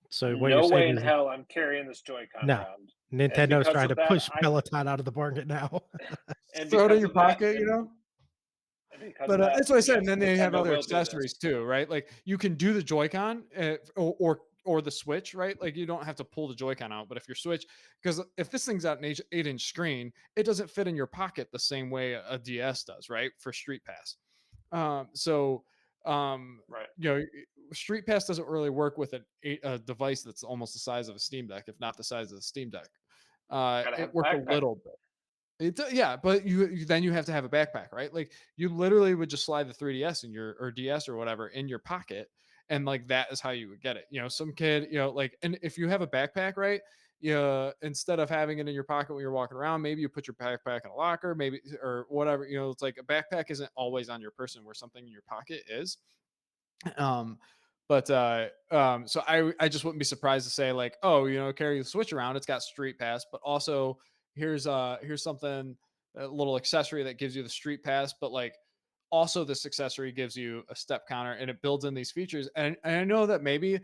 So what you're No way saying in is hell I'm carrying this Joy-Con no, around. Nintendo's because trying of to that, push Peloton out of the market now. and Throw it in because your of that, pocket, and because But of that, that's what I said. yes, And then they have Nintendo other will do this. accessories too, right? Like you can do the Joy-Con or the Switch, right? Like you don't have to pull the Joy-Con out, but if your Switch, because if this thing's at an 8-inch screen, it doesn't fit in your pocket the same way a DS does, right? For Street Pass. Right. Street Pass doesn't really work with a device that's almost the size of a Steam Deck, if not the size of the Steam Deck. Gotta have It a worked a backpack. little bit. Yeah, but you then you have to have a backpack, right? Like you literally would just slide the 3DS or DS or whatever in your pocket, and like that is how you would get it. Some kid, like, and if you have a backpack, right? Instead of having it in your pocket when you're walking around, maybe you put your backpack in a locker, maybe, or whatever. It's like a backpack isn't always on your person where something in your pocket is. So I just wouldn't be surprised to say like, oh, carry the Switch around, it's got Street Pass, but also here's something, a little accessory that gives you the Street Pass, but like also this accessory gives you a step counter, and it builds in these features. And I know that maybe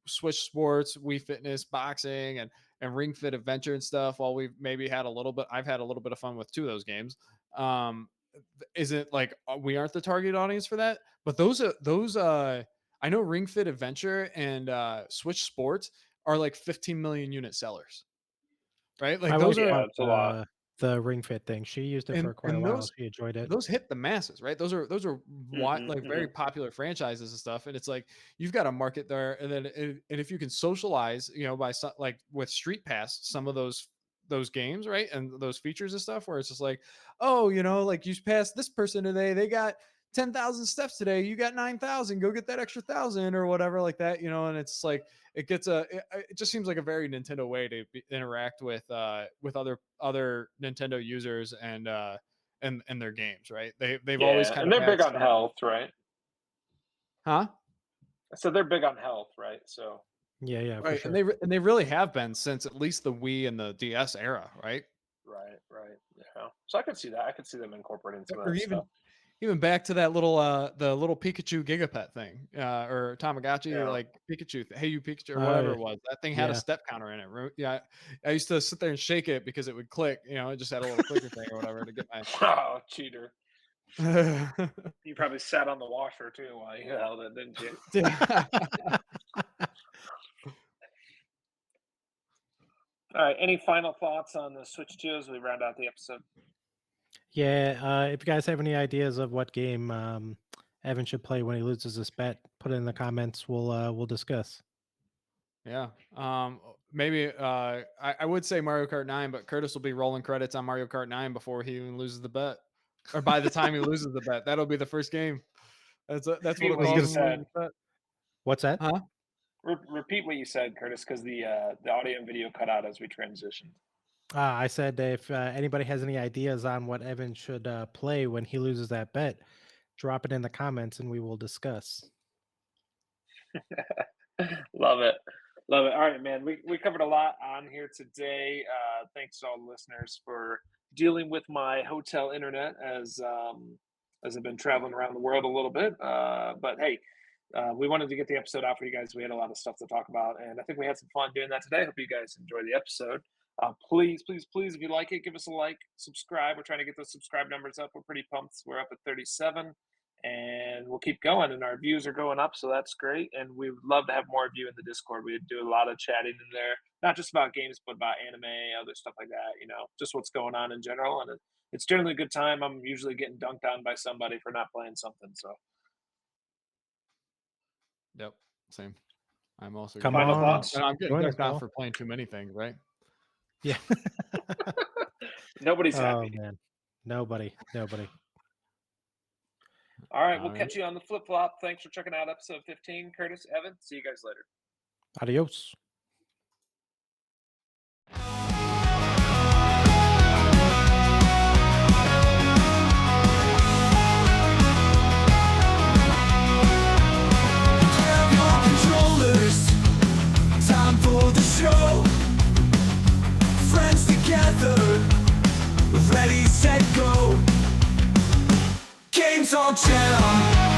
Switch Sports, Wii Fitness, boxing, and Ring Fit Adventure and stuff, while I've had a little bit of fun with 2 of those games, isn't like, we aren't the target audience for that. But those I know Ring Fit Adventure and Switch Sports are like 15 million unit sellers, right? Like My those wife are, bought it's a lot. the Ring Fit thing. She used it for quite a and while. She enjoyed it. those hit the masses, right? Those are like very Mhm. popular franchises and stuff. And it's like, you've got a market there. And then, and if you can socialize, by like with Street Pass, some of those games, right? And those features and stuff where it's just like, oh, like you passed this person today, they got 10,000 steps today, you got 9,000, go get that extra 1,000 or whatever like that, and it's like, it just seems like a very Nintendo way to interact with other Nintendo users and their games, right? They've always Yeah, kind and of they're had big on some, health, right? huh? So they're big on health, right? So Yeah, for Right, sure. and they really have been since at least the Wii and the DS era, right? Right. Yeah. So I could see that. I could see them incorporating some of Or that stuff. even back to that little the little Pikachu Gigapet thing, or Tamagotchi, Yeah. like Pikachu, Hey You Pikachu, or Oh, whatever it was. That thing had a yeah. step counter in it. Yeah, I used to sit there and shake it because it would click. It just had a little clicker thing or whatever to get my. Oh, cheater! You probably sat on the washer too while you held it, didn't you? All right. Any final thoughts on the Switch 2 as we round out the episode? Yeah, if you guys have any ideas of what game Evan should play when he loses this bet, put it in the comments. We'll discuss. Yeah. Maybe I would say Mario Kart 9, but Curtis will be rolling credits on Mario Kart 9 before he even loses the bet, or by the time he loses the bet, that'll be the first game. That's what Repeat it what you calls. said. What's that? Huh? Repeat what you said, Curtis, because the audio and video cut out as we transitioned. I said if anybody has any ideas on what Evan should play when he loses that bet, drop it in the comments and we will discuss. Love it. All right, man. We covered a lot on here today. Thanks to all the listeners for dealing with my hotel internet as I've been traveling around the world a little bit. But hey, we wanted to get the episode out for you guys. We had a lot of stuff to talk about, and I think we had some fun doing that today. Hope you guys enjoy the episode. Please, if you like it, give us a like, subscribe. We're trying to get those subscribe numbers up. We're pretty pumped. We're up at 37, and we'll keep going. And our views are going up, so that's great. And we would love to have more of you in the Discord. We do a lot of chatting in there, not just about games, but about anime, other stuff like that. Just what's going on in general. And it's generally a good time. I'm usually getting dunked on by somebody for not playing something. So, Yep. Same. I'm also Come Final on, thoughts? I'm getting join us, dunked on Paul. for playing too many things, right? Yeah. Nobody's Oh happy. man, nobody. All right, we'll All catch you on the flip flop. Thanks for checking out episode 15. Curtis, Evan, see you guys later. Adios. Grab your controllers, time for the show. Friends together, ready, set, go. Games on channel.